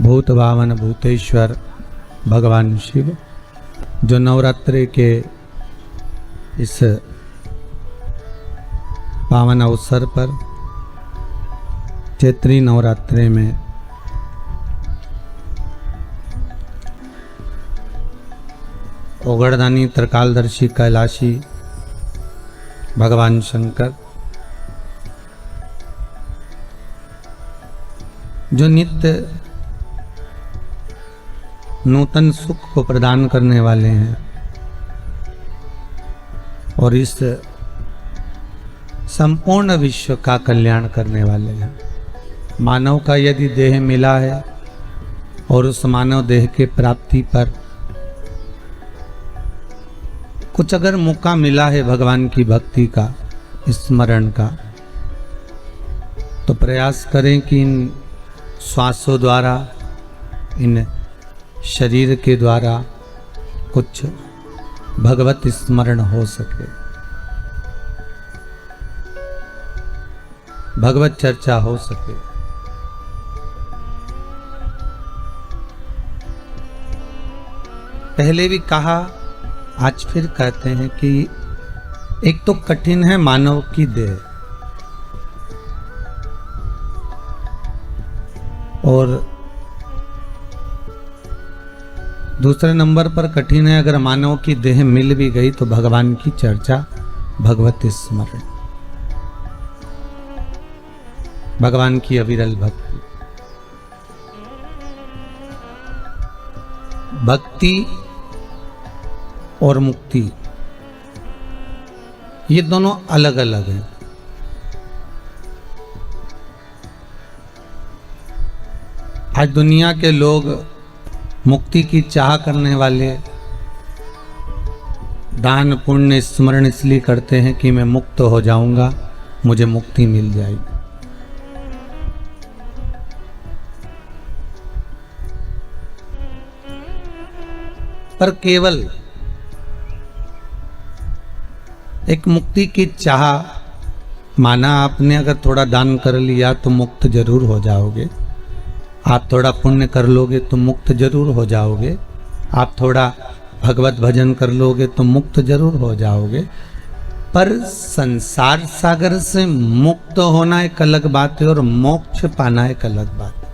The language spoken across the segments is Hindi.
भूत भावन भूतेश्वर भगवान शिव जो नवरात्रि के इस पावन अवसर पर चैत्री नवरात्रि में ओगड़दानी त्रिकालदर्शी कैलाशी भगवान शंकर जो नित्य नूतन सुख को प्रदान करने वाले हैं और इस संपूर्ण विश्व का कल्याण करने वाले हैं। मानव का यदि देह मिला है और उस मानव देह के प्राप्ति पर कुछ अगर मौका मिला है भगवान की भक्ति का, स्मरण का, तो प्रयास करें कि इन श्वासों द्वारा, इन शरीर के द्वारा कुछ भगवत स्मरण हो सके, भगवत चर्चा हो सके। पहले भी कहा, आज फिर कहते हैं कि एक तो कठिन है मानव की देह, और दूसरे नंबर पर कठिन है अगर मानव की देह मिल भी गई तो भगवान की चर्चा, भगवत स्मरण, भगवान की अविरल भक्ति। भक्ति और मुक्ति ये दोनों अलग अलग हैं। आज दुनिया के लोग मुक्ति की चाह करने वाले दान पुण्य स्मरण इसलिए करते हैं कि मैं मुक्त हो जाऊंगा, मुझे मुक्ति मिल जाएगी। पर केवल एक मुक्ति की चाह, माना आपने अगर थोड़ा दान कर लिया तो मुक्त जरूर हो जाओगे, आप थोड़ा पुण्य कर लोगे तो मुक्त जरूर हो जाओगे, आप थोड़ा भगवत भजन कर लोगे तो मुक्त जरूर हो जाओगे। पर संसार सागर से मुक्त होना एक अलग बात है और मोक्ष पाना एक अलग बात है।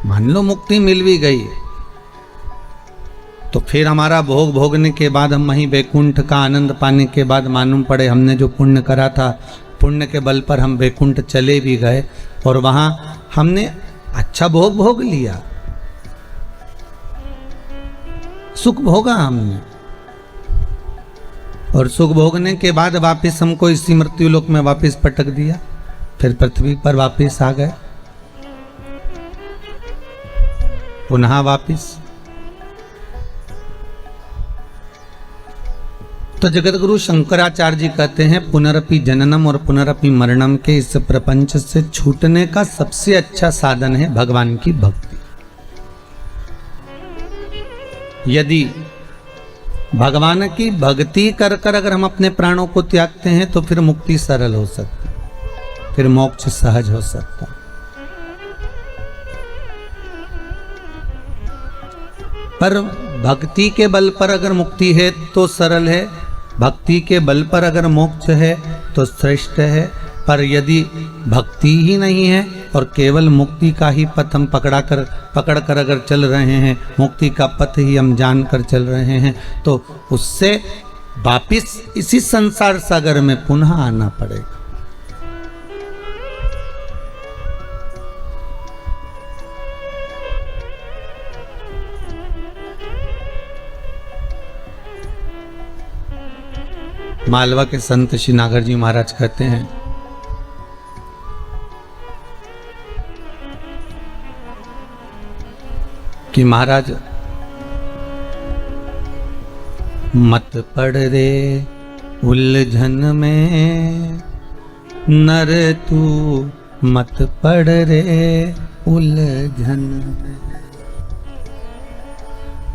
मान लो मुक्ति मिल भी गई तो फिर हमारा भोग भोगने के बाद, हम वहीं वैकुंठ का आनंद पाने के बाद मालूम पड़े हमने जो पुण्य करा था, पुण्य के बल पर हम वैकुंठ चले भी गए और वहां हमने अच्छा भोग भोग लिया, सुख भोगा हमने, और सुख भोगने के बाद वापस हमको इसी मृत्यु लोक में वापस पटक दिया, फिर पृथ्वी पर वापस आ गए, पुनः वापस। तो जगत गुरु शंकराचार्य जी कहते हैं पुनरपि जननम और पुनरपि मरणम के इस प्रपंच से छूटने का सबसे अच्छा साधन है भगवान की भक्ति। यदि भगवान की भक्ति कर कर अगर हम अपने प्राणों को त्यागते हैं तो फिर मुक्ति सरल हो सकती, फिर मोक्ष सहज हो सकता। पर भक्ति के बल पर अगर मुक्ति है तो सरल है, भक्ति के बल पर अगर मोक्ष है तो श्रेष्ठ है। पर यदि भक्ति ही नहीं है और केवल मुक्ति का ही पथ हम पकड़ कर अगर चल रहे हैं, मुक्ति का पथ ही हम जान कर चल रहे हैं, तो उससे वापिस इसी संसार सागर में पुनः आना पड़ेगा। मालवा के संत श्री नागर जी महाराज कहते हैं कि महाराज मत पड़ रे उलझन में नर तू, मत पड़ रे उलझन में।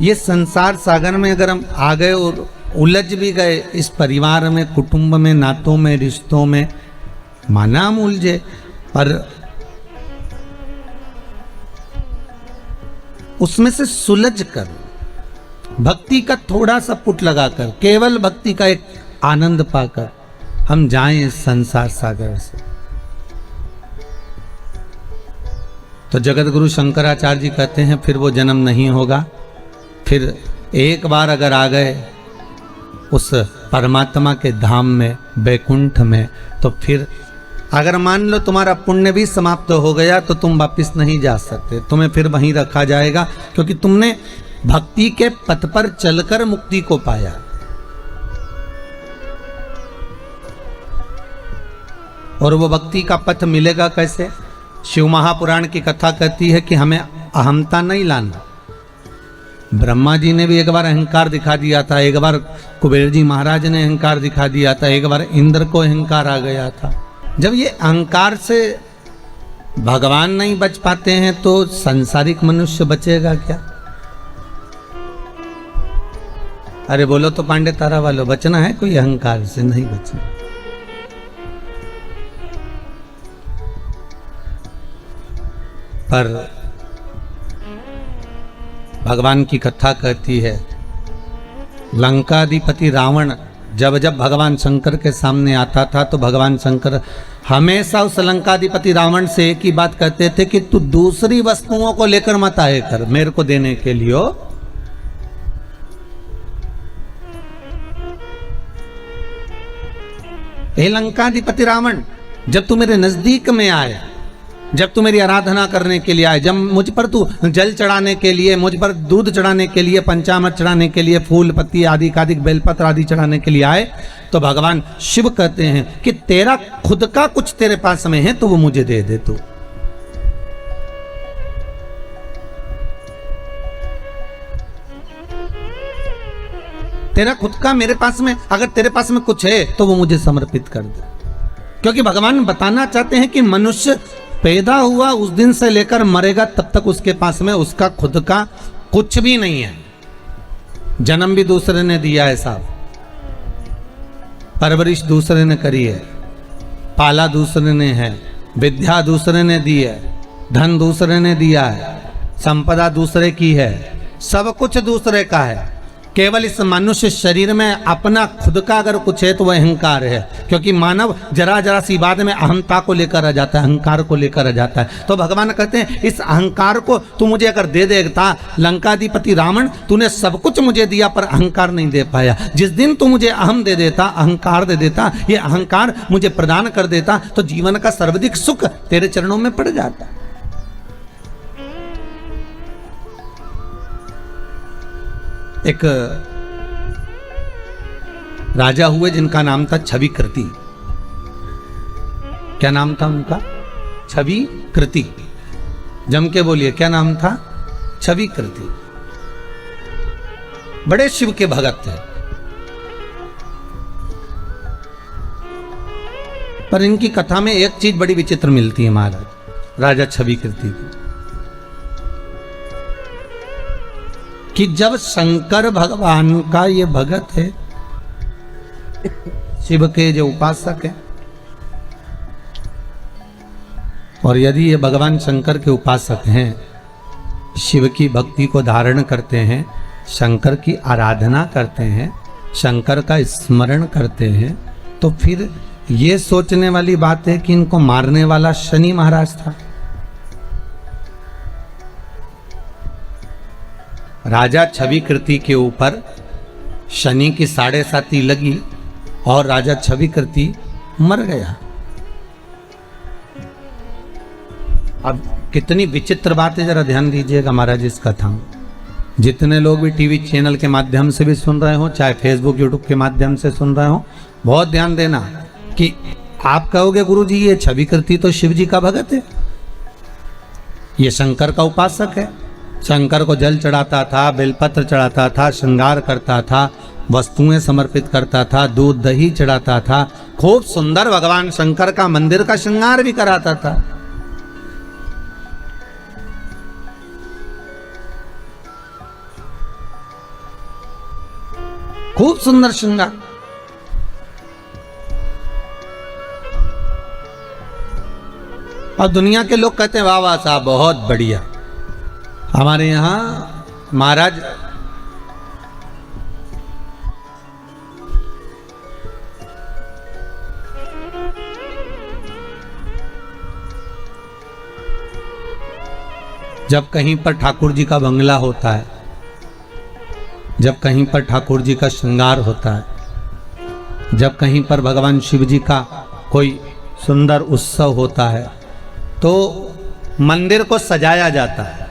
ये संसार सागर में अगर हम आ गए और उलझ भी गए, इस परिवार में, कुटुंब में, नातों में, रिश्तों में, माना उलझे, पर उसमें से सुलझ कर भक्ति का थोड़ा सा पुट लगाकर, केवल भक्ति का एक आनंद पाकर हम जाएं इस संसार सागर से। तो जगत गुरु शंकराचार्य जी कहते हैं फिर वो जन्म नहीं होगा। फिर एक बार अगर आ गए उस परमात्मा के धाम में, बैकुंठ में, तो फिर अगर मान लो तुम्हारा पुण्य भी समाप्त हो गया तो तुम वापिस नहीं जा सकते, तुम्हें फिर वहीं रखा जाएगा, क्योंकि तुमने भक्ति के पथ पर चलकर मुक्ति को पाया। और वो भक्ति का पथ मिलेगा कैसे? शिव महापुराण की कथा कहती है कि हमें अहमता नहीं लाना। ब्रह्मा जी ने भी एक बार अहंकार दिखा दिया था, एक बार कुबेर जी महाराज ने अहंकार दिखा दिया था, एक बार इंद्र को अहंकार आ गया था। जब ये अहंकार से भगवान नहीं बच पाते हैं तो सांसारिक मनुष्य बचेगा क्या? अरे बोलो तो पांडे तारा वालों, बचना है कोई अहंकार से? नहीं बचना। पर भगवान की कथा कहती है लंकाधिपति रावण जब जब भगवान शंकर के सामने आता था तो भगवान शंकर हमेशा उस लंकाधिपति रावण से एक ही बात कहते थे कि तू दूसरी वस्तुओं को लेकर मत आए कर मेरे को देने के लिए हो। हे लंकाधिपति रावण, जब तू मेरे नजदीक में आए, जब तू मेरी आराधना करने के लिए आए, जब मुझ पर तू जल चढ़ाने के लिए, मुझ पर दूध चढ़ाने के लिए, पंचामृत चढ़ाने के लिए, फूल पत्ती आदि कादिक बेलपत्र आदि चढ़ाने के लिए आए, तो भगवान शिव कहते हैं कि तेरा खुद का कुछ तेरे पास में है तो वो मुझे दे दे तू। तेरा खुद का मेरे पास में, अगर तेरे पास में कुछ है तो वो मुझे समर्पित कर दे। क्योंकि भगवान बताना चाहते हैं कि मनुष्य पैदा हुआ उस दिन से लेकर मरेगा तब तक उसके पास में उसका खुद का कुछ भी नहीं है। जन्म भी दूसरे ने दिया है साहब, परवरिश दूसरे ने करी है, पाला दूसरे ने है, विद्या दूसरे ने दी है, धन दूसरे ने दिया है, संपदा दूसरे की है, सब कुछ दूसरे का है। केवल इस मनुष्य शरीर में अपना खुद का अगर कुछ है तो वह अहंकार है। क्योंकि मानव जरा जरा सी बात में अहंता को लेकर आ जाता है, अहंकार को लेकर आ जाता है। तो भगवान कहते हैं इस अहंकार को तू मुझे अगर दे देता, लंकाधिपति रावण तूने सब कुछ मुझे दिया पर अहंकार नहीं दे पाया। जिस दिन तू मुझे अहम दे देता, अहंकार दे देता, ये अहंकार मुझे प्रदान कर देता, तो जीवन का सर्वाधिक सुख तेरे चरणों में पड़ जाता। एक राजा हुए जिनका नाम था छविकृति। क्या नाम था उनका? छविकृति। जम के बोलिए, क्या नाम था? छविकृति। बड़े शिव के भगत थे, पर इनकी कथा में एक चीज बड़ी विचित्र मिलती है महाराज राजा छविकृति की, कि जब शंकर भगवान का ये भगत है, शिव के जो उपासक है, और यदि ये भगवान शंकर के उपासक हैं, शिव की भक्ति को धारण करते हैं, शंकर की आराधना करते हैं, शंकर का स्मरण करते हैं, तो फिर ये सोचने वाली बात है कि इनको मारने वाला शनि महाराज था। राजा छविकृति के ऊपर शनि की 7.5 लगी और राजा छविकृति मर गया। अब कितनी विचित्र बात है, जरा ध्यान दीजिएगा महाराज इस कथा में। जितने लोग भी टीवी चैनल के माध्यम से भी सुन रहे हो, चाहे फेसबुक यूट्यूब के माध्यम से सुन रहे हो, बहुत ध्यान देना कि आप कहोगे गुरुजी ये छविकृति तो शिव जी का भगत है, ये शंकर का उपासक है, शंकर को जल चढ़ाता था, बेलपत्र चढ़ाता था, श्रृंगार करता था, वस्तुएं समर्पित करता था, दूध दही चढ़ाता था, खूब सुंदर भगवान शंकर का मंदिर का श्रृंगार भी कराता था। खूब सुंदर श्रृंगार। और दुनिया के लोग कहते हैं वाह वाह साहब बहुत बढ़िया। हमारे यहाँ महाराज जब कहीं पर ठाकुर जी का बंगला होता है, जब कहीं पर ठाकुर जी का श्रृंगार होता है, जब कहीं पर भगवान शिव जी का कोई सुंदर उत्सव होता है तो मंदिर को सजाया जाता है।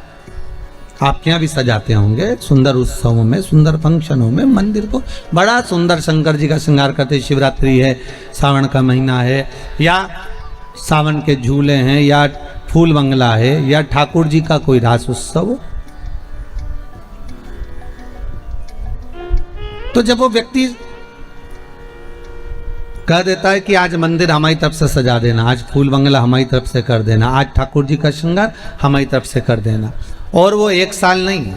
आपके यहाँ भी सजाते होंगे सुंदर उत्सवों में, सुंदर फंक्शनों में मंदिर को बड़ा सुंदर शंकर जी का श्रृंगार करते। शिवरात्रि है, सावन का महीना है, या सावन के झूले हैं, या फूल बंगला है, या ठाकुर जी का कोई रास उत्सव। तो जब वो व्यक्ति कह देता है कि आज मंदिर हमारी तरफ से सजा देना, आज फूल बंगला हमारी तरफ से कर देना, आज ठाकुर जी का श्रृंगार हमारी तरफ से कर देना, और वो 1 साल नहीं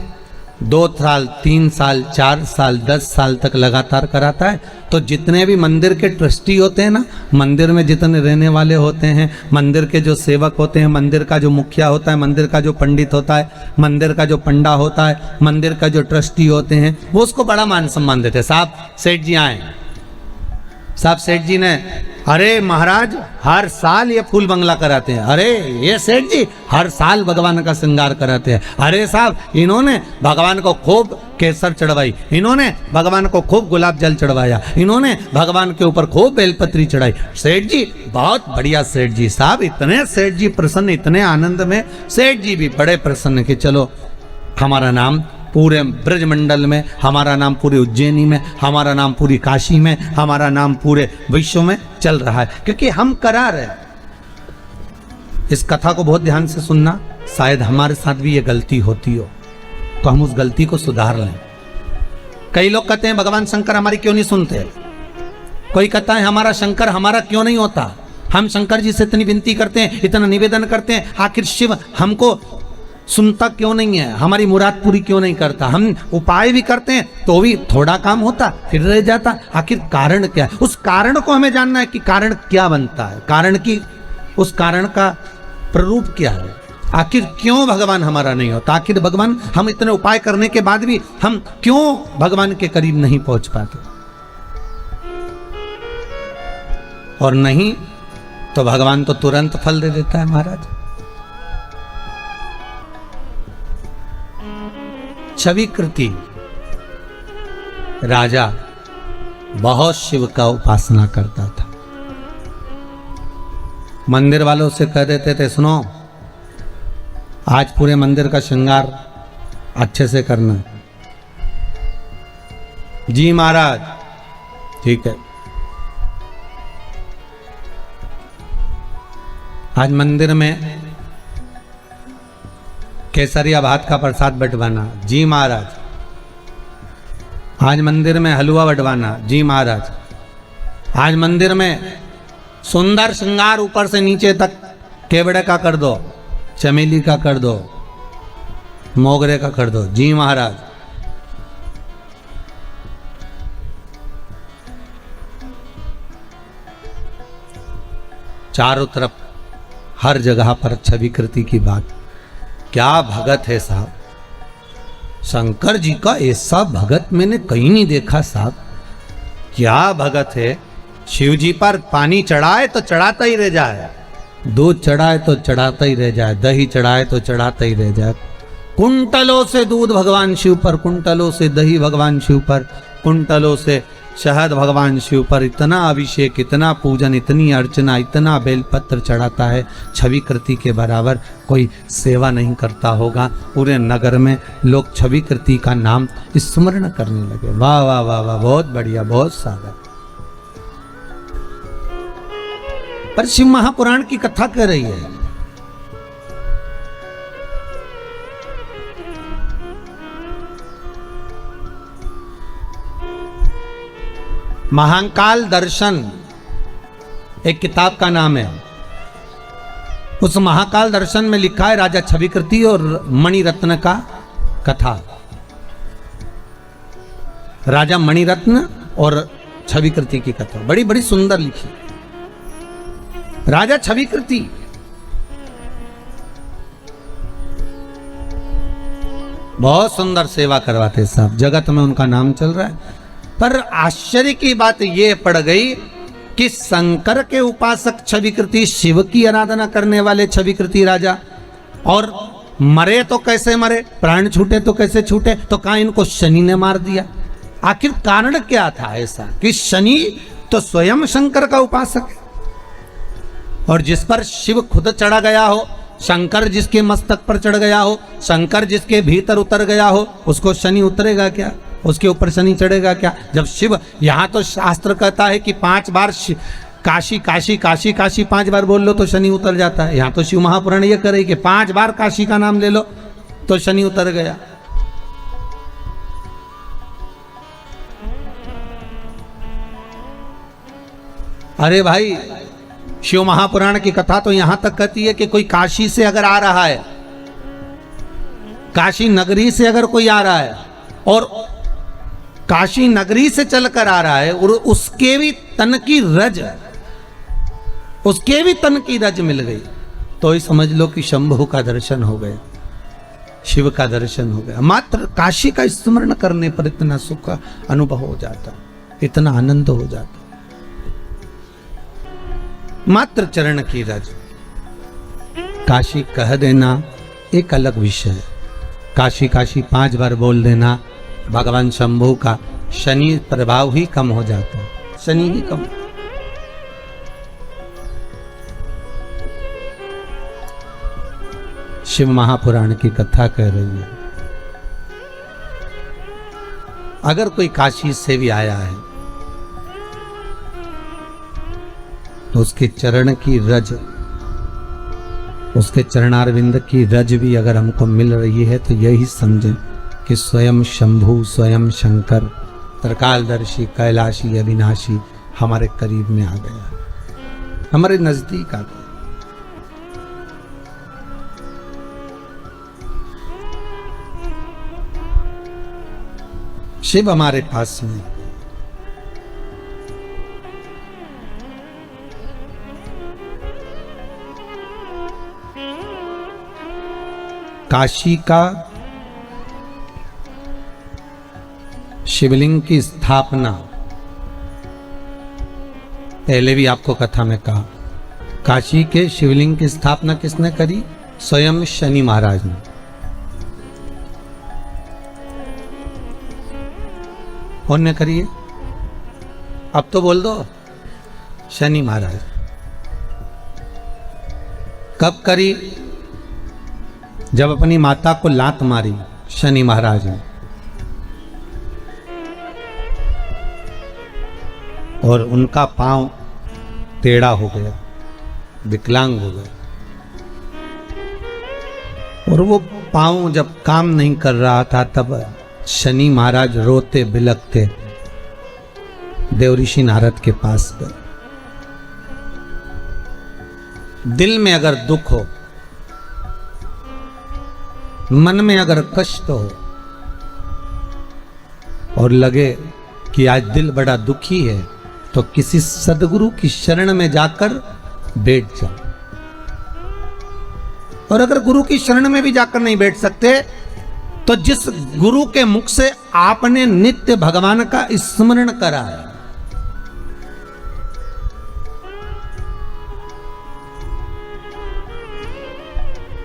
2 साल 3 साल 4 साल 10 साल तक लगातार कराता है, तो जितने भी मंदिर के ट्रस्टी होते हैं ना, मंदिर में जितने रहने वाले होते हैं, मंदिर के जो सेवक होते हैं, मंदिर का जो मुखिया होता है, मंदिर का जो पंडित होता है, मंदिर का जो पंडा होता है, मंदिर का जो ट्रस्टी होते हैं, वो उसको बड़ा मान सम्मान देते हैं। साहब सेठ जी आए, साहब सेठ जी ने, अरे महाराज हर साल ये फूल बंगला कराते हैं, अरे ये सेठ जी हर साल भगवान का श्रृंगार कराते हैं, अरे साहब इन्होंने भगवान को खूब केसर चढ़वाई, इन्होंने भगवान को खूब गुलाब जल चढ़वाया, इन्होंने भगवान के ऊपर खूब बेलपत्री चढ़ाई, सेठ जी बहुत बढ़िया सेठ जी। साहब इतने सेठ जी प्रसन्न, इतने आनंद में सेठ जी भी बड़े प्रसन्न कि चलो हमारा नाम पूरे ब्रजमंडल में, हमारा नाम पूरे उज्जैनी में, हमारा नाम पूरी काशी में, हमारा नाम पूरे विश्व में चल रहा है, क्योंकि हम करा रहे। इस कथा को बहुत ध्यान से सुनना, शायद हमारे साथ भी ये गलती होती हो तो हम उस गलती को सुधार लें। कई लोग कहते हैं भगवान शंकर हमारी क्यों नहीं सुनते, कोई कहता है हमारा शंकर हमारा क्यों नहीं होता, हम शंकर जी से इतनी विनती करते हैं, इतना निवेदन करते हैं, आखिर शिव हमको सुनता क्यों नहीं है, हमारी मुराद पूरी क्यों नहीं करता, हम उपाय भी करते हैं तो भी थोड़ा काम होता फिर रह जाता, आखिर कारण क्या है। उस कारण को हमें जानना है कि कारण क्या बनता है, कारण की उस कारण का प्ररूप क्या है, आखिर क्यों भगवान हमारा नहीं होता, आखिर भगवान हम इतने उपाय करने के बाद भी हम क्यों भगवान के करीब नहीं पहुंच पाते। और नहीं तो भगवान तो तुरंत फल दे देता है महाराज। छविकृति राजा बहुत शिव का उपासना करता था। मंदिर वालों से कह देते थे सुनो आज पूरे मंदिर का श्रृंगार अच्छे से करना। जी महाराज ठीक है। आज मंदिर में केसरिया भात का प्रसाद बंटवाना। जी महाराज। आज मंदिर में हलवा बंटवाना। जी महाराज। आज मंदिर में सुंदर श्रृंगार ऊपर से नीचे तक केवड़े का कर दो, चमेली का कर दो, मोगरे का कर दो। जी महाराज। चारों तरफ हर जगह पर छविकृति की बात। क्या भगत है साहब, शंकर जी का ऐसा भगत मैंने कहीं नहीं देखा साहब। क्या भगत है, शिव जी पर पानी चढ़ाए तो चढ़ाता ही रह जाए, दूध चढ़ाए तो चढ़ाता ही रह जाए, दही चढ़ाए तो चढ़ाता ही रह जाए। कुंटलों से दूध भगवान शिव पर, कुंटलों से दही भगवान शिव पर, कुंटलों से शहद भगवान शिव पर। इतना अभिषेक, इतना पूजन, इतनी अर्चना, इतना बेलपत्र चढ़ाता है, छविकृति के बराबर कोई सेवा नहीं करता होगा। पूरे नगर में लोग छविकृति का नाम स्मरण करने लगे। वाह वाह वाह वाह, बहुत बढ़िया, बहुत सारा। पर शिव महापुराण की कथा कह रही है महाकाल दर्शन, एक किताब का नाम है। उस महाकाल दर्शन में लिखा है राजा छविकृति और मणिरत्न का कथा। राजा मणिरत्न और छविकृति की कथा बड़ी बड़ी सुंदर लिखी। राजा छविकृति बहुत सुंदर सेवा करवाते साहब, जगत में उनका नाम चल रहा है। पर आश्चर्य की बात ये पड़ गई कि शंकर के उपासक छविकृति, शिव की आराधना करने वाले छविकृति राजा, और मरे तो कैसे मरे, प्राण छूटे तो कैसे छूटे, तो कहा इनको शनि ने मार दिया। आखिर कारण क्या था ऐसा कि शनि तो स्वयं शंकर का उपासक है, और जिस पर शिव खुद चढ़ा गया हो, शंकर जिसके मस्तक पर चढ़ गया हो, शंकर जिसके भीतर उतर गया हो, उसको शनि उतरेगा क्या, उसके ऊपर शनि चढ़ेगा क्या? जब शिव, यहाँ तो शास्त्र कहता है कि 5 बार काशी काशी काशी काशी 5 बार बोल लो तो शनि उतर जाता है। यहाँ तो शिव महापुराण ये करे कि 5 बार काशी का नाम ले लो तो शनि उतर गया। अरे भाई, शिव महापुराण की कथा तो यहां तक कहती है कि कोई काशी से अगर आ रहा है, काशी नगरी से अगर कोई आ रहा है और काशी नगरी से चलकर आ रहा है और उसके भी तन की रज मिल गई, तो ही समझ लो कि शंभु का दर्शन हो गया, शिव का दर्शन हो गया। मात्र काशी का स्मरण करने पर इतना सुख का अनुभव हो जाता, इतना आनंद हो जाता। मात्र चरण की रज, काशी कह देना एक अलग विषय है। काशी काशी 5 बार बोल देना, भगवान शंभु का शनि प्रभाव ही कम हो जाता है, शनि ही कम। शिव महापुराण की कथा कह रही है, अगर कोई काशी से भी आया है तो उसके चरण की रज, उसके चरणारविंद की रज भी अगर हमको मिल रही है तो यही समझें कि स्वयं शंभु, स्वयं शंकर, त्रिकालदर्शी, कैलाशी, अविनाशी हमारे करीब में आ गया, हमारे नजदीक आ गया। शिव हमारे पास में। काशी का शिवलिंग की स्थापना पहले भी आपको कथा में कहा, काशी के शिवलिंग की स्थापना किसने करी? स्वयं शनि महाराज ने। कौन ने करी है? अब तो बोल दो, शनि महाराज। कब करी? जब अपनी माता को लात मारी शनि महाराज ने, और उनका पांव टेढ़ा हो गया, विकलांग हो गया, और वो पांव जब काम नहीं कर रहा था तब शनि महाराज रोते बिलखते देवऋषि नारद के पास गए। दिल में अगर दुख हो, मन में अगर कष्ट हो और लगे कि आज दिल बड़ा दुखी है, तो किसी सदगुरु की शरण में जाकर बैठ जाओ। और अगर गुरु की शरण में भी जाकर नहीं बैठ सकते तो जिस गुरु के मुख से आपने नित्य भगवान का स्मरण करा है,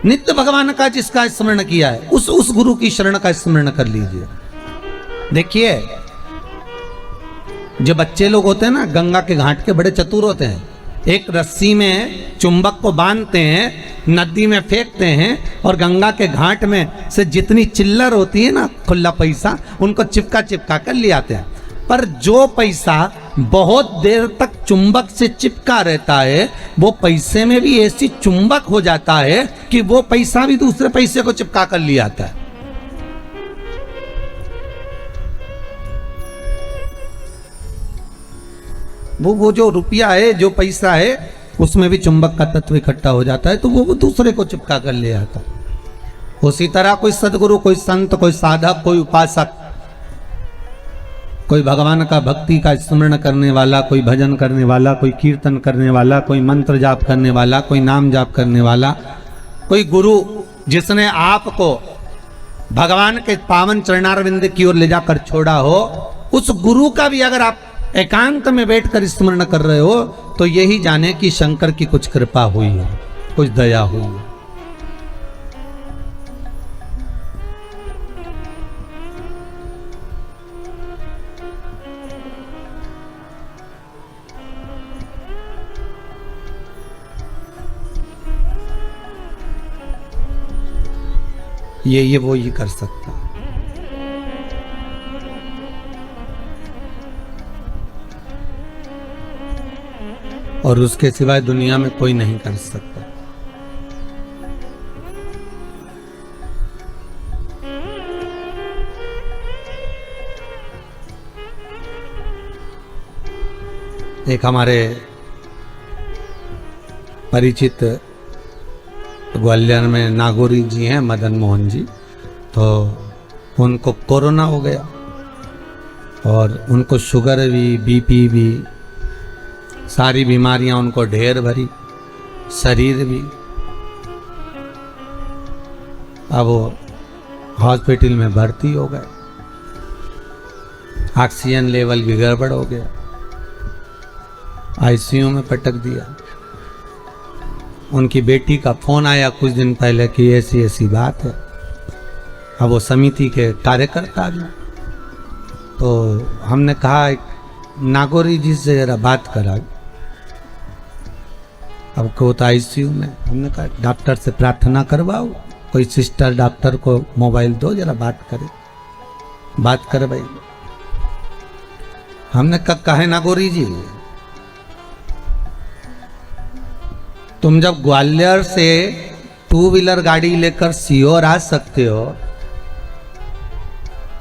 नित्य भगवान का जिसका स्मरण किया है, उस गुरु की शरण का स्मरण कर लीजिए। देखिए, जो बच्चे लोग होते हैं ना, गंगा के घाट के बड़े चतुर होते हैं। एक रस्सी में चुंबक को बांधते हैं, नदी में फेंकते हैं, और गंगा के घाट में से जितनी चिल्लर होती है ना, खुला पैसा, उनको चिपका चिपका कर ले आते हैं। पर जो पैसा बहुत देर तक चुंबक से चिपका रहता है, वो पैसे में भी ऐसी चुंबक हो जाता है कि वो पैसा भी दूसरे पैसे को चिपका कर ले आता है। वो जो रुपया है, जो पैसा है, उसमें भी चुंबक का तत्व इकट्ठा हो जाता है, तो वो दूसरे को चिपका कर ले आता है। उसी तरह कोई सदगुरु, कोई संत, कोई साधक, कोई उपासक, कोई भगवान का भक्ति का स्मरण करने वाला, कोई भजन करने वाला, कोई कीर्तन करने वाला, कोई मंत्र जाप करने वाला, कोई नाम जाप करने वाला, कोई गुरु जिसने आपको भगवान के पावन चरणारविंद की ओर ले जाकर छोड़ा हो, उस गुरु का भी अगर आप एकांत में बैठकर स्मरण कर रहे हो तो यही जाने कि शंकर की कुछ कृपा हुई है, कुछ दया हुई है। ये वो ही कर सकता। और उसके सिवाय दुनिया में कोई नहीं कर सकता। एक हमारे परिचित ग्वालियर में नागौरी जी हैं, मदन मोहन जी, तो उनको कोरोना हो गया और उनको शुगर भी, बीपी भी, सारी बीमारियां उनको ढेर भरी, शरीर भी। अब वो हॉस्पिटल में भर्ती हो गए, ऑक्सीजन लेवल भी गड़बड़ हो गया, आईसीयू में पटक दिया। उनकी बेटी का फोन आया कुछ दिन पहले कि ऐसी ऐसी बात है। अब वो समिति के कार्यकर्ता भी, तो हमने कहा नागौरी जी से जरा बात करा। अब को तो आईसीयू में, हमने कहा डॉक्टर से प्रार्थना करवाओ, कोई सिस्टर डॉक्टर को मोबाइल दो, जरा बात करे, बात कर भाई। हमने कहा है नागौरी जी, तुम जब ग्वालियर से 2 व्हीलर गाड़ी लेकर सीहोर आ सकते हो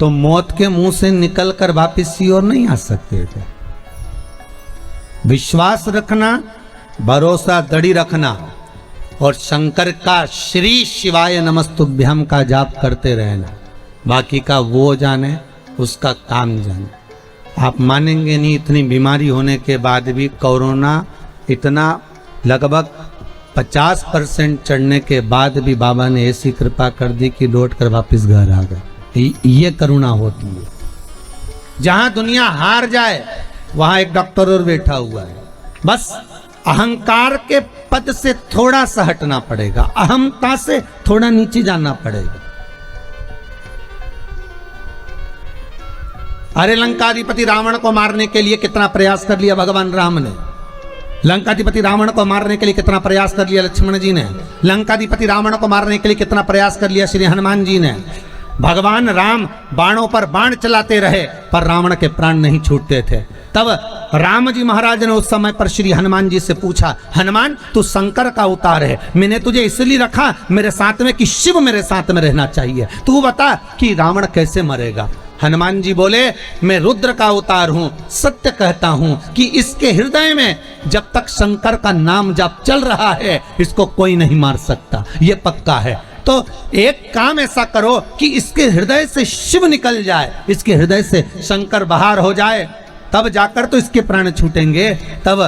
तो मौत के मुंह से निकलकर वापिस सीहोर नहीं आ सकते थे। विश्वास रखना, भरोसा दृढ़ रखना और शंकर का श्री शिवाय नमस्तुभ्यम का जाप करते रहना। बाकी का वो जाने, उसका काम जाने। आप मानेंगे नहीं, इतनी बीमारी होने के बाद भी कोरोना इतना लगभग 50% चढ़ने के बाद भी बाबा ने ऐसी कृपा कर दी कि लौट कर वापिस घर आ गए। ये करुणा होती है। जहां दुनिया हार जाए वहां एक डॉक्टर और बैठा हुआ है। बस अहंकार के पद से थोड़ा सा हटना पड़ेगा, अहमता से थोड़ा नीचे जाना पड़ेगा। अरे लंकाधिपति रावण को मारने के लिए कितना प्रयास कर लिया भगवान राम ने, लंकाधिपति रावण को मारने के लिए कितना प्रयास कर लिया लक्ष्मण जी ने, लंकाधिपति रावण को मारने के लिए कितना प्रयास कर लिया श्री हनुमान जी ने। भगवान राम बाणों पर बाण चलाते रहे पर रावण के प्राण नहीं छूटते थे। तब राम जी महाराज ने उस समय पर श्री हनुमान जी से पूछा, हनुमान तू शंकर का अवतार है, मैंने तुझे इसलिए रखा मेरे साथ में कि शिव मेरे साथ में रहना चाहिए, तू बता कि रावण कैसे मरेगा। हनुमान जी बोले, मैं रुद्र का अवतार हूं, सत्य कहता हूं कि इसके हृदय में जब तक शंकर का नाम जप चल रहा है इसको कोई नहीं मार सकता, ये पक्का है। तो एक काम ऐसा करो कि इसके हृदय से शिव निकल जाए, इसके हृदय से शंकर बाहर हो जाए, तब जाकर तो इसके प्राण छूटेंगे। तब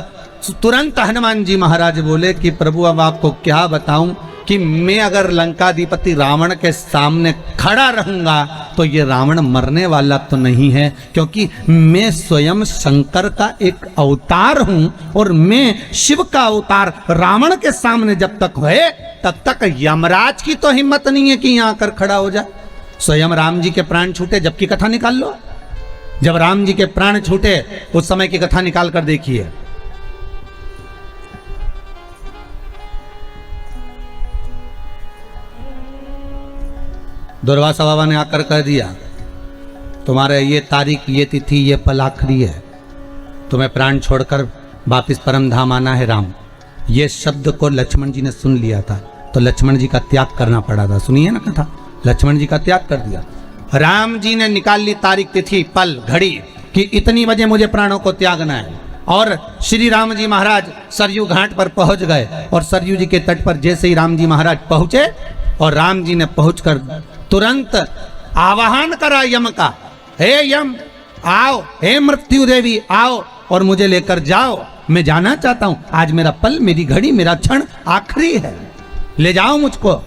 तुरंत हनुमान जी महाराज बोले कि प्रभु अब आपको क्या बताऊं कि मैं अगर लंकाधिपति रावण के सामने खड़ा रहूंगा तो ये रावण मरने वाला तो नहीं है, क्योंकि मैं स्वयं शंकर का एक अवतार हूं और मैं शिव का अवतार रावण के सामने जब तक है तब तक यमराज की तो हिम्मत नहीं है कि यहां आकर खड़ा हो जाए। स्वयं राम जी के प्राण छूटे जब की कथा निकाल लो, जब राम जी के प्राण छूटे उस समय की कथा निकाल कर देखिए। दुर्वासा बाबा ने आकर कह दिया, तुम्हारे ये तारीख, ये तिथि, ये पल आखिरी है, तुम्हें प्राण छोड़कर वापिस परम धाम आना है राम। ये शब्द को लक्ष्मण जी ने सुन लिया था तो लक्ष्मण जी का त्याग करना पड़ा था। सुनिए ना कथा, लक्ष्मण जी का त्याग कर दिया। राम जी ने निकाल ली तारीख, तिथि, पल, घड़ी कि इतनी बजे मुझे प्राणों को त्यागना है। और श्री राम जी महाराज सरयू घाट पर पहुंच गए और सरयू जी के तट पर जैसे ही राम जी महाराज पहुंचे और राम जी ने पहुंचकर तुरंत आवाहन करा यम का, हे यम आओ, हे मृत्यु देवी आओ और मुझे लेकर जाओ, मैं जाना चाहता हूं, आज मेरा पल, मेरी घड़ी, मेरा क्षण आखिरी है, ले जाओ मुझको।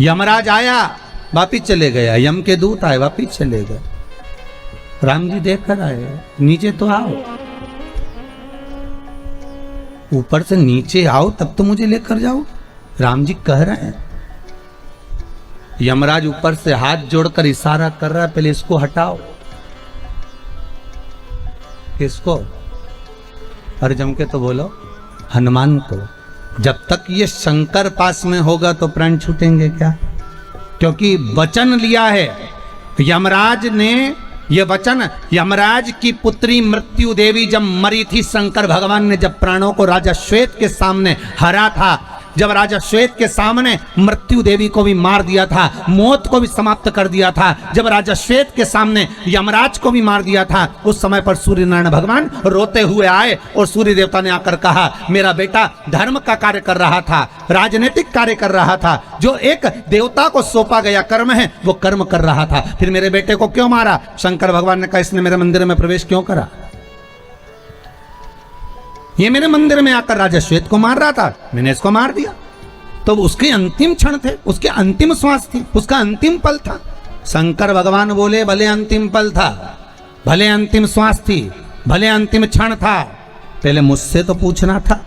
यमराज आया, वापिस चले गए, यम के दूत आए वापिस चले गए। राम जी देख कर आए, नीचे तो आओ, ऊपर से नीचे आओ तब तो मुझे लेकर जाओ। राम जी कह रहे हैं, यमराज ऊपर से हाथ जोड़कर इशारा कर रहा है, पहले इसको हटाओ। किसको? अरे जम के तो बोलो, हनुमान को। जब तक ये शंकर पास में होगा तो प्राण छूटेंगे क्या? क्योंकि वचन लिया है यमराज ने, ये वचन, यमराज की पुत्री मृत्यु देवी जब मरी थी, शंकर भगवान ने जब प्राणों को राजा श्वेत के सामने हरा था, जब राजा श्वेत के सामने मृत्यु देवी को भी मार दिया था, मौत को भी समाप्त कर दिया था, जब राजा श्वेत के सामने यमराज को भी मार दिया था, उस समय पर सूर्य नारायण भगवान रोते हुए आए और सूर्य देवता ने आकर कहा, मेरा बेटा धर्म का कार्य कर रहा था, राजनीतिक कार्य कर रहा था, जो एक देवता को सौंपा गया कर्म है वो कर्म कर रहा था, फिर मेरे बेटे को क्यों मारा? शंकर भगवान ने कहा, इसने मेरे मंदिर में प्रवेश क्यों करा? ये मेरे मंदिर में आकर राजा श्वेत को मार रहा था, मैंने इसको मार दिया। तो उसके अंतिम क्षण थे, उसके अंतिम श्वास थी, उसका अंतिम पल था। शंकर भगवान बोले, भले अंतिम पल था, भले अंतिम श्वास थी, भले अंतिम क्षण था, पहले मुझसे तो पूछना था।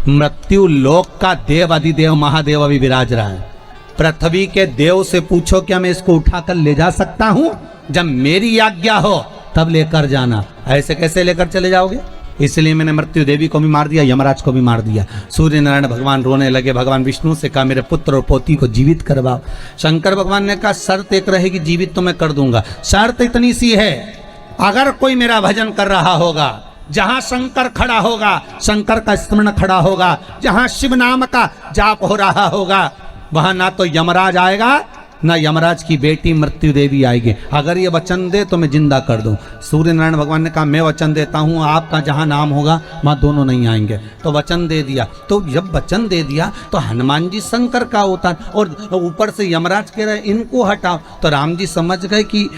मृत्यु लोक का देव अधिदेव महादेव अभी विराज रहा है, पृथ्वी के देव से पूछो क्या मैं इसको उठाकर ले जा सकता हूं? जब मेरी आज्ञा हो तब लेकर जाना, ऐसे कैसे लेकर चले जाओगे? इसलिए मैंने मृत्यु देवी को भी मार दिया, यमराज को भी मार दिया। सूर्य नारायण भगवान रोने लगे, भगवान विष्णु से कहा, मेरे पुत्र और पोती को जीवित करवाओ। शंकर भगवान ने कहा, शर्त एक रहेगी, जीवित तो मैं कर दूंगा, शर्त इतनी सी है, अगर कोई मेरा भजन कर रहा होगा, जहां शंकर खड़ा होगा, शंकर का स्मरण खड़ा होगा, जहां शिव नाम का जाप हो रहा होगा, वहां ना तो यमराज आएगा ना यमराज की बेटी मृत्यु देवी आएगी। अगर ये वचन दे तो मैं जिंदा कर दूं। सूर्य नारायण भगवान ने कहा, मैं वचन देता हूं, आपका जहां नाम होगा वहां दोनों नहीं आएंगे। तो वचन दे दिया। तो जब वचन दे दिया तो हनुमान जी शंकर का अवतार, और ऊपर से यमराज कह रहे इनको हटाओ। तो राम जी समझ गए कि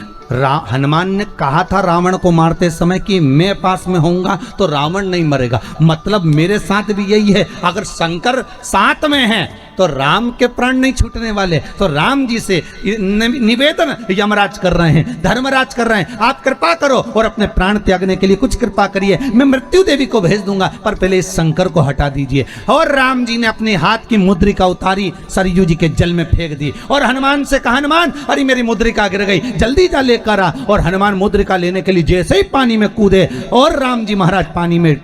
हनुमान ने कहा था रावण को मारते समय कि मैं पास में होऊंगा तो रावण नहीं मरेगा, मतलब मेरे साथ भी यही है, अगर शंकर साथ में है तो राम के प्राण नहीं छूटने वाले। तो राम जी से निवेदन यमराज कर रहे हैं, धर्मराज कर रहे हैं, आप कृपा करो और अपने प्राण त्यागने के लिए कुछ कृपा करिए, मैं मृत्यु देवी को भेज दूंगा, पर पहले इस शंकर को हटा दीजिए। और राम जी ने अपने हाथ की मुद्रिका उतारी, सरयू जी के जल में फेंक दी और हनुमान से कहा, हनुमान अरे मेरी मुद्रिका गिर गई, जल्दी जा लेकर आ। और हनुमान मुद्रिका लेने के लिए जैसे ही पानी में कूदे और राम जी महाराज पानी में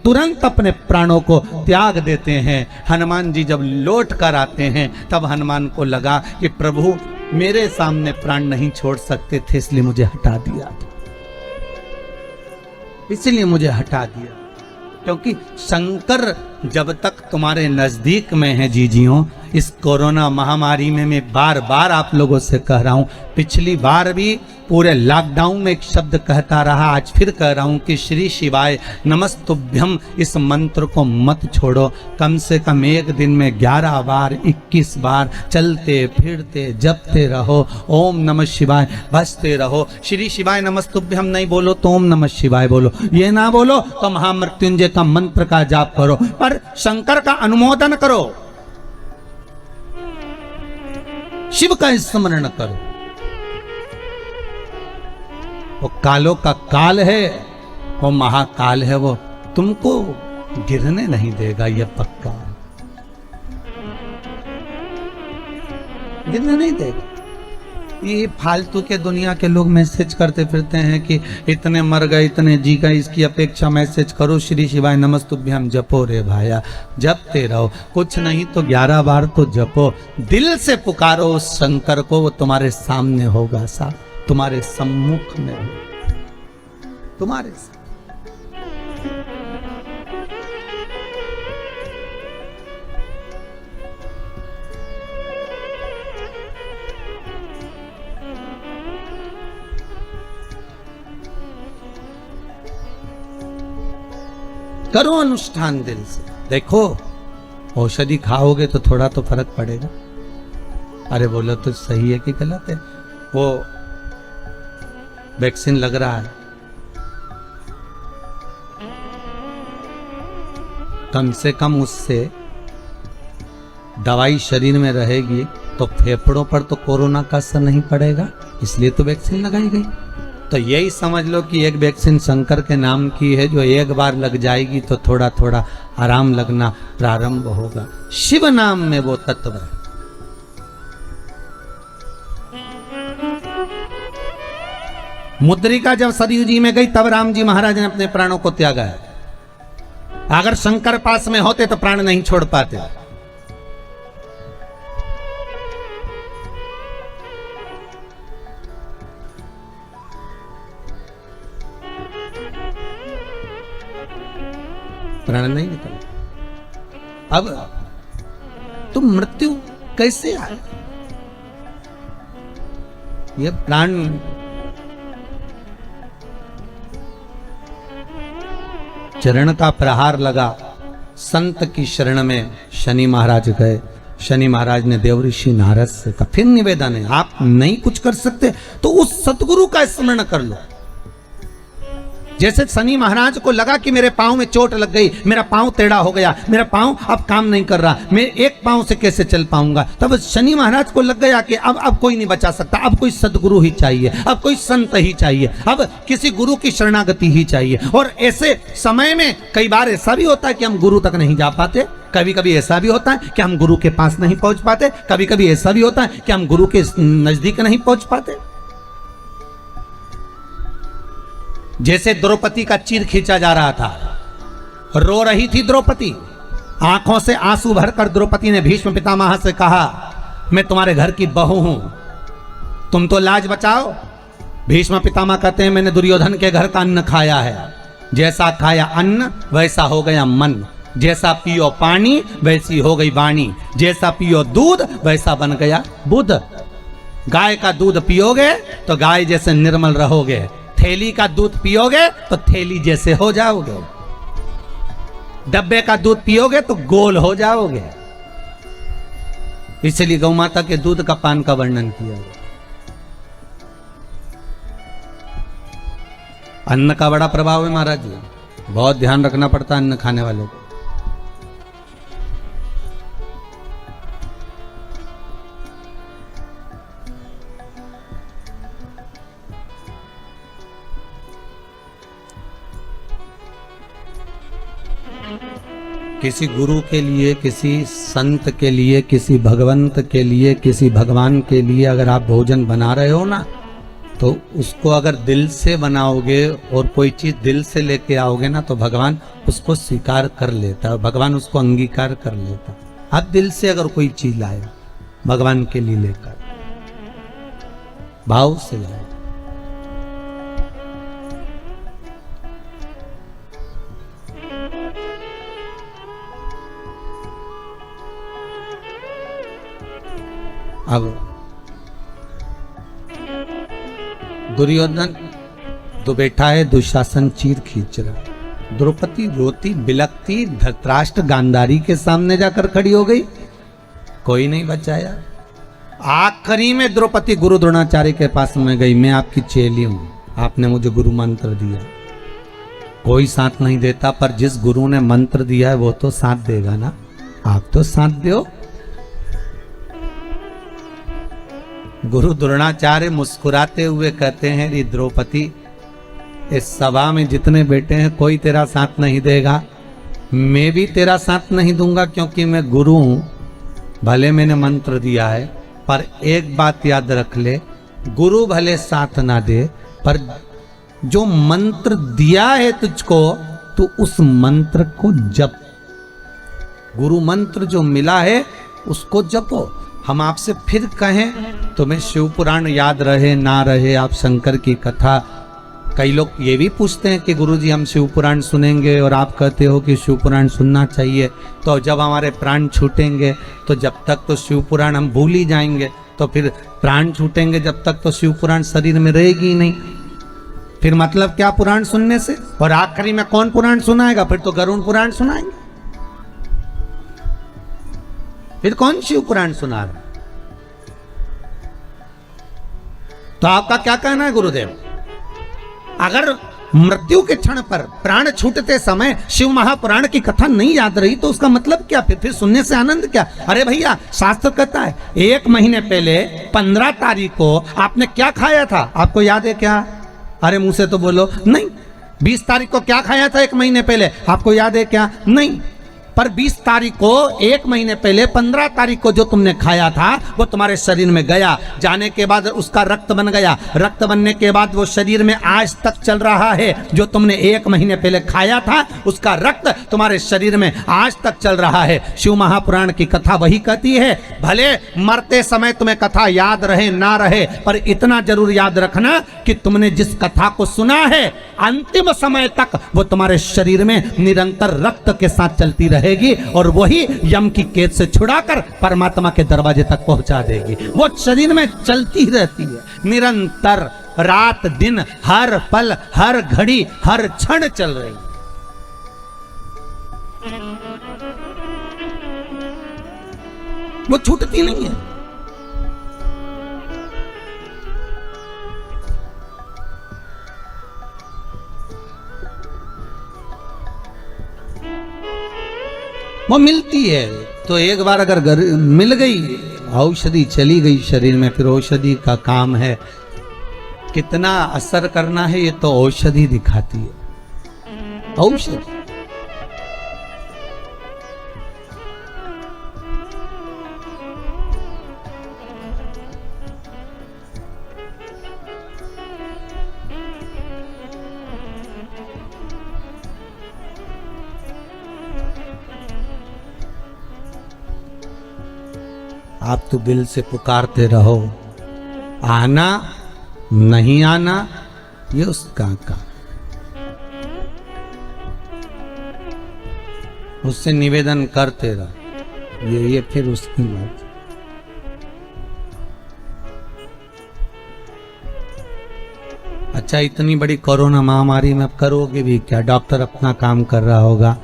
तुरंत अपने प्राणों को त्याग देते हैं। हनुमान जी जब लौट कर आते हैं तब हनुमान को लगा कि प्रभु मेरे सामने प्राण नहीं छोड़ सकते थे, इसलिए मुझे हटा दिया, इसलिए मुझे हटा दिया। क्योंकि शंकर जब तक तुम्हारे नजदीक में है जीजियों, इस कोरोना महामारी में मैं बार बार आप लोगों से कह रहा हूं, पिछली बार भी पूरे लॉकडाउन में एक शब्द कहता रहा, आज फिर कह रहा हूं कि श्री शिवाय नमस्तुभ्यम इस मंत्र को मत छोड़ो। कम से कम एक दिन में 11 बार 21 बार चलते फिरते जपते रहो, ओम नमः शिवाय बसते रहो। श्री शिवाय नमस्तुभ्यम नहीं बोलो तो ओम नमः शिवाय बोलो, ये ना बोलो तो महामृत्युंजय का मंत्र का जाप करो, पर शंकर का अनुमोदन करो, शिव का स्मरण करो। वो कालों का काल है, वो महाकाल है, वो तुमको गिरने नहीं देगा, ये पक्का गिरने नहीं देगा। ये फालतू के दुनिया के लोग मैसेज करते फिरते हैं कि इतने मर गए इतने जी गए, इसकी अपेक्षा मैसेज करो श्री शिवाय नमस्तुभ्यम जपो रे भाया, जपते रहो, कुछ नहीं तो 11 बार तो जपो, दिल से पुकारो उस शंकर को, वो तुम्हारे सामने होगा, साहब तुम्हारे सम्मुख में हो, तुम्हारे करो अनुष्ठान दिल से। देखो औषधि खाओगे तो थोड़ा तो फर्क पड़ेगा। अरे बोलो तो सही है कि गलत है? वो वैक्सीन लग रहा है, कम से कम उससे दवाई शरीर में रहेगी तो फेफड़ों पर तो कोरोना का असर नहीं पड़ेगा, इसलिए तो वैक्सीन लगाई गई। तो यही समझ लो कि एक वैक्सीन शंकर के नाम की है, जो एक बार लग जाएगी तो थोड़ा थोड़ा आराम लगना प्रारंभ होगा। शिव नाम में वो तत्व है। मुद्रिका जब सरयू जी में गई तब राम जी महाराज ने अपने प्राणों को त्यागा है। अगर शंकर पास में होते तो प्राण नहीं छोड़ पाते। प्राण नहीं निकल। अब तो मृत्यु कैसे आए? ये प्राण चरण का प्रहार लगा, संत की शरण में शनि महाराज गए। शनि महाराज ने देव ऋषि नारद से कहा, फिर निवेदन है, आप नहीं कुछ कर सकते तो उस सतगुरु का स्मरण कर लो। जैसे शनि महाराज को लगा कि मेरे पांव में चोट लग गई, मेरा पांव टेढ़ा हो गया, मेरा पांव अब काम नहीं कर रहा, मैं एक पांव से कैसे चल पाऊंगा। तब शनि महाराज को लग गया कि अब कोई नहीं बचा सकता, अब कोई सदगुरु ही चाहिए, अब कोई संत ही चाहिए, अब किसी गुरु की शरणागति ही चाहिए। और ऐसे समय में कई बार ऐसा भी होता है कि हम गुरु तक नहीं जा पाते, कभी कभी ऐसा भी होता है कि हम गुरु के पास नहीं पहुंच पाते, कभी कभी ऐसा भी होता है कि हम गुरु के नजदीक नहीं पहुंच पाते। जैसे द्रौपदी का चीर खींचा जा रहा था, रो रही थी द्रौपदी, आंखों से आंसू भरकर द्रौपदी ने भीष्म पितामह से कहा, मैं तुम्हारे घर की बहू हूं, तुम तो लाज बचाओ। भीष्म पितामह कहते हैं, मैंने दुर्योधन के घर का अन्न खाया है, जैसा खाया अन्न वैसा हो गया मन, जैसा पियो पानी वैसी हो गई वाणी, जैसा पियो दूध वैसा बन गया बुध। गाय का दूध पियोगे तो गाय जैसे निर्मल रहोगे, थैली का दूध पियोगे तो थैली जैसे हो जाओगे, डब्बे का दूध पियोगे तो गोल हो जाओगे। इसलिए गौ माता के दूध का पान का वर्णन किया गया। अन्न का बड़ा प्रभाव है महाराज जी, बहुत ध्यान रखना पड़ता है अन्न खाने वालों को। किसी गुरु के लिए, किसी संत के लिए, किसी भगवंत के लिए, किसी भगवान के लिए अगर आप भोजन बना रहे हो ना, तो उसको अगर दिल से बनाओगे और कोई चीज दिल से लेके आओगे ना, तो भगवान उसको स्वीकार कर लेता है, भगवान उसको अंगीकार कर लेता है। आप दिल से अगर कोई चीज लाए भगवान के लिए लेकर, भाव से लाए, अब दुर्योधन तो बैठा है, दुशासन चीर खींच रहा, द्रौपदी रोती बिलकती धृतराष्ट्र गांधारी के सामने जाकर खड़ी हो गई, कोई नहीं बचाया। आखिरी में द्रौपदी गुरु द्रोणाचार्य के पास में गई, मैं आपकी चेली हूं, आपने मुझे गुरु मंत्र दिया। कोई साथ नहीं देता, पर जिस गुरु ने मंत्र दिया है वो तो साथ देगा ना, आप तो साथ दो। गुरु द्रोणाचार्य मुस्कुराते हुए कहते हैं, रे द्रौपदी, इस सभा में जितने बैठे हैं कोई तेरा साथ नहीं देगा, मैं भी तेरा साथ नहीं दूंगा, क्योंकि मैं गुरु हूं। भले मैंने मंत्र दिया है, पर एक बात याद रख ले, गुरु भले साथ ना दे, पर जो मंत्र दिया है तुझको, तो उस मंत्र को जप। गुरु मंत्र जो मिला है उसको जपो। हम आपसे फिर कहें, तुम्हें शिव पुराण याद रहे ना रहे, आप शंकर की कथा, कई लोग ये भी पूछते हैं कि गुरुजी हम शिव पुराण सुनेंगे, और आप कहते हो कि शिव पुराण सुनना चाहिए, तो जब हमारे प्राण छूटेंगे तो जब तक तो शिव पुराण हम भूल ही जाएंगे, तो फिर प्राण छूटेंगे जब तक तो शिव पुराण शरीर में रहेगी ही नहीं, फिर मतलब क्या पुराण सुनने से। और आखिरी में कौन पुराण सुनाएगा? फिर तो गरुड़ पुराण सुनाएंगे, फिर कौन शिव पुराण सुना रहा? तो आपका क्या कहना है गुरुदेव? अगर मृत्यु के क्षण पर प्राण छूटते समय शिव महापुराण की कथा नहीं याद रही तो उसका मतलब क्या? फिर सुनने से आनंद क्या? अरे भैया, शास्त्र कहता है 1 महीने पहले 15 तारीख को आपने क्या खाया था, आपको याद है क्या? अरे मुंह से तो बोलो। नहीं। 20 तारीख को क्या खाया था 1 महीने पहले, आपको याद है क्या? नहीं। पर 20 तारीख को 1 महीने पहले 15 तारीख को जो तुमने खाया था वो तुम्हारे शरीर में गया, जाने के बाद उसका रक्त बन गया, रक्त बनने के बाद वो शरीर में आज तक चल रहा है। जो तुमने 1 महीने पहले खाया था उसका रक्त तुम्हारे शरीर में आज तक चल रहा है। शिव महापुराण की कथा वही कहती है, भले मरते समय तुम्हें कथा याद रहे ना रहे, पर इतना जरूर याद रखना कि तुमने जिस कथा को सुना है अंतिम समय तक वो तुम्हारे शरीर में निरंतर रक्त के साथ चलती रहेगी और वही यम की कैद से छुड़ाकर परमात्मा के दरवाजे तक पहुंचा देगी। वो शरीर में चलती रहती है निरंतर, रात दिन, हर पल, हर घड़ी, हर क्षण चल रही है। वो छूटती नहीं है। वो मिलती है तो एक बार अगर मिल गई, औषधि चली गई शरीर में, फिर औषधि का काम है कितना असर करना है, ये तो औषधि दिखाती है। औषधि आप तो दिल से पुकारते रहो, आना नहीं आना ये उसका काम, उससे निवेदन करते रहो, ये फिर उसकी मर्जी। अच्छा, इतनी बड़ी कोरोना महामारी में अब करोगे भी क्या? डॉक्टर अपना काम कर रहा होगा,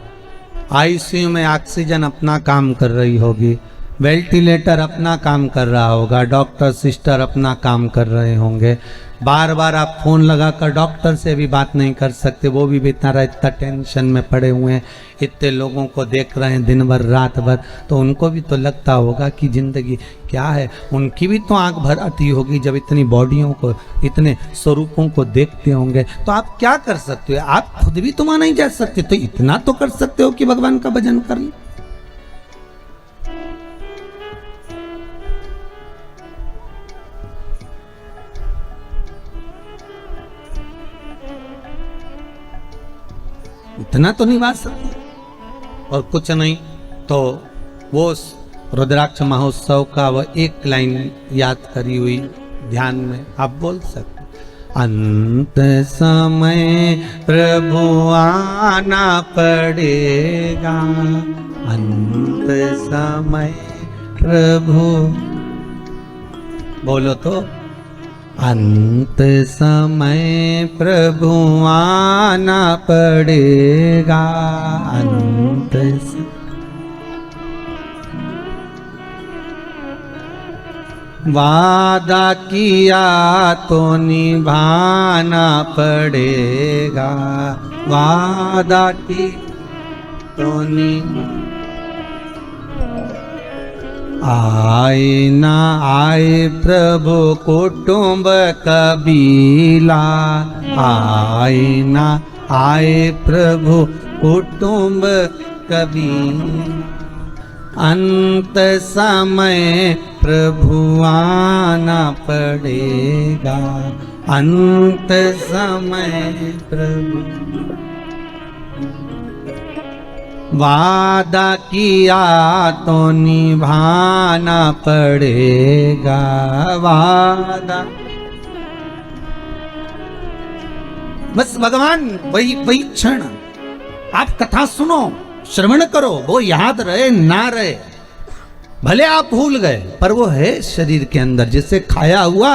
आईसीयू में ऑक्सीजन अपना काम कर रही होगी, वेंटिलेटर अपना काम कर रहा होगा, डॉक्टर सिस्टर अपना काम कर रहे होंगे। बार बार आप फोन लगाकर डॉक्टर से भी बात नहीं कर सकते, वो भी बेचारा इतना टेंशन में पड़े हुए हैं, इतने लोगों को देख रहे हैं दिन भर रात भर, तो उनको भी तो लगता होगा कि जिंदगी क्या है। उनकी भी तो आंख भर आती होगी जब इतनी बॉडियों को, इतने स्वरूपों को देखते होंगे। तो आप क्या कर सकते हो? आप खुद भी तो नहीं जा सकते, तो इतना तो कर सकते हो कि भगवान का भजन कर लो। इतना तो नहीं बात सकते। और कुछ नहीं तो वो रुद्राक्ष महोत्सव का वो एक लाइन याद करी हुई ध्यान में आप बोल सकते, अंत समय प्रभु आना पड़ेगा, अंत समय प्रभु, बोलो तो, अंत समय प्रभु आना पड़ेगा, अंत वादा किया तो निभाना पड़ेगा, वादा की तो आए ना आए प्रभु कुटुंब कबीला, आए ना आए प्रभु कुटुंब कबीला, अंत समय प्रभु आना पड़ेगा, अंत समय प्रभु, वादा किया तो निभाना पड़ेगा, वादा। बस भगवान वही क्षण आप कथा सुनो, श्रवण करो, वो याद रहे ना रहे, भले आप भूल गए पर वो है शरीर के अंदर, जिससे खाया हुआ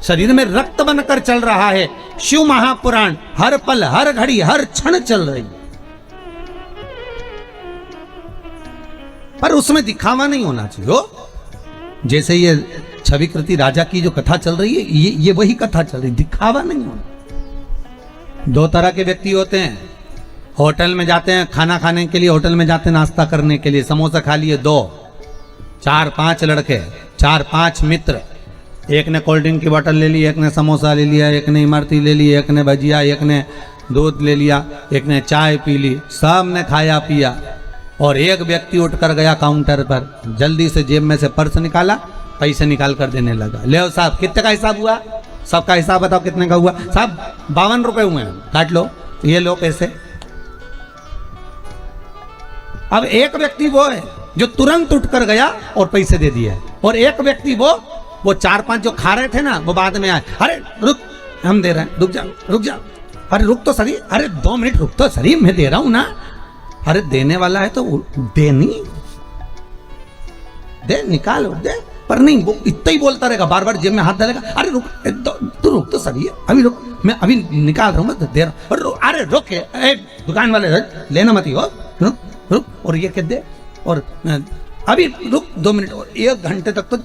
शरीर में रक्त बनकर चल रहा है। शिव महापुराण हर पल, हर घड़ी, हर क्षण चल रही, पर उसमें दिखावा नहीं होना चाहिए। जैसे ये छविकृति राजा की जो कथा चल रही है, ये वही कथा चल रही, दिखावा नहीं होना। दो तरह के व्यक्ति होते हैं। होटल में जाते हैं खाना खाने के लिए, होटल में जाते हैं नाश्ता करने के लिए, समोसा खा लिए दो, 4-5 लड़के, 4-5 मित्र, एक ने कोल्ड ड्रिंक की बोतल ले ली, एक ने समोसा ले लिया, एक ने इमरती ले ली, एक ने भजिया, एक ने दूध ले लिया, एक ने चाय पी ली, सब ने खाया पिया। और एक व्यक्ति उठकर गया काउंटर पर, जल्दी से जेब में से पर्स निकाला, पैसे निकाल कर देने लगा। ले साहब कितने का हिसाब हुआ? सबका हिसाब बताओ कितने का हुआ? साहब 52 रुपए हुए हैं, काट लो, ये लो पैसे। अब एक व्यक्ति वो है जो तुरंत उठकर गया और पैसे दे दिए, और एक व्यक्ति वो 4-5 जो खा रहे थे ना, वो बाद में आए, अरे रुक हम दे रहे हैं, रुक जा, अरे रुक तो सही, अरे 2 मिनट रुक तो सही, मैं दे रहा हूं ना। अरे देने वाला है तो दे, नहीं दे, निकालो दे, पर नहीं वो इतना ही बोलता रहेगा, बार बार जेब में हाथ डालेगा, अरे रुक तू रुक तो सही है, अभी रुक, मैं अभी निकाल रहा हूँ, मैं दे रहा हूँ, अरे रुक, दुकान वाले लेना मत ही हो, रुक रुक, और ये कह दे, और अभी रुक 2 मिनट, और 1 घंटे तक तो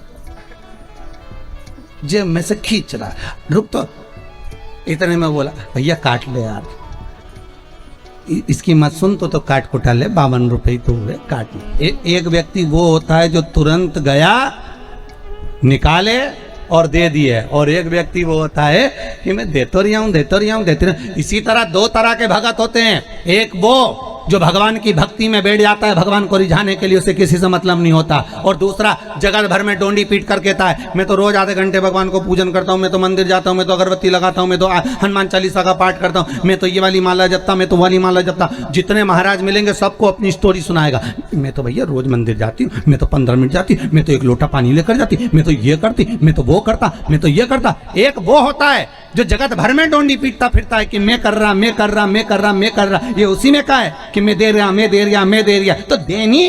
जेब में से खींच रहा है, रुक तो। इतने में बोला, भैया काट ले यार, इसकी मत सुन तो काट कुटा ले, 52 रुपए तो हुए, काट ले। एक व्यक्ति वो होता है जो तुरंत गया, निकाले और दे दिए, और एक व्यक्ति वो होता है कि मैं देते रहा हूं। इसी तरह 2 तरह के भगत होते हैं। एक वो जो भगवान की भक्ति में बैठ जाता है, भगवान को रिझाने के लिए, उसे किसी से मतलब नहीं होता, और दूसरा जगत भर में डोंडी पीट कर कहता है, मैं तो रोज आधे घंटे भगवान को पूजन करता हूँ, मैं तो मंदिर जाता हूँ, मैं तो अगरबत्ती लगाता हूँ, मैं तो हनुमान चालीसा का पाठ करता हूँ, मैं तो ये वाली माला जपता, मैं तो वाली माला जपता। जितने महाराज मिलेंगे सबको अपनी स्टोरी सुनाएगा, मैं तो भैया रोज मंदिर जाती हूँ, मैं तो 15 मिनट जाती, मैं तो 1 लोटा पानी लेकर जाती, मैं तो ये करती, मैं तो वो करता, मैं तो ये करता। एक वो होता है जो जगत भर में डोंडी पीटता फिरता है कि मैं कर रहा, ये उसी में का है कि मैं दे रहा, तो देनी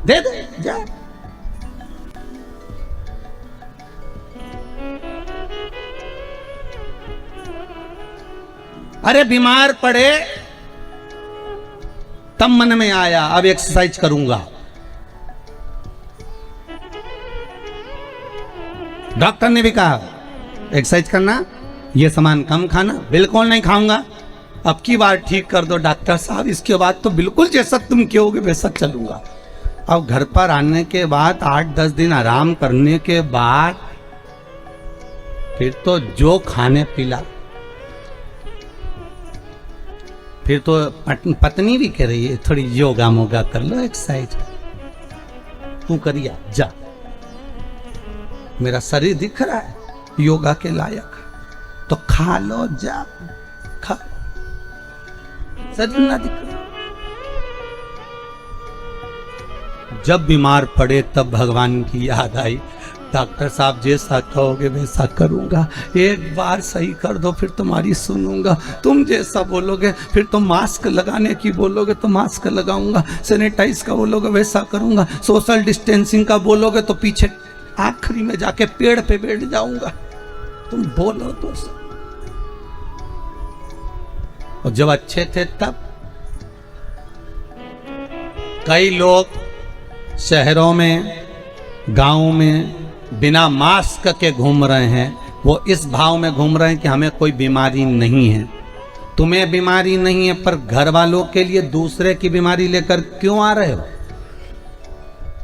दे जा। अरे बीमार पड़े तब मन में आया अब एक्सरसाइज करूंगा, डॉक्टर ने भी कहा एक्सरसाइज करना, ये सामान कम खाना, बिल्कुल नहीं खाऊंगा, अब की बार ठीक कर दो डॉक्टर साहब, इसके बाद तो बिल्कुल जैसा तुम कहोगे वैसा चलूंगा। अब घर पर आने के बाद 8-10 दिन आराम करने के बाद फिर तो जो खाने पिला, फिर तो पत्नी भी कह रही है थोड़ी योगा मोगा कर लो, एक्सरसाइज तू करिया जा, मेरा शरीर दिख रहा है योगा के लायक, तो खा लो, जा खा, शरीर ना दिख रहा। जब बीमार पड़े तब भगवान की याद आई, डॉक्टर साहब जैसा कहोगे वैसा करूंगा, एक बार सही कर दो फिर तुम्हारी सुनूंगा, तुम जैसा बोलोगे फिर तुम मास्क लगाने की बोलोगे तो मास्क लगाऊंगा, सैनिटाइज का बोलोगे वैसा करूंगा, सोशल डिस्टेंसिंग का बोलोगे तो पीछे आखिरी में जाके पेड़ पे बैठ जाऊंगा, तुम बोलो तो। और जब अच्छे थे तब कई लोग शहरों में गांवों में बिना मास्क के घूम रहे हैं, वो इस भाव में घूम रहे हैं कि हमें कोई बीमारी नहीं है। तुम्हें बीमारी नहीं है पर घर वालों के लिए दूसरे की बीमारी लेकर क्यों आ रहे हो?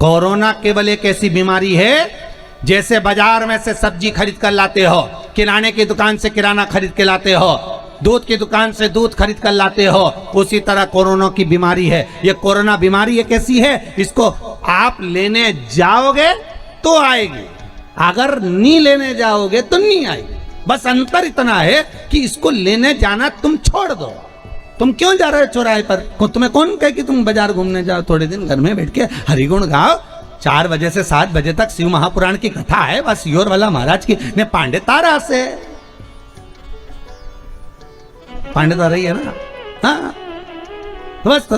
कोरोना केवल एक ऐसी बीमारी है जैसे बाजार में से सब्जी खरीद कर लाते हो, किराने की दुकान से किराना खरीद के लाते हो, दूध की दुकान से दूध खरीद कर लाते हो, उसी तरह कोरोना की बीमारी है। ये कोरोना बीमारी एक ऐसी है, इसको आप लेने जाओगे तो आएगी, अगर नहीं लेने जाओगे तो नहीं आएगी। बस अंतर इतना है कि इसको लेने जाना तुम छोड़ दो। तुम क्यों जा रहे हो चौराहे पर? तुम्हें कौन कहे कि तुम बाजार घूमने जाओ? थोड़े दिन घर में बैठ के हरिगुण गाओ। 4 बजे से 7 बजे तक शिव महापुराण की कथा है, बस योर वाला महाराज की ने पांडे तारा से पांडे तारा ही है ना, हाँ बस तो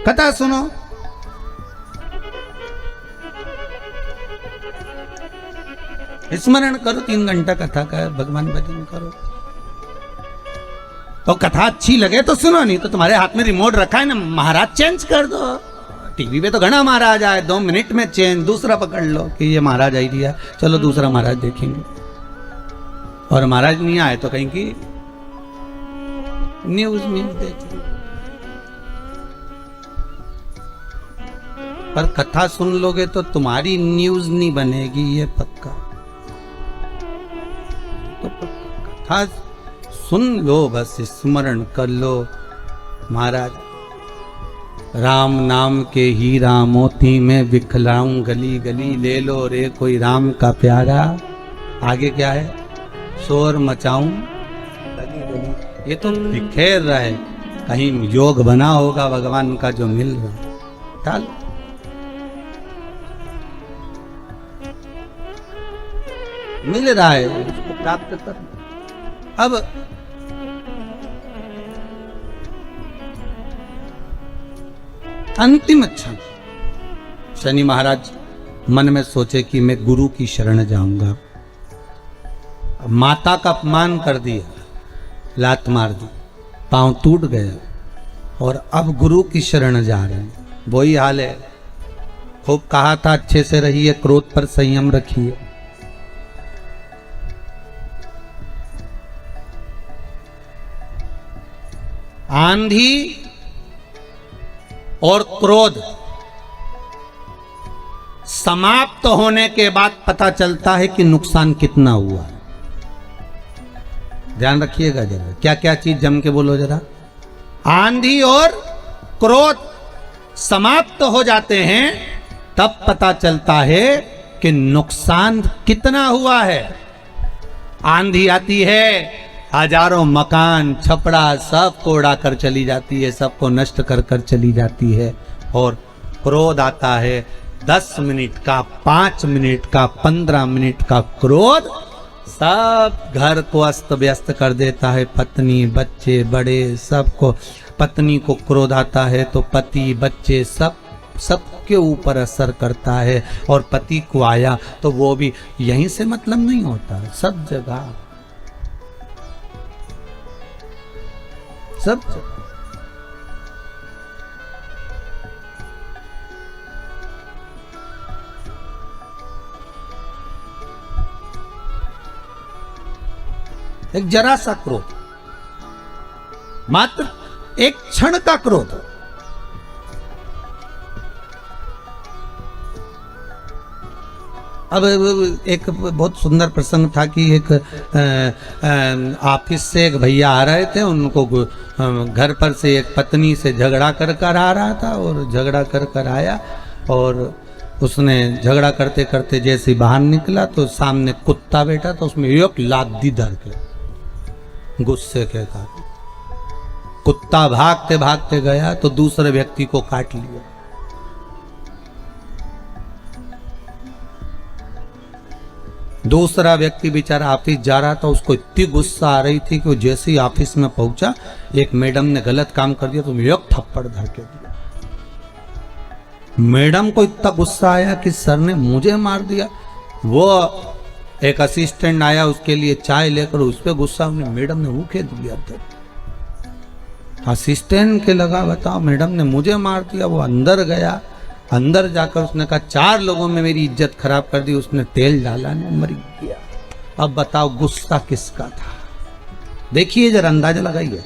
कथा सुनो। स्मरण करो, 3 घंटा कथा का भगवान भजन करो। तो कथा अच्छी लगे तो सुनो, नहीं तो तुम्हारे हाथ में रिमोट रखा है ना, महाराज चेंज कर दो। टीवी पे तो घना महाराज आए, 2 मिनट में चेंज, दूसरा पकड़ लो कि ये महाराज आई दिया, चलो दूसरा महाराज देखेंगे। और महाराज नहीं आए तो कहीं की न्यूज देख ली, पर कथा सुन लोगे तो तुम्हारी न्यूज नहीं बनेगी, ये पक्का। तो कथा सुन लो, बस स्मरण कर लो। महाराज, राम नाम के हीरा मोती में बिखलाऊं गली गली, ले लो रे कोई राम का प्यारा। आगे क्या है? शोर मचाऊं गली गली। ये तो बिखेर रहा है, कहीं योग बना होगा भगवान का जो मिल रहा है। चल मिल रहा है, उसको प्राप्त कर। अब अंतिम क्षण शनि महाराज मन में सोचे कि मैं गुरु की शरण जाऊंगा। माता का अपमान कर दिया, लात मार दी, पांव टूट गया, और अब गुरु की शरण जा रहे हैं। वही हाल है। खूब कहा था अच्छे से रहिए, क्रोध पर संयम रखिए। आंधी और क्रोध समाप्त होने के बाद पता चलता है कि नुकसान कितना हुआ। ध्यान रखिएगा जरा, क्या क्या चीज जम के बोलो जरा। आंधी और क्रोध समाप्त हो जाते हैं तब पता चलता है कि नुकसान कितना हुआ है। आंधी आती है, हजारों मकान छपड़ा सबको उड़ाकर चली जाती है, सबको नष्ट कर कर चली जाती है। और क्रोध आता है, 10 मिनट का, 5 मिनट का, 15 मिनट का क्रोध सब घर को अस्त व्यस्त कर देता है। पत्नी, बच्चे, बड़े, सबको। पत्नी को क्रोध आता है तो पति, बच्चे, सबके ऊपर असर करता है। और पति को आया तो वो भी यहीं से मतलब नहीं होता, सब जगह, सब जगह। एक जरा सा क्रोध, मात्र एक क्षण का क्रोध। अब एक बहुत सुंदर प्रसंग था कि एक ऑफिस से एक भैया आ रहे थे, उनको घर पर से एक पत्नी से झगड़ा कर कर आ रहा था, और झगड़ा कर कर आया, और उसने झगड़ा करते करते जैसे बाहर निकला तो सामने कुत्ता बैठा, तो उसमें एक लात धर के गुस्से के कारण कुत्ता भागते भागते गया तो दूसरे व्यक्ति को काट लिया। दूसरा व्यक्ति बेचारा ऑफिस जा रहा था, उसको इतनी गुस्सा आ रही थी कि वो जैसे ही ऑफिस में पहुंचा, एक मैडम ने गलत काम कर दिया तो एक थप्पड़ धर के दिया। मैडम को इतना गुस्सा आया कि सर ने मुझे मार दिया। वो एक असिस्टेंट आया, उसके लिए चाय लेकर, उस पर गुस्सा उन्हें मैडम ने उखे दिया। असिस्टेंट के लगा, बताओ मैडम ने मुझे मार दिया। वो अंदर गया, अंदर जाकर उसने कहा 4 लोगों में मेरी इज्जत खराब कर दी। उसने तेल डाला, ने मर गया। अब बताओ गुस्सा किसका था? देखिए जरा, अंदाजा लगाइए,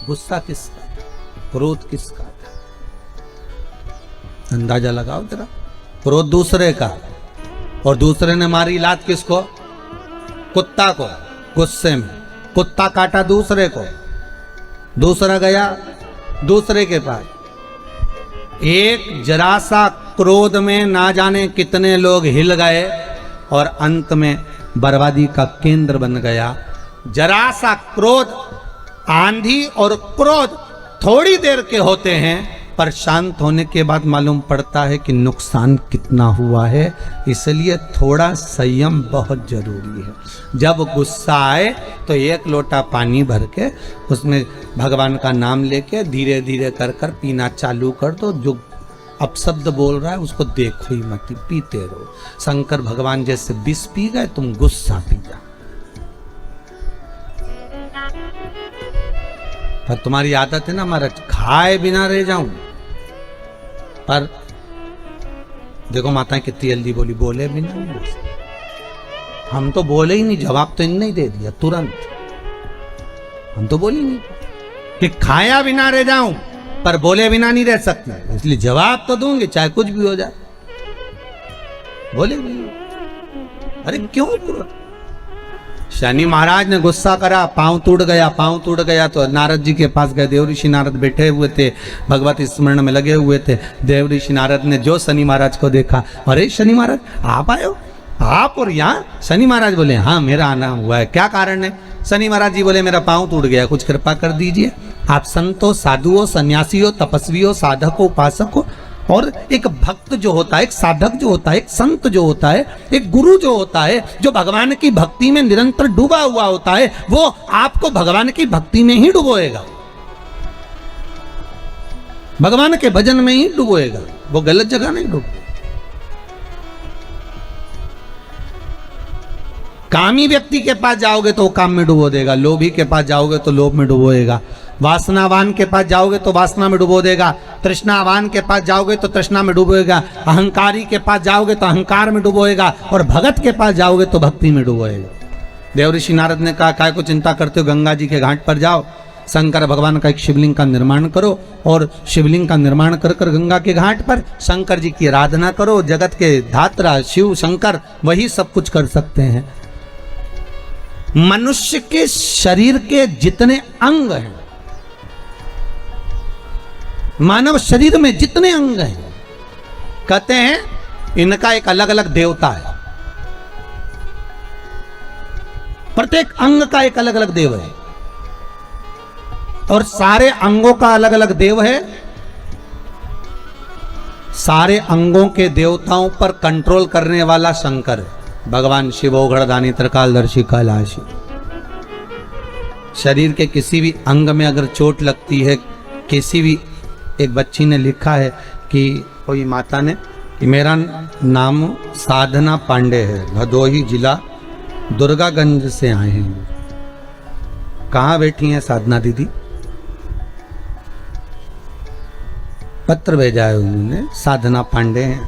गुस्सा किसका था, क्रोध किसका था? अंदाजा लगाओ जरा। क्रोध दूसरे का, और दूसरे ने मारी लात किसको? कुत्ता को, गुस्से में। कुत्ता काटा दूसरे को, दूसरा गया दूसरे के पास। एक जरा सा क्रोध में ना जाने कितने लोग हिल गए, और अंत में बर्बादी का केंद्र बन गया। जरा सा क्रोध, आंधी और क्रोध थोड़ी देर के होते हैं, पर शांत होने के बाद मालूम पड़ता है कि नुकसान कितना हुआ है। इसलिए थोड़ा संयम बहुत जरूरी है। जब गुस्सा आए तो 1 लोटा पानी भर के उसमें भगवान का नाम लेके धीरे धीरे कर कर पीना चालू कर दो। जो अपशब्द बोल रहा है उसको देखो ही मत, पीते रहो। शंकर भगवान जैसे विष पी गए, तुम गुस्सा पी जा। पर तुम्हारी आदत है ना महाराज, खाए बिना रह जाऊं। पर देखो माता कितनी जल्दी बोली, बोले बिना नहीं बोल सकते। हम तो बोले ही नहीं, जवाब तो इनने ही दे दिया तुरंत। हम तो बोले नहीं। कि खाया बिना रह जाऊं पर बोले बिना नहीं रह सकते, इसलिए जवाब तो दूंगी चाहे कुछ भी हो जाए। बोले भी, अरे क्यों? शनि महाराज ने गुस्सा करा, पांव टूट गया, पांव टूट गया तो नारद जी के पास गए। देव ऋषि नारद बैठे हुए थे, भगवत स्मरण में लगे हुए थे। देव ऋषि नारद ने जो शनि महाराज को देखा, अरे शनि महाराज आप आए हो, आप और यहाँ? शनि महाराज बोले हाँ मेरा आना हुआ है, क्या कारण है? शनि महाराज जी बोले मेरा पांव टूट गया, कुछ कृपा कर दीजिए। आप संतो, साधुओं, सन्यासियों, तपस्वियों, साधकों, उपासकों और एक भक्त जो होता है, एक साधक जो होता है, एक संत जो होता है, एक गुरु जो होता है, जो भगवान की भक्ति में निरंतर डूबा हुआ होता है, वो आपको भगवान की भक्ति में ही डुबोएगा, भगवान के भजन में ही डुबोएगा, वो गलत जगह नहीं डूबेगा। कामी व्यक्ति के पास जाओगे तो वो काम में डुबो देगा, लोभी के पास जाओगे तो लोभ में डुबोएगा, वासनावान के पास जाओगे तो वासना में डुबो देगा, तृष्णावान के पास जाओगे तो तृष्णा में डुबोएगा, अहंकारी के पास जाओगे तो अहंकार में डुबोएगा, और भगत के पास जाओगे तो भक्ति में डुबोएगा। देव ऋषि नारद ने कहा काय को चिंता करते हो, गंगा जी के घाट पर जाओ, शंकर भगवान का एक शिवलिंग का निर्माण करो और शिवलिंग का निर्माण कर कर गंगा के घाट पर शंकर जी की आराधना करो। जगत के धात्रा शिव शंकर वही सब कुछ कर सकते हैं। मनुष्य के शरीर के जितने अंग हैं, मानव शरीर में जितने अंग हैं, कहते हैं इनका एक अलग अलग देवता है, प्रत्येक अंग का एक अलग अलग देव है, और सारे अंगों का अलग अलग देव है। सारे अंगों के देवताओं पर कंट्रोल करने वाला शंकर है, भगवान शिव ओघड़दानी त्रिकालदर्शी कैलाशी। शरीर के किसी भी अंग में अगर चोट लगती है, किसी भी, एक बच्ची ने लिखा है कि कोई माता ने कि मेरा नाम साधना पांडे है, भदोही जिला दुर्गागंज से आए हैं। कहाँ बैठी हैं साधना दीदी? पत्र भेजा है उन्होंने, साधना पांडे हैं,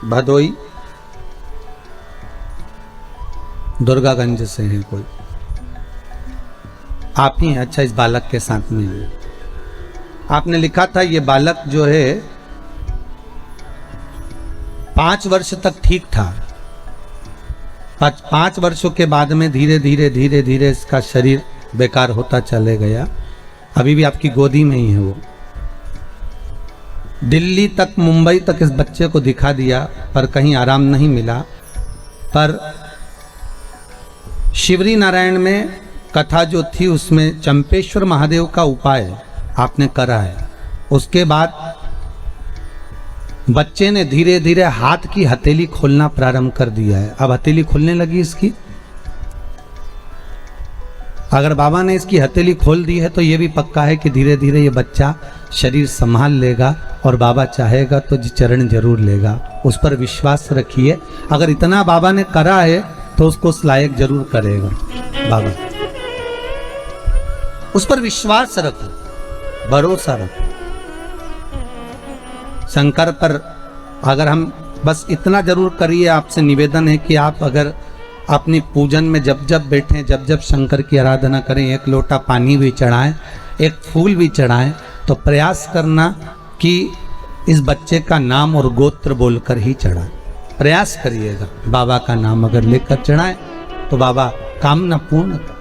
भदोही दुर्गागंज से हैं कोई। आप ही हैं? अच्छा, इस बालक के साथ में है। आपने लिखा था ये बालक जो है 5 वर्ष तक ठीक था, 5 वर्षों के बाद में धीरे धीरे धीरे धीरे इसका शरीर बेकार होता चले गया। अभी भी आपकी गोदी में ही है वो। दिल्ली तक, मुंबई तक इस बच्चे को दिखा दिया पर कहीं आराम नहीं मिला। पर शिवरी नारायण में कथा जो थी उसमें चंपेश्वर महादेव का उपाय आपने करा है। उसके बाद बच्चे ने धीरे धीरे हाथ की हथेली खोलना प्रारंभ कर दिया है। अब हथेली खुलने लगी इसकी। अगर बाबा ने इसकी हथेली खोल दी है तो ये भी पक्का है कि धीरे धीरे ये बच्चा शरीर संभाल लेगा और बाबा चाहेगा तो चरण जरूर लेगा। उस पर विश्वास रखिए। अगर इतना बाबा ने करा है तो उसको उस लायक जरूर करेगा बाबा। उस पर विश्वास रखो, भरोसा रखो। शंकर पर अगर हम बस इतना जरूर करिए, आपसे निवेदन है कि आप अगर अपनी पूजन में जब जब बैठें, जब जब शंकर की आराधना करें, एक लोटा पानी भी चढ़ाएं, एक फूल भी चढ़ाएं, तो प्रयास करना कि इस बच्चे का नाम और गोत्र बोलकर ही चढ़ाएं। प्रयास करिएगा। बाबा का नाम अगर लेकर चढ़ाएं तो बाबा कामना पूर्ण कर।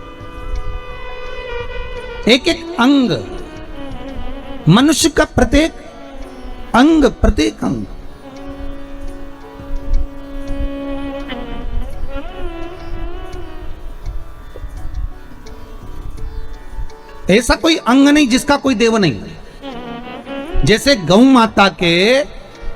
एक एक अंग, मनुष्य का प्रत्येक अंग, प्रत्येक अंग ऐसा कोई अंग नहीं जिसका कोई देव नहीं। जैसे गौ माता के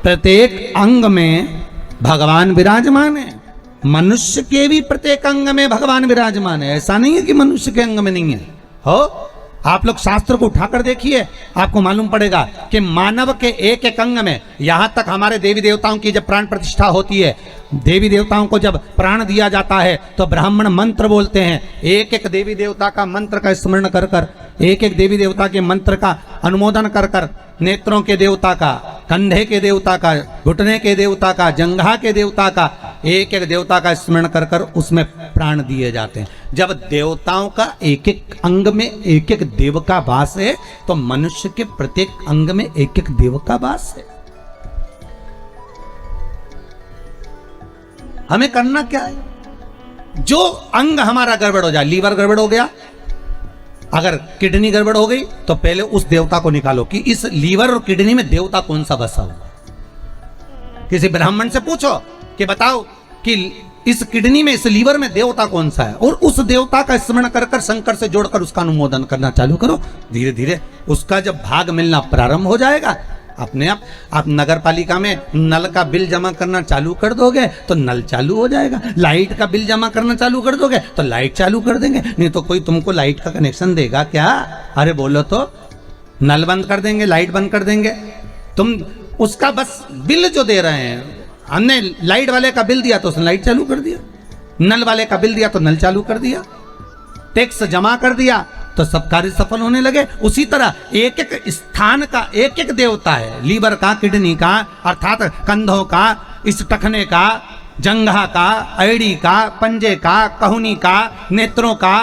प्रत्येक अंग में भगवान विराजमान है, मनुष्य के भी प्रत्येक अंग में भगवान विराजमान है। ऐसा नहीं है कि मनुष्य के अंग में नहीं है। हो, आप लोग शास्त्र को उठाकर देखिए, आपको मालूम पड़ेगा कि मानव के एक एक अंग में, यहां तक हमारे देवी देवताओं की जब प्राण प्रतिष्ठा होती है, देवी देवताओं को जब प्राण दिया जाता है तो ब्राह्मण मंत्र बोलते हैं। एक एक देवी देवता का मंत्र का स्मरण कर कर, एक एक देवी देवता के मंत्र का अनुमोदन कर कर, नेत्रों के देवता का, कंधे के देवता का, घुटने के देवता का, जंघा के देवता का, एक एक देवता का स्मरण कर कर उसमें प्राण दिए जाते हैं। जब देवताओं का एक एक अंग में एक एक देव का वास है, तो मनुष्य के प्रत्येक अंग में एक एक देव का वास है। हमें करना क्या है? जो अंग हमारा गड़बड़ हो जाए, लीवर गड़बड़ हो गया, अगर किडनी गड़बड़ हो गई, तो पहले उस देवता को निकालो कि इस लीवर और किडनी में देवता कौन सा बसा हुआ। किसी ब्राह्मण से पूछो कि बताओ कि इस किडनी में, इस लीवर में देवता कौन सा है, और उस देवता का स्मरण कर कर शंकर से जोड़कर उसका अनुमोदन करना चालू करो। धीरे धीरे उसका जब भाग मिलना प्रारंभ हो जाएगा, अपने आप नगर पालिका में नल का बिल जमा करना चालू कर दोगे तो नल चालू हो जाएगा। लाइट का बिल जमा करना चालू कर दोगे तो लाइट चालू कर देंगे। नहीं तो कोई तुमको लाइट का कनेक्शन देगा क्या? अरे बोलो तो नल बंद कर देंगे, लाइट बंद कर देंगे। तुम उसका बस बिल जो दे रहे हैं, हमने लाइट वाले का बिल दिया तो उसने लाइट चालू कर दिया, नल वाले का बिल दिया तो नल चालू कर दिया, टैक्स जमा कर दिया तो सब कार्य सफल होने लगे। उसी तरह एक एक स्थान का एक एक देवता है, लीवर का, किडनी का, अर्थात कंधों का, इस टखने का, जंघा का, ऐड़ी का, पंजे का, कहुनी का, नेत्रों का,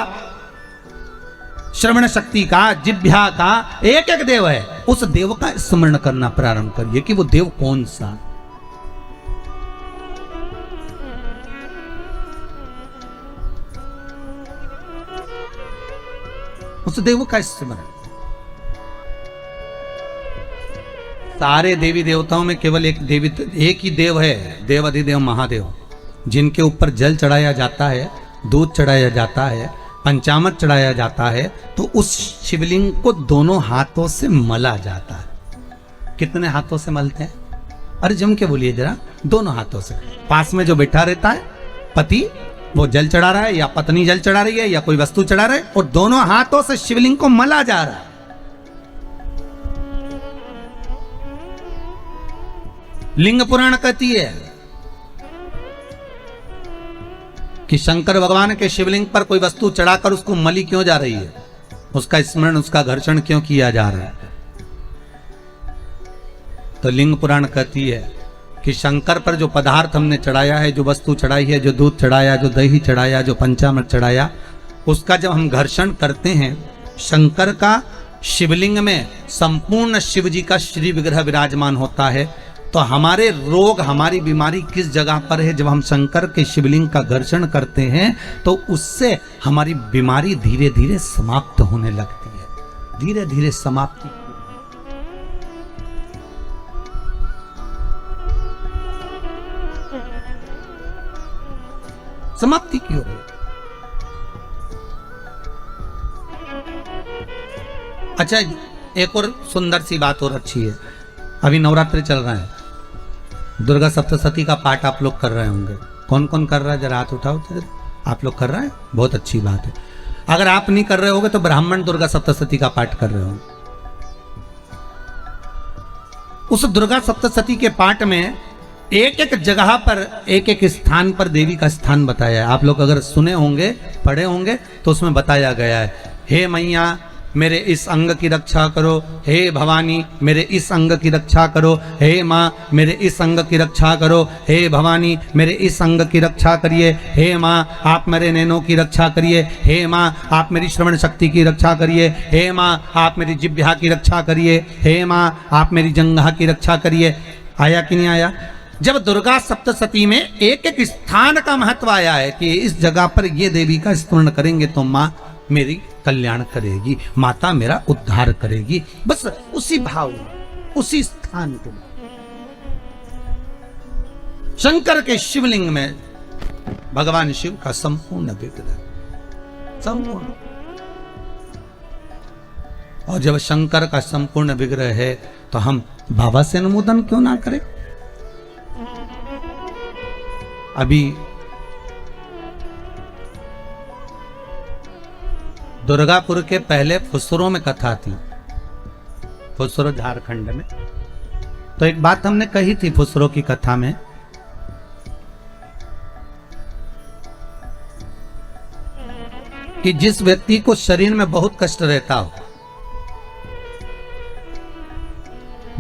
श्रवण शक्ति का, जिह्वा का, एक एक देव है। उस देव का स्मरण करना प्रारंभ करिए कि वो देव कौन सा। उस देव का स्मरण। सारे देवी देवताओं में केवल एक ही देव है, देव अधिदेव महादेव, जिनके ऊपर जल चढ़ाया जाता है, दूध चढ़ाया जाता है, पंचामृत चढ़ाया जाता है, तो उस शिवलिंग को दोनों हाथों से मला जाता है। कितने हाथों से मलते हैं? अरे जम के बोलिए जरा। दोनों हाथों से। पास में जो बैठा रहता है पति, वो जल चढ़ा रहा है या पत्नी जल चढ़ा रही है या कोई वस्तु चढ़ा रहा है, और दोनों हाथों से शिवलिंग को मला जा रहा है। लिंग पुराण कहती है कि शंकर भगवान के शिवलिंग पर कोई वस्तु चढ़ाकर उसको मली क्यों जा रही है, उसका स्मरण, उसका घर्षण क्यों किया जा रहा है। तो लिंग पुराण कहती है कि शंकर पर जो पदार्थ हमने चढ़ाया है, जो वस्तु चढ़ाई है, जो दूध चढ़ाया, जो दही चढ़ाया, जो पंचामृत चढ़ाया, उसका जब हम घर्षण करते हैं, शंकर का शिवलिंग में संपूर्ण शिव जी का श्री विग्रह विराजमान होता है। तो हमारे रोग, हमारी बीमारी किस जगह पर है? जब हम शंकर के शिवलिंग का घर्षण करते हैं तो उससे हमारी बीमारी धीरे धीरे समाप्त होने लगती है। धीरे धीरे समाप्ति, समाप्ति की ओर। अच्छा, एक और सुंदर सी बात और अच्छी है। अभी नवरात्रि चल रहा है, दुर्गा सप्तशती का पाठ आप लोग कर रहे होंगे। कौन कौन कर रहा है? जरा हाथ उठाओ। आप लोग कर रहे हैं, बहुत अच्छी बात है। अगर आप नहीं कर रहे होगे तो ब्राह्मण दुर्गा सप्तशती का पाठ कर रहे होंगे। उस दुर्गा सप्तशती के पाठ में एक एक जगह पर, एक एक स्थान पर देवी का स्थान बताया है। आप लोग अगर सुने होंगे, पढ़े होंगे, तो उसमें बताया गया है, हे मैया मेरे इस अंग की रक्षा करो, हे भवानी मेरे इस अंग की रक्षा करो, हे माँ मेरे इस अंग की रक्षा करो, हे भवानी मेरे इस अंग की रक्षा करिए, हे माँ आप मेरे नैनों की रक्षा करिए, हे माँ आप मेरी श्रवण शक्ति की रक्षा करिए, हे माँ आप मेरी जिह्वा की रक्षा करिए, हे माँ आप मेरी जंघा की रक्षा करिए। आया कि नहीं आया? जब दुर्गा सप्तशती में एक एक स्थान का महत्व आया है कि इस जगह पर ये देवी का स्मरण करेंगे तो माँ मेरी कल्याण करेगी, माता मेरा उद्धार करेगी। बस उसी भाव, उसी स्थान को शंकर के शिवलिंग में भगवान शिव का संपूर्ण विग्रह, संपूर्ण। और जब शंकर का संपूर्ण विग्रह है तो हम बाबा से अनुमोदन क्यों ना करें? अभी दुर्गापुर के पहले फुसरो में कथा थी, फुसरो झारखंड में। तो एक बात हमने कही थी फुसरो की कथा में कि जिस व्यक्ति को शरीर में बहुत कष्ट रहता हो,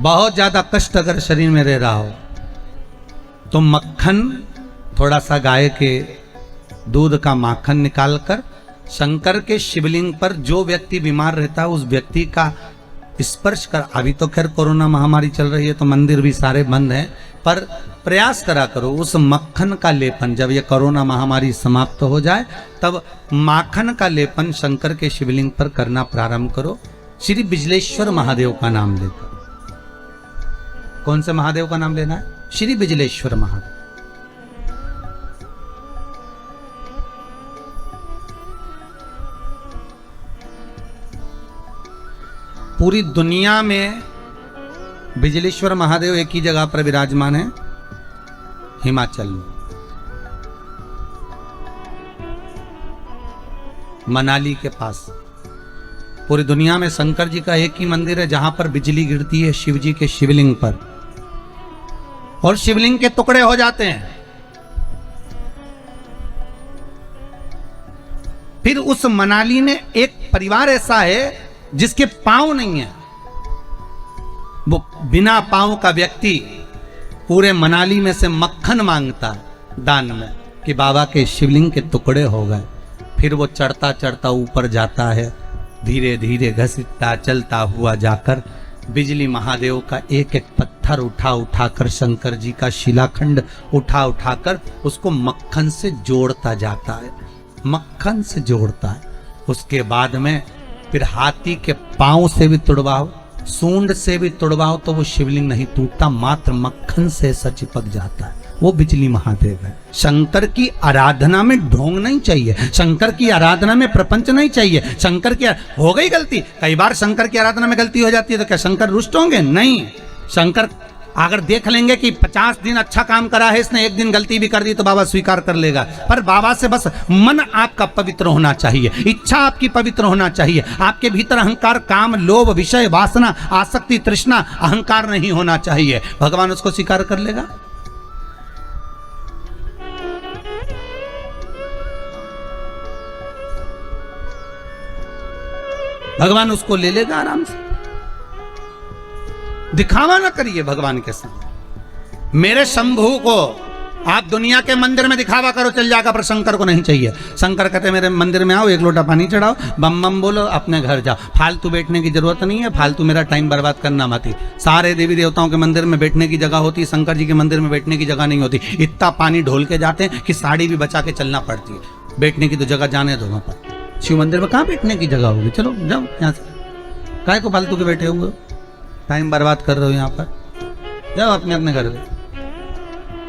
बहुत ज्यादा कष्ट अगर शरीर में रह रहा हो, तो मक्खन थोड़ा सा गाय के दूध का माखन निकालकर शंकर के शिवलिंग पर जो व्यक्ति बीमार रहता है उस व्यक्ति का स्पर्श कर, अभी तो खैर कोरोना महामारी चल रही है तो मंदिर भी सारे बंद हैं, पर प्रयास करा करो उस मक्खन का लेपन, जब ये कोरोना महामारी समाप्त हो जाए तब माखन का लेपन शंकर के शिवलिंग पर करना प्रारंभ करो, श्री बिजलेश्वर महादेव का नाम लेकर। कौन से महादेव का नाम लेना है? श्री बिजलेश्वर महादेव। पूरी दुनिया में बिजलेश्वर महादेव एक ही जगह पर विराजमान है, हिमाचल में, मनाली के पास। पूरी दुनिया में शंकर जी का एक ही मंदिर है जहां पर बिजली गिरती है शिव जी के शिवलिंग पर और शिवलिंग के टुकड़े हो जाते हैं। फिर उस मनाली में एक परिवार ऐसा है जिसके पांव नहीं है, वो बिना पांव का व्यक्ति पूरे मनाली में से मक्खन मांगता है दान में कि बाबा के शिवलिंग के टुकड़े हो गए। फिर वो चढ़ता चढ़ता ऊपर जाता है, धीरे धीरे घसीटता चलता हुआ जाकर बिजली महादेव का एक एक पत्थर उठा उठाकर, शंकर जी का शिलाखंड उठा उठाकर उसको मक्खन से जोड़ता जाता है, मक्खन से जोड़ता है। उसके बाद में फिर हाथी के पांव से भी तुड़वाओ, सूंड से भी तुड़वाओ तो वो शिवलिंग नहीं टूटता, मात्र मक्खन से ऐसा चिपक जाता है। वो बिजली महादेव है। शंकर की आराधना में ढोंग नहीं चाहिए, शंकर की आराधना में प्रपंच नहीं चाहिए। शंकर की हो गई गलती, कई बार शंकर की आराधना में गलती हो जाती है तो क्या शंकर रुष्ट होंगे? नहीं। शंकर अगर देख लेंगे कि 50 दिन अच्छा काम करा है इसने, एक दिन गलती भी कर दी तो बाबा स्वीकार कर लेगा। पर बाबा से बस मन आपका पवित्र होना चाहिए, इच्छा आपकी पवित्र होना चाहिए, आपके भीतर अहंकार, काम, लोभ, विषय, वासना, आसक्ति, तृष्णा, अहंकार नहीं होना चाहिए। भगवान उसको स्वीकार कर लेगा। भगवान उसको ले लेगा आराम से। दिखावा ना करिए भगवान के सामने। मेरे शंभू को आप दुनिया के मंदिर में दिखावा करो चल जाएगा, पर शंकर को नहीं चाहिए। शंकर कहते मेरे मंदिर में आओ, एक लोटा पानी चढ़ाओ, बम बम बोलो, अपने घर जाओ, फालतू बैठने की जरूरत नहीं है, फालतू मेरा टाइम बर्बाद करना मत। सारे देवी देवताओं के मंदिर में बैठने की जगह होती, शंकर जी के मंदिर में बैठने की जगह नहीं होती। इतना पानी ढोल के जाते हैं कि साड़ी भी बचा के चलना पड़ती है। बैठने की तो जगह जाने दो वहां पर। शिव मंदिर में कहाँ बैठने की जगह होगी? चलो जाओ यहाँ से, काहे को फालतू के बैठे हुए, टाइम बर्बाद कर रहे हो यहाँ पर, जाओ अपने अपने घर में।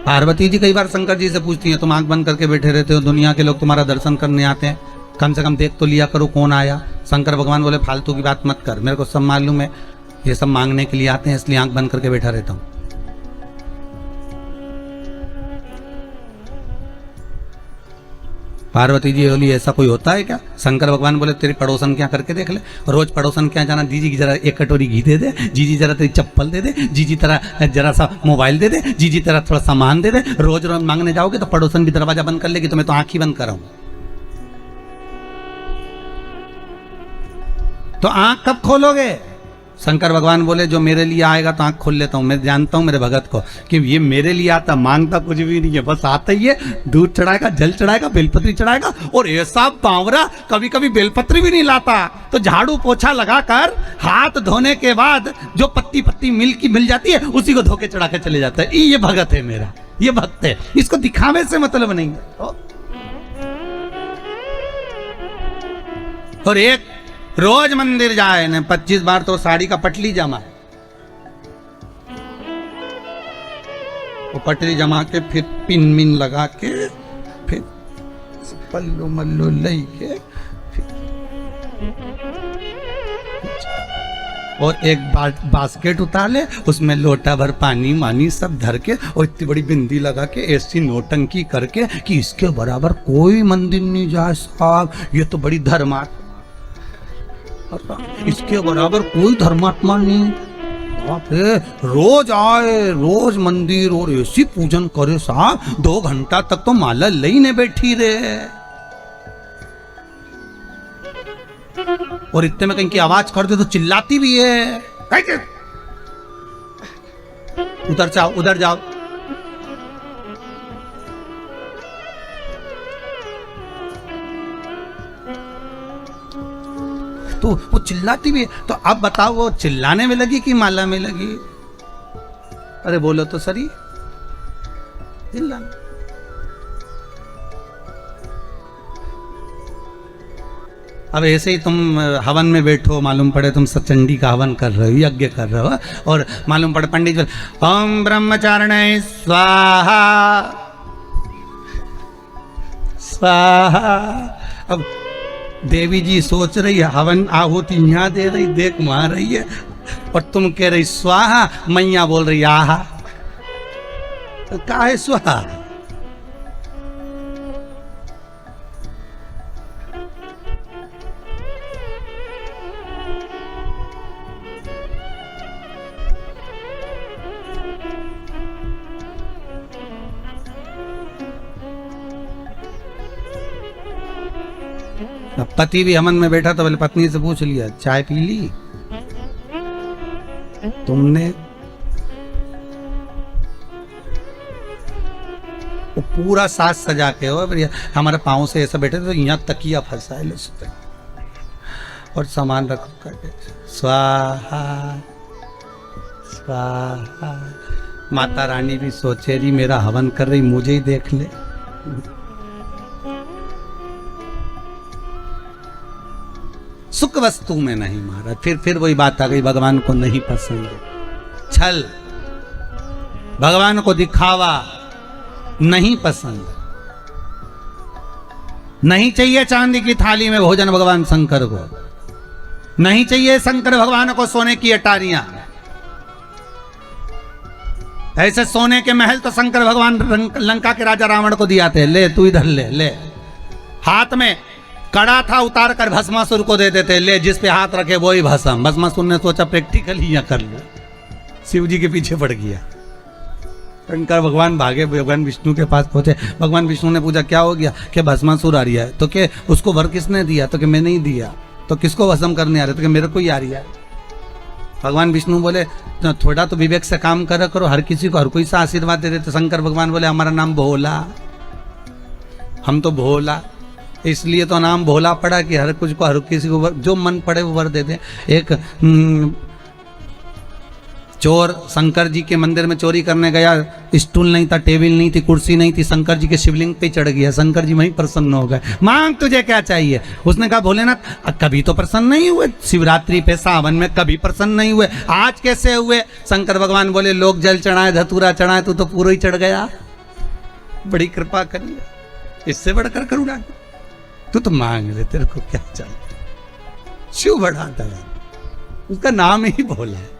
पार्वती जी कई बार शंकर जी से पूछती हैं, तुम आंख बंद करके बैठे रहते हो, दुनिया के लोग तुम्हारा दर्शन करने आते हैं, कम से कम देख तो लिया करो कौन आया। शंकर भगवान बोले फालतू की बात मत कर, मेरे को सब मालूम है, ये सब मांगने के लिए आते हैं इसलिए आंख बंद करके बैठा रहता हूँ। पार्वती जी बोली ऐसा कोई होता है क्या? शंकर भगवान बोले तेरी पड़ोसन क्या करके देख ले, रोज पड़ोसन क्या जाना, जीजी की जरा एक कटोरी घी दे दे, जीजी जरा तेरी चप्पल दे दे, जीजी तेरा जरा सा मोबाइल दे दे, जीजी तेरा थोड़ा सामान दे दे। रोज रोज मांगने जाओगे तो पड़ोसन भी दरवाजा बंद कर लेगी, तो मैं तो आंख ही बंद कर रहा हूं। तो आंख कब खोलोगे? शंकर भगवान बोले जो मेरे लिए आएगा तो आंख खोल लेता हूं। मैं जानता हूं मेरे भगत को कि ये मेरे लिए आता, मांगता कुछ भी नहीं है, बस आता ही है, दूध चढ़ाएगा, जल चढ़ाएगा, बेलपत्री चढ़ाएगा, और ऐसा बावरा कभी कभी बेलपत्री भी नहीं लाता। तो झाड़ू पोछा लगाकर हाथ धोने के बाद जो पत्ती पत्ती मिल जाती है उसी को धो के चढ़ा के चले जाता है। ये भगत है मेरा, ये भक्त है, इसको दिखावे से मतलब नहीं है। और एक रोज मंदिर जाए ने 25 बार तो साड़ी का पटली जमा है, वो पटली जमा के फिर पिन मिन लगा के फिर पल्लू मल्लू लई के और एक बास्केट उतार ले, उसमें लोटा भर पानी मानी सब धर के और इतनी बड़ी बिंदी लगा के ऐसी नोटंकी करके कि इसके बराबर कोई मंदिर नहीं जाए साहब, ये तो बड़ी धर्मात्मा, इसके बराबर कोई धर्मात्मा नहीं। रोज आए, रोज मंदिर और ऐसी पूजन करे साहब, 2 घंटा तक तो माला लईने बैठी रहे। और इतने में कहीं की आवाज कर दे तो चिल्लाती भी है, उधर जाओ उधर जाओ। वो चिल्लाती भी है। तो अब बताओ वो चिल्लाने में लगी कि माला में लगी? अरे बोलो तो सही, चिल्लाना। अब ऐसे ही तुम हवन में बैठो, मालूम पड़े तुम सचंडी का हवन कर रहे हो, यज्ञ कर रहे हो, और मालूम पड़े पंडित जी ओम ब्रह्मचारिणे स्वाहा स्वाहा। अब देवी जी सोच रही है हवन आहुति यहाँ दे रही, देख वहां रही है, और तुम कह रही स्वाहा, मैया बोल रही आहा। तो क्या है स्वाहा? पति भी हवन में बैठा तो पहले पत्नी से पूछ लिया चाय पी ली तुमने? वो पूरा साज सजा के हो, हमारे पाँव से ऐसा बैठे तो यहाँ तकिया फंसा है, लो सुते और सामान रखो करके स्वाहा स्वाहा। माता रानी भी सोचे रही मेरा हवन कर रही, मुझे ही देख ले। सुख वस्तु में नहीं मारा। फिर वही बात आ गई, भगवान को नहीं पसंद छल, भगवान को दिखावा नहीं पसंद। नहीं चाहिए चांदी की थाली में भोजन भगवान शंकर को, नहीं चाहिए शंकर भगवान को सोने की अटारियां। ऐसे सोने के महल तो शंकर भगवान लंका के राजा रावण को दिया थे, ले तू इधर ले ले। हाथ में कड़ा था, उतार कर भस्मासुर को दे देते, ले जिस पे हाथ रखे वो ही भस्म। भस्मासुर ने सोचा प्रैक्टिकल ही कर लो, शिव जी के पीछे पड़ गया। शंकर भगवान भागे, भगवान विष्णु के पास पहुंचे। भगवान विष्णु ने पूछा क्या हो गया? कि भस्मासुर आ रहा है। तो क्या उसको वर किसने दिया? तो कि मैंने ही दिया। तो किसको भस्म करने आ रहे? तो कि मेरे को ही आ रही है। भगवान विष्णु बोले तो थोड़ा तो विवेक से काम करा करो, हर किसी को हर कोई सा आशीर्वाद दे देते। शंकर भगवान बोले हमारा नाम भोला, हम तो भोला, इसलिए तो नाम भोला पड़ा कि हर कुछ को हर किसी को जो मन पड़े वो वर दे दे। एक चोर शंकर जी के मंदिर में चोरी करने गया, स्टूल नहीं था, टेबल नहीं थी, कुर्सी नहीं थी, शंकर जी के शिवलिंग पे चढ़ गया। शंकर जी वहीं प्रसन्न हो गए, मांग तुझे क्या चाहिए? उसने कहा भोलेनाथ कभी तो प्रसन्न नहीं हुए, शिवरात्रि पे सावन में कभी प्रसन्न नहीं हुए, आज कैसे हुए? शंकर भगवान बोले लोग जल चढ़ाए धतूरा चढ़ाए, तू तो पूरा ही चढ़ गया, बड़ी कृपा करिए, इससे बढ़कर करुणा तू तो मांग ले, तेरे को क्या चाहिए? शिव बढ़ाता है, उसका नाम ही भोला है।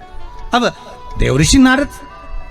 अब देवऋषि नारद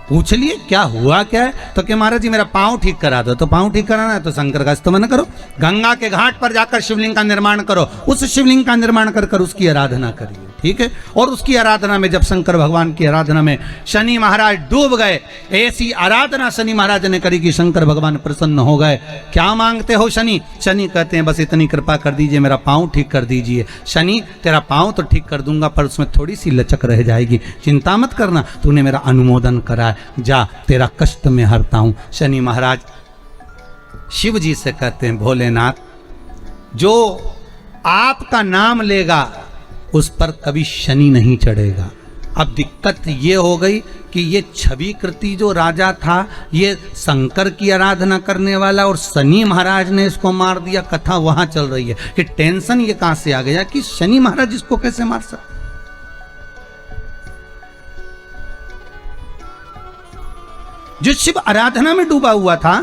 पूछ लिए क्या हुआ क्या है? तो कि महाराज जी मेरा पांव ठीक करा दो। तो पांव ठीक कराना है तो शंकर का स्तमन करो, गंगा के घाट पर जाकर शिवलिंग का निर्माण करो, उस शिवलिंग का निर्माण कर कर उसकी आराधना करिए, ठीक है? और उसकी आराधना में जब शंकर भगवान की आराधना में शनि महाराज डूब गए, ऐसी आराधना शनि महाराज ने करी कि शंकर भगवान प्रसन्न हो गए। क्या मांगते हो शनि? शनि कहते हैं बस इतनी कृपा कर दीजिए, मेरा पाँव ठीक कर दीजिए। शनि तेरा पाँव तो ठीक कर दूंगा पर उसमें थोड़ी सी लचक रह जाएगी, चिंता मत करना, तूने मेरा अनुमोदन करा, जा तेरा कष्ट में हरता हूं। शनि महाराज शिव जी से कहते हैं भोलेनाथ जो आपका नाम लेगा उस पर कभी शनि नहीं चढ़ेगा। अब दिक्कत ये हो गई कि ये छवि कृति जो राजा था ये शंकर की आराधना करने वाला और शनि महाराज ने इसको मार दिया। कथा वहां चल रही है कि टेंशन ये कहां से आ गया कि शनि महाराज इसको कैसे मार सकते? जो शिव आराधना में डूबा हुआ था,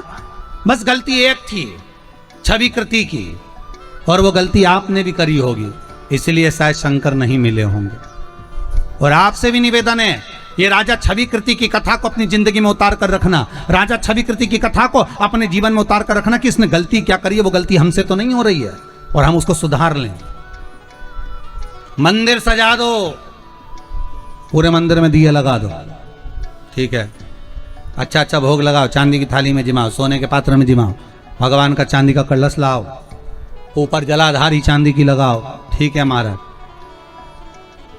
बस गलती एक थी छवि कृति की, और वो गलती आपने भी करी होगी, इसलिए शायद शंकर नहीं मिले होंगे। और आपसे भी निवेदन है ये राजा छवि कृति की कथा को अपनी जिंदगी में उतार कर रखना, राजा छवि कृति की कथा को अपने जीवन में उतार कर रखना कि इसने गलती क्या करी है, वो गलती हमसे तो नहीं हो रही है और हम उसको सुधार लें। मंदिर सजा दो, पूरे मंदिर में दिए लगा दो, ठीक है, अच्छा अच्छा भोग लगाओ, चांदी की थाली में जिमाओ, सोने के पात्र में जिमाओ, भगवान का चांदी का कलश लाओ, ऊपर जलाधारी चांदी की लगाओ, ठीक है महाराज।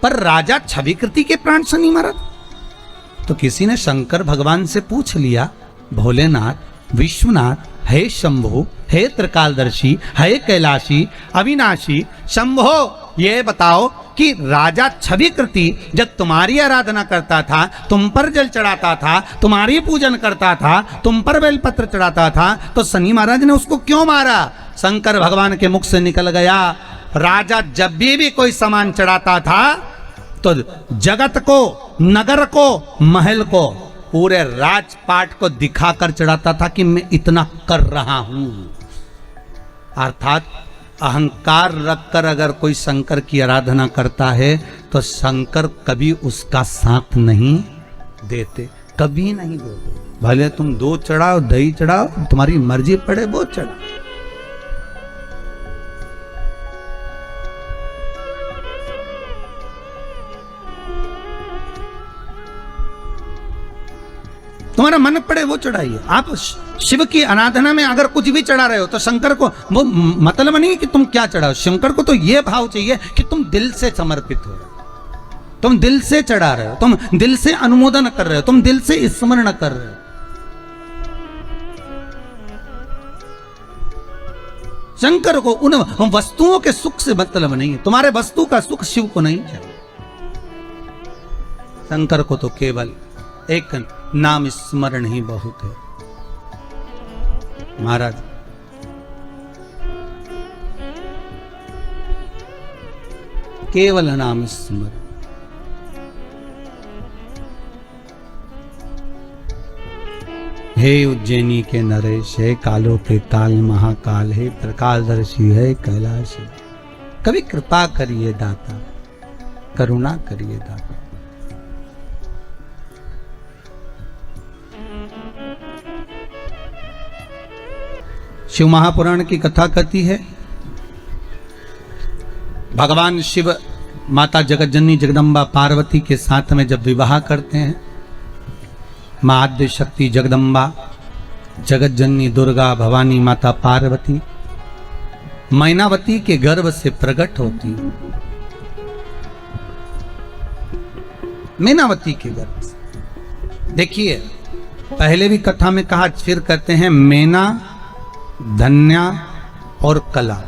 पर राजा छवि कृति के प्राण शनि महाराज, तो किसी ने शंकर भगवान से पूछ लिया भोलेनाथ विश्वनाथ, हे शंभो, हे त्रिकालदर्शी, हे कैलाशी, अविनाशी, शंभो ये बताओ कि राजा छविकृति जब तुम्हारी आराधना करता था, तुम पर जल चढ़ाता था, तुम्हारी पूजन करता था, तुम पर बेलपत्र चढ़ाता था, तो शनि महाराज ने उसको क्यों मारा? शंकर भगवान के मुख से निकल गया, राजा जब भी कोई सामान चढ़ाता था तो जगत को, नगर को, महल को, पूरे राजपाट को दिखाकर चढ़ाता था कि मैं इतना कर रहा हूं। अर्थात अहंकार रखकर अगर कोई शंकर की आराधना करता है तो शंकर कभी उसका साथ नहीं देते, कभी नहीं देते। भले तुम दूध चढ़ाओ, दही चढ़ाओ, तुम्हारी मर्जी पड़े वो चढ़ाओ। तुम्हारा मन पड़े वो चढ़ाइए। आप शिव की आराधना में अगर कुछ भी चढ़ा रहे हो तो शंकर को वो मतलब नहीं कि तुम क्या चढ़ाओ, शंकर को तो ये भाव चाहिए कि तुम दिल से समर्पित हो रहे हो, तुम दिल से चढ़ा रहे हो, तुम दिल से अनुमोदन कर रहे हो, तुम दिल से स्मरण कर रहे हो। शंकर को उन वस्तुओं के सुख से मतलब नहीं है, तुम्हारे वस्तु का सुख शिव को नहीं चाहिए। शंकर को तो केवल एक नाम स्मरण ही बहुत है। महाराज केवल नाम स्मरण। हे उज्जैनी के नरेश, है कालों के काल महाकाल, है प्रकाशदर्शी, है कैलाश। कभी कृपा करिए दाता, करुणा करिए दाता। शिव महापुराण की कथा कहती है, भगवान शिव माता जगतजननी जगदम्बा पार्वती के साथ में जब विवाह करते हैं, मां आद्य शक्ति जगदम्बा, जगतजननी दुर्गा भवानी माता पार्वती मैनावती के गर्भ से प्रकट होती है। मैनावती के गर्भ से। देखिए, पहले भी कथा में कहा, फिर कहते हैं मैना, धन्या और कला,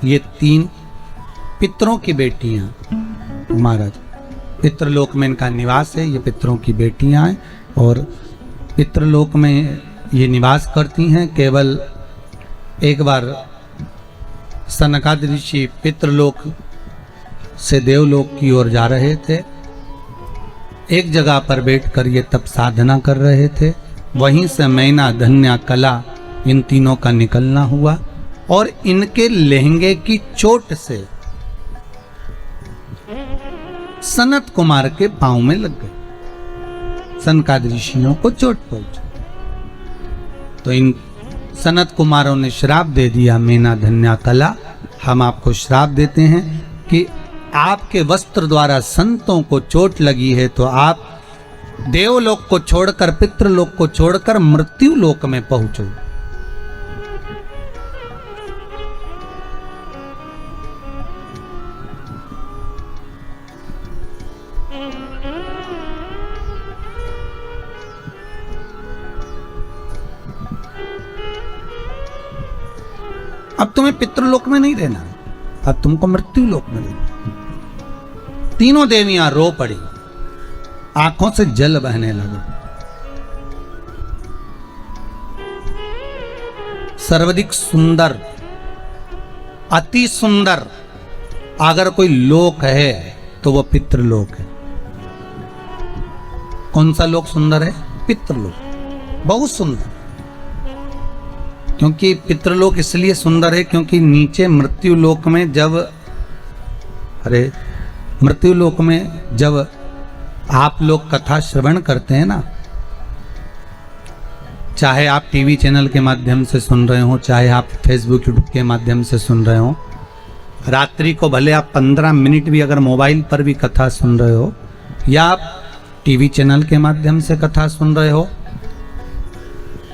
ये तीन पितरों की बेटियां। महाराज पितृलोक में इनका निवास है, ये पितरों की बेटियां हैं और पितृलोक में ये निवास करती हैं। केवल एक बार सनकादिक ऋषि पितृलोक से देवलोक की ओर जा रहे थे, एक जगह पर बैठकर ये तप साधना कर रहे थे। वहीं से मैना, धन्या, कला, इन तीनों का निकलना हुआ और इनके लहंगे की चोट से सनत कुमार के पांव में लग गए। सनकादिक ऋषियों को चोट पहुंची तो इन सनत कुमारों ने श्राप दे दिया, मैना, धन्या, कला, हम आपको श्राप देते हैं कि आपके वस्त्र द्वारा संतों को चोट लगी है तो आप देवलोक को छोड़कर, पितृलोक को छोड़कर मृत्यु लोक में पहुंचो। अब तुम्हें पितृलोक में नहीं रहना, अब तुमको मृत्यु लोक में रहना। तीनों देवियां रो पड़ी, आंखों से जल बहने लगा। सर्वाधिक सुंदर, अति सुंदर अगर कोई लोक है तो वह पितृलोक है। कौन सा लोक सुंदर है? पितृलोक, बहुत सुंदर। क्योंकि पितृलोक इसलिए सुंदर है क्योंकि नीचे मृत्युलोक में जब, मृत्युलोक में जब आप लोग कथा श्रवण करते हैं ना, चाहे आप टीवी चैनल के माध्यम से सुन रहे हो, चाहे आप फेसबुक यूट्यूब के माध्यम से सुन रहे हो, रात्रि को भले आप 15 मिनट भी अगर मोबाइल पर भी कथा सुन रहे हो या आप टीवी चैनल के माध्यम से कथा सुन रहे हो,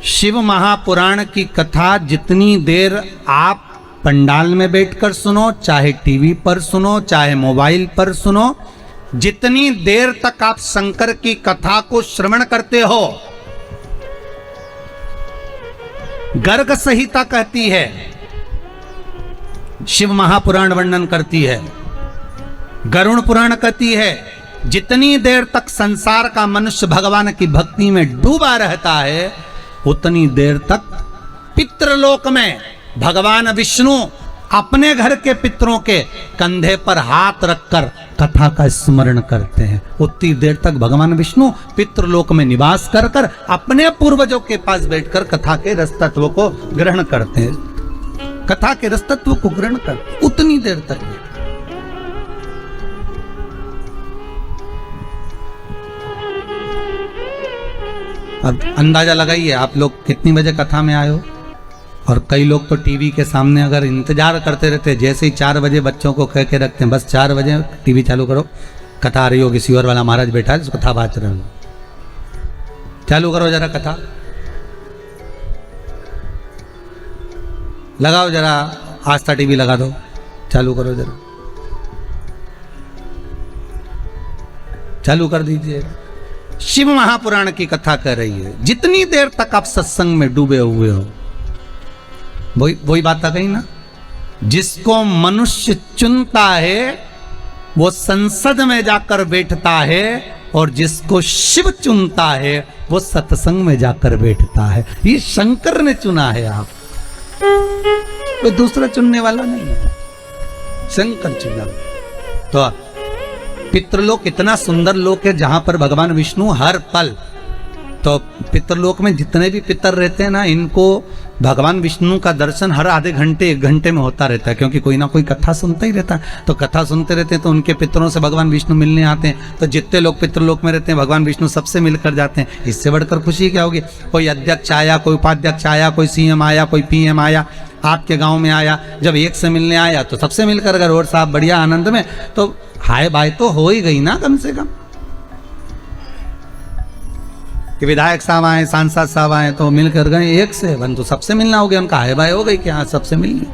शिव महापुराण की कथा जितनी देर आप पंडाल में बैठकर सुनो, चाहे टीवी पर सुनो, चाहे मोबाइल पर सुनो, जितनी देर तक आप शंकर की कथा को श्रवण करते हो, गर्ग संहिता कहती है, शिव महापुराण वर्णन करती है गरुड़ पुराण कहती है जितनी देर तक संसार का मनुष्य भगवान की भक्ति में डूबा रहता है उतनी देर तक पितृलोक में भगवान विष्णु अपने घर के पितरों के कंधे पर हाथ रखकर कथा का स्मरण करते हैं। उतनी देर तक भगवान विष्णु पितृलोक में निवास कर कर अपने पूर्वजों के पास बैठकर कथा के रस तत्व को ग्रहण करते हैं, कथा के रस तत्व को ग्रहण करते हैं, उतनी देर तक। अब अंदाजा लगाइए आप लोग कितनी बजे कथा में आए हो। और कई लोग तो टीवी के सामने अगर इंतजार करते रहते, जैसे ही 4 बजे बच्चों को कह के रखते हैं बस 4 बजे टीवी चालू करो, कथा आ रही होगी, शिवर वाला महाराज बैठा है उसको कथा बात रहे हो, चालू करो जरा कथा, लगाओ जरा आस्था टीवी लगा दो, चालू करो जरा, चालू कर दीजिए। शिव महापुराण की कथा कर रही है। जितनी देर तक आप सत्संग में डूबे हुए हो, वही बात आ गई ना, जिसको मनुष्य चुनता है वो संसद में जाकर बैठता है और जिसको शिव चुनता है वो सत्संग में जाकर बैठता है। ये शंकर ने चुना है, आप कोई दूसरा चुनने वाला नहीं है, शंकर चुना। तो पितृलोक इतना सुंदर लोक है जहां पर भगवान विष्णु हर पल, तो पितृलोक में जितने भी पितर रहते हैं ना, इनको भगवान विष्णु का दर्शन हर आधे घंटे 1 घंटे में होता रहता है, क्योंकि कोई ना कोई कथा सुनता ही रहता है। तो कथा सुनते रहते हैं तो उनके पितरों से भगवान विष्णु मिलने आते हैं। तो जितने लोग पितृलोक में रहते हैं भगवान विष्णु सबसे मिलकर जाते हैं। इससे बढ़कर खुशी क्या होगी। कोई अध्यक्ष आया, कोई उपाध्यक्ष आया, कोई सीएम आया, कोई पीएम आया, आपके गाँव में आया, जब एक से मिलने आया तो सबसे मिलकर अगर और साहब बढ़िया आनंद में, तो हाय बाय तो हो ही गई ना कम से कम। कि विधायक साहब आए, सांसद साहब आए तो मिलकर गए एक से, वन तो सबसे मिलना हो गया, उनका हाय बाय हो गई कि हाँ सबसे मिलनी।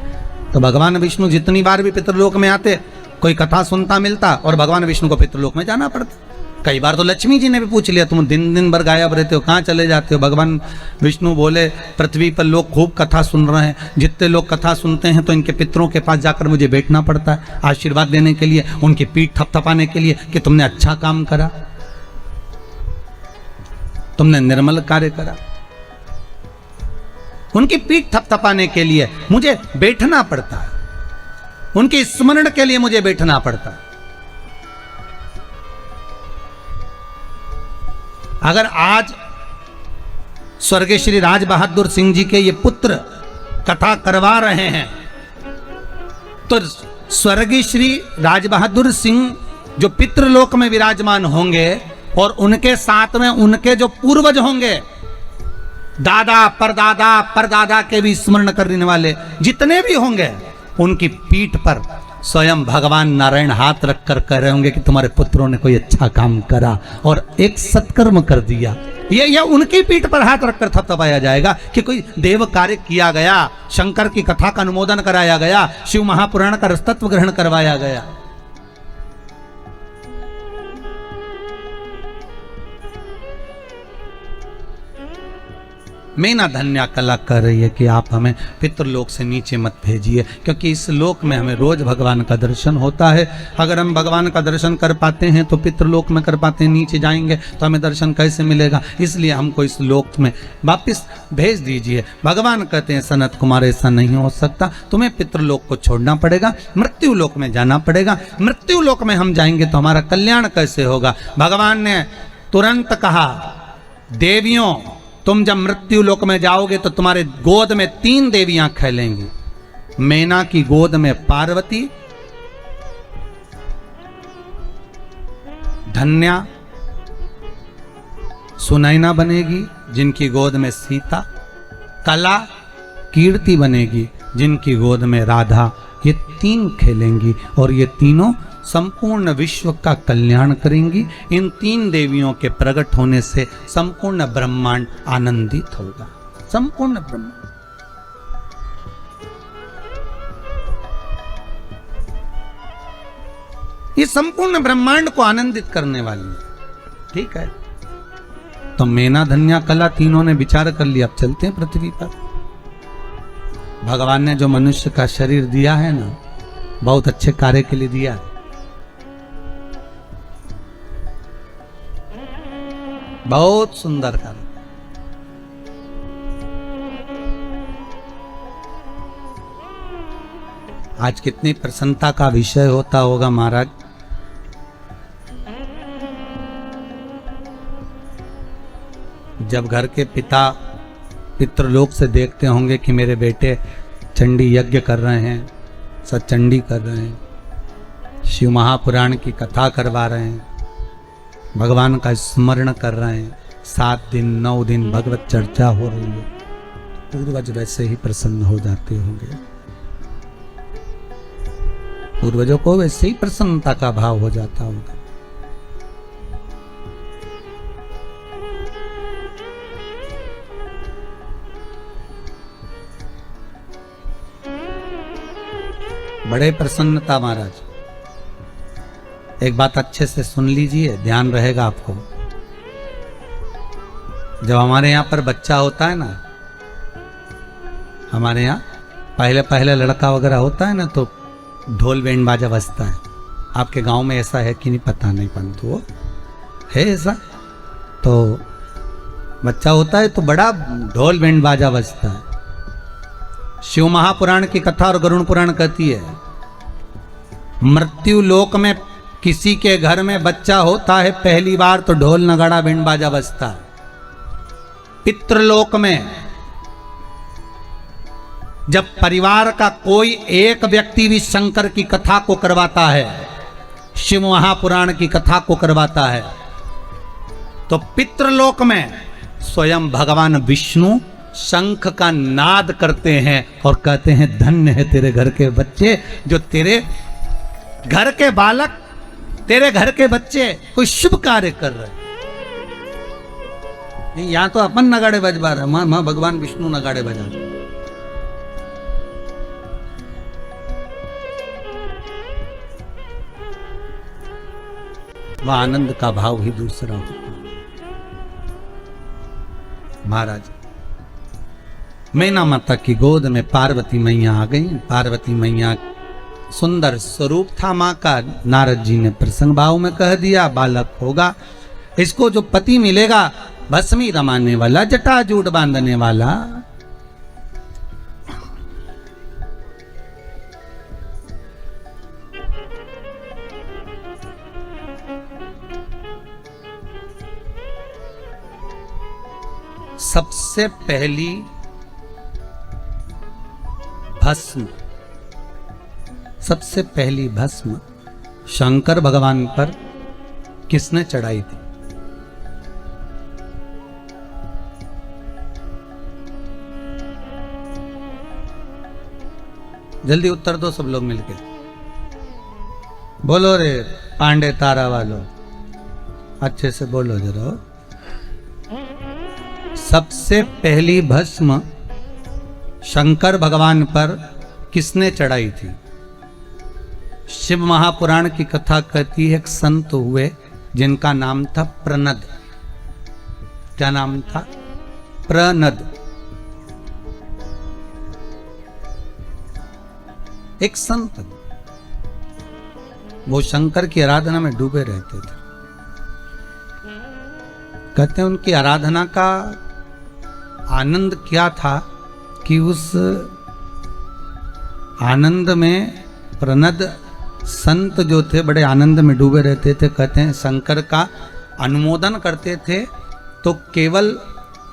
तो भगवान विष्णु जितनी बार भी पितृलोक में आते, कोई कथा सुनता मिलता और भगवान विष्णु को पितृलोक में जाना पड़ता। कई बार तो लक्ष्मी जी ने भी पूछ लिया तुम दिन भर गायब रहते हो, कहाँ चले जाते हो। भगवान विष्णु बोले पृथ्वी पर लोग खूब कथा सुन रहे हैं, जितने लोग कथा सुनते हैं तो इनके पितरों के पास जाकर मुझे बैठना पड़ता है आशीर्वाद देने के लिए, उनकी पीठ थपथपाने के लिए कि तुमने अच्छा काम करा, तुमने निर्मल कार्य करा। उनकी पीठ थपथपाने के लिए मुझे बैठना पड़ता है, उनके स्मरण के लिए मुझे बैठना पड़ता है। अगर आज स्वर्गीय श्री राज बहादुर सिंह जी के ये पुत्र कथा करवा रहे हैं, तो स्वर्गीय श्री राज बहादुर सिंह जो पितृलोक में विराजमान होंगे और उनके साथ में उनके जो पूर्वज होंगे, दादा परदादा के भी स्मरण करने वाले जितने भी होंगे, उनकी पीठ पर स्वयं भगवान नारायण हाथ रखकर कह रहे होंगे कि तुम्हारे पुत्रों ने कोई अच्छा काम करा और एक सत्कर्म कर दिया। ये उनकी पीठ पर हाथ रखकर थपथपाया जाएगा कि कोई देव कार्य किया गया, शंकर की कथा का अनुमोदन कराया गया, शिव महापुराण का रसतत्व ग्रहण करवाया गया। मेना धन्या कला कर रही है कि आप हमें पितृलोक से नीचे मत भेजिए, क्योंकि इस लोक में हमें रोज भगवान का दर्शन होता है। अगर हम भगवान का दर्शन कर पाते हैं तो पितृलोक में कर पाते हैं, नीचे जाएंगे तो हमें दर्शन कैसे मिलेगा। इसलिए हमको इस लोक में वापस भेज दीजिए। भगवान कहते हैं सनत कुमार ऐसा नहीं हो सकता, तुम्हें पितृलोक को छोड़ना पड़ेगा, मृत्यु लोक में जाना पड़ेगा। मृत्यु लोक में हम जाएंगे तो हमारा कल्याण कैसे होगा। भगवान ने तुरंत कहा, देवियों तुम जब मृत्यु लोक में जाओगे तो तुम्हारे गोद में 3 देवियां खेलेंगी। मैना की गोद में पार्वती, धन्या सुनैना बनेगी जिनकी गोद में सीता, कला कीर्ति बनेगी जिनकी गोद में राधा। ये 3 खेलेंगी और ये तीनों संपूर्ण विश्व का कल्याण करेंगी। इन 3 देवियों के प्रकट होने से संपूर्ण ब्रह्मांड आनंदित होगा। संपूर्ण ब्रह्मांड, ये संपूर्ण ब्रह्मांड को आनंदित करने वाली है। ठीक है, तो मैना धन्या कला तीनों ने विचार कर लिया, अब चलते हैं पृथ्वी पर। भगवान ने जो मनुष्य का शरीर दिया है ना, बहुत अच्छे कार्य के लिए दिया है। बहुत सुंदर कार्य। आज कितनी प्रसन्नता का विषय होता होगा महाराज। जब घर के पिता पितृलोक से देखते होंगे कि मेरे बेटे चंडी यज्ञ कर रहे हैं, सचंडी कर रहे हैं, शिव महापुराण की कथा करवा रहे हैं, भगवान का स्मरण कर रहे हैं, 7 दिन 9 दिन भगवत चर्चा हो रही है, पूर्वज वैसे ही प्रसन्न हो जाते होंगे। पूर्वजों को वैसे ही प्रसन्नता का भाव हो जाता होगा। बड़े प्रसन्नता महाराज। एक बात अच्छे से सुन लीजिए, ध्यान रहेगा आपको। जब हमारे यहाँ पर बच्चा होता है ना, हमारे यहाँ पहले पहले लड़का वगैरह होता है ना, तो ढोल बैंड बाजा बजता है। आपके गांव में ऐसा है कि नहीं पता नहीं, परंतु वो है ऐसा। तो बच्चा होता है तो बड़ा ढोल बैंड बाजा बजता है। शिव महापुराण की कथा और गरुड़ पुराण कहती है, मृत्यु लोक में किसी के घर में बच्चा होता है पहली बार तो ढोल नगाड़ा बैंड बाजा बजता है। पितृलोक में जब परिवार का कोई एक व्यक्ति भी शंकर की कथा को करवाता है, शिव महापुराण की कथा को करवाता है, तो पितृलोक में स्वयं भगवान विष्णु शंख का नाद करते हैं और कहते हैं धन्य है तेरे घर के बच्चे, जो तेरे घर के बालक, तेरे घर के बच्चे कोई शुभ कार्य कर रहे हैं। यहां तो अपन नगाड़े बजवा रहे, मां भगवान विष्णु नगाड़े बजा रहे। वह आनंद का भाव ही दूसरा होता। महाराज, मैना माता की गोद में पार्वती मैया आ गई। पार्वती मैया सुंदर स्वरूप था मां का। नारद जी ने प्रसंग भाव में कह दिया, बालक होगा, इसको जो पति मिलेगा भस्मी रमाने वाला, जटाजूट बांधने वाला। सबसे पहली भस्म, सबसे पहली भस्म शंकर भगवान पर किसने चढ़ाई थी? जल्दी उत्तर दो सब लोग मिलके। बोलो रे पांडे तारा वालों, अच्छे से बोलो जरा। सबसे पहली भस्म शंकर भगवान पर किसने चढ़ाई थी? शिव महापुराण की कथा कहती है, एक संत हुए जिनका नाम था प्रनद। क्या नाम था? प्रनद। एक संत, वो शंकर की आराधना में डूबे रहते थे। कहते हैं उनकी आराधना का आनंद क्या था कि उस आनंद में प्रनद संत जो थे बड़े आनंद में डूबे रहते थे। कहते हैं शंकर का अनुमोदन करते थे तो केवल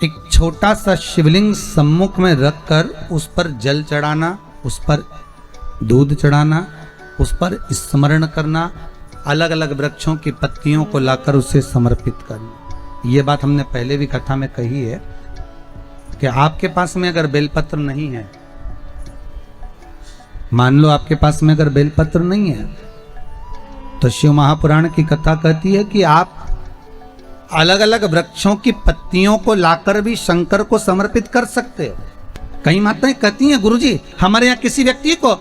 एक छोटा सा शिवलिंग सम्मुख में रखकर उस पर जल चढ़ाना, उस पर दूध चढ़ाना, उस पर स्मरण करना, अलग अलग वृक्षों की पत्तियों को लाकर उसे समर्पित करना। ये बात हमने पहले भी कथा में कही है कि आपके पास में अगर बेलपत्र नहीं है, मान लो आपके पास में अगर बेलपत्र नहीं है, तो शिव महापुराण की कथा कहती है कि आप अलग अलग वृक्षों की पत्तियों को लाकर भी शंकर को समर्पित कर सकते हो। कई माताएं कहती हैं गुरुजी हमारे यहाँ किसी व्यक्ति को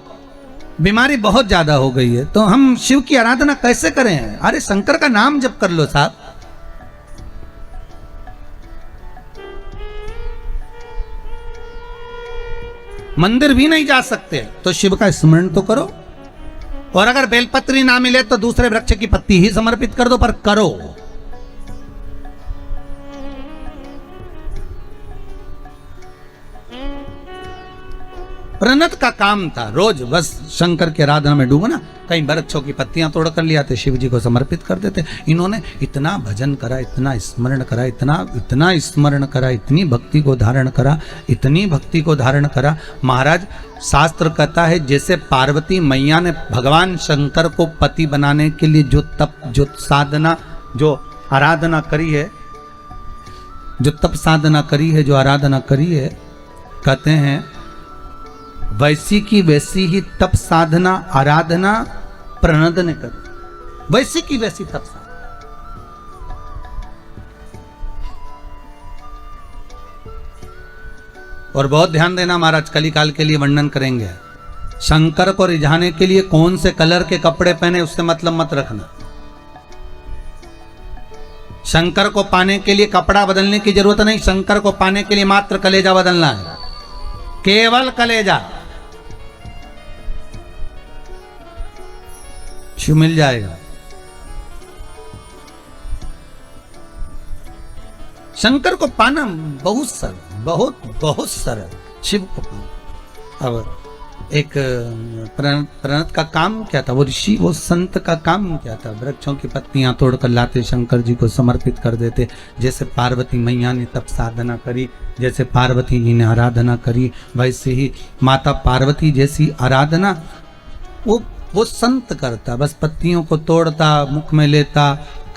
बीमारी बहुत ज्यादा हो गई है, तो हम शिव की आराधना कैसे करें? अरे शंकर का नाम जप कर लो साहब। मंदिर भी नहीं जा सकते तो शिव का स्मरण तो करो, और अगर बेलपत्री ना मिले तो दूसरे वृक्ष की पत्ती ही समर्पित कर दो, पर करो। प्रणत का काम था रोज बस शंकर की आराधना में डूबना। कहीं वृक्षों की पत्तियां तोड़ कर ले आते, शिव जी को समर्पित कर देते। इन्होंने इतना भजन करा, इतना स्मरण करा, इतना स्मरण करा, इतनी भक्ति को धारण करा, इतनी भक्ति को धारण करा। महाराज शास्त्र कहता है जैसे पार्वती मैया ने भगवान शंकर को पति बनाने के लिए जो तप, जो साधना, जो आराधना करी है, जो तप साधना करी है, जो आराधना करी है, कहते हैं वैसी की वैसी ही तप साधना आराधना प्रणद ने करी। वैसी की वैसी तप साधना। और बहुत ध्यान देना महाराज, कलिकाल के लिए वर्णन करेंगे। शंकर को रिझाने के लिए कौन से कलर के कपड़े पहने उससे मतलब मत रखना। शंकर को पाने के लिए कपड़ा बदलने की जरूरत नहीं, शंकर को पाने के लिए मात्र कलेजा बदलना है, केवल कलेजा। शिव मिल जाएगा। शंकर को पाना बहुत सरल, बहुत सरल। शिव को पाना। अब एक प्रणत का काम क्या था? वो ऋषि, वो संत का काम क्या था? वृक्षों की पत्तियां तोड़कर लाते, शंकर जी को समर्पित कर देते। जैसे पार्वती मैया ने तप साधना करी, जैसे पार्वती जी ने आराधना करी, वैसे ही माता पार्वती जैसी आराधना वो संत करता। बस पत्तियों को तोड़ता, मुख में लेता,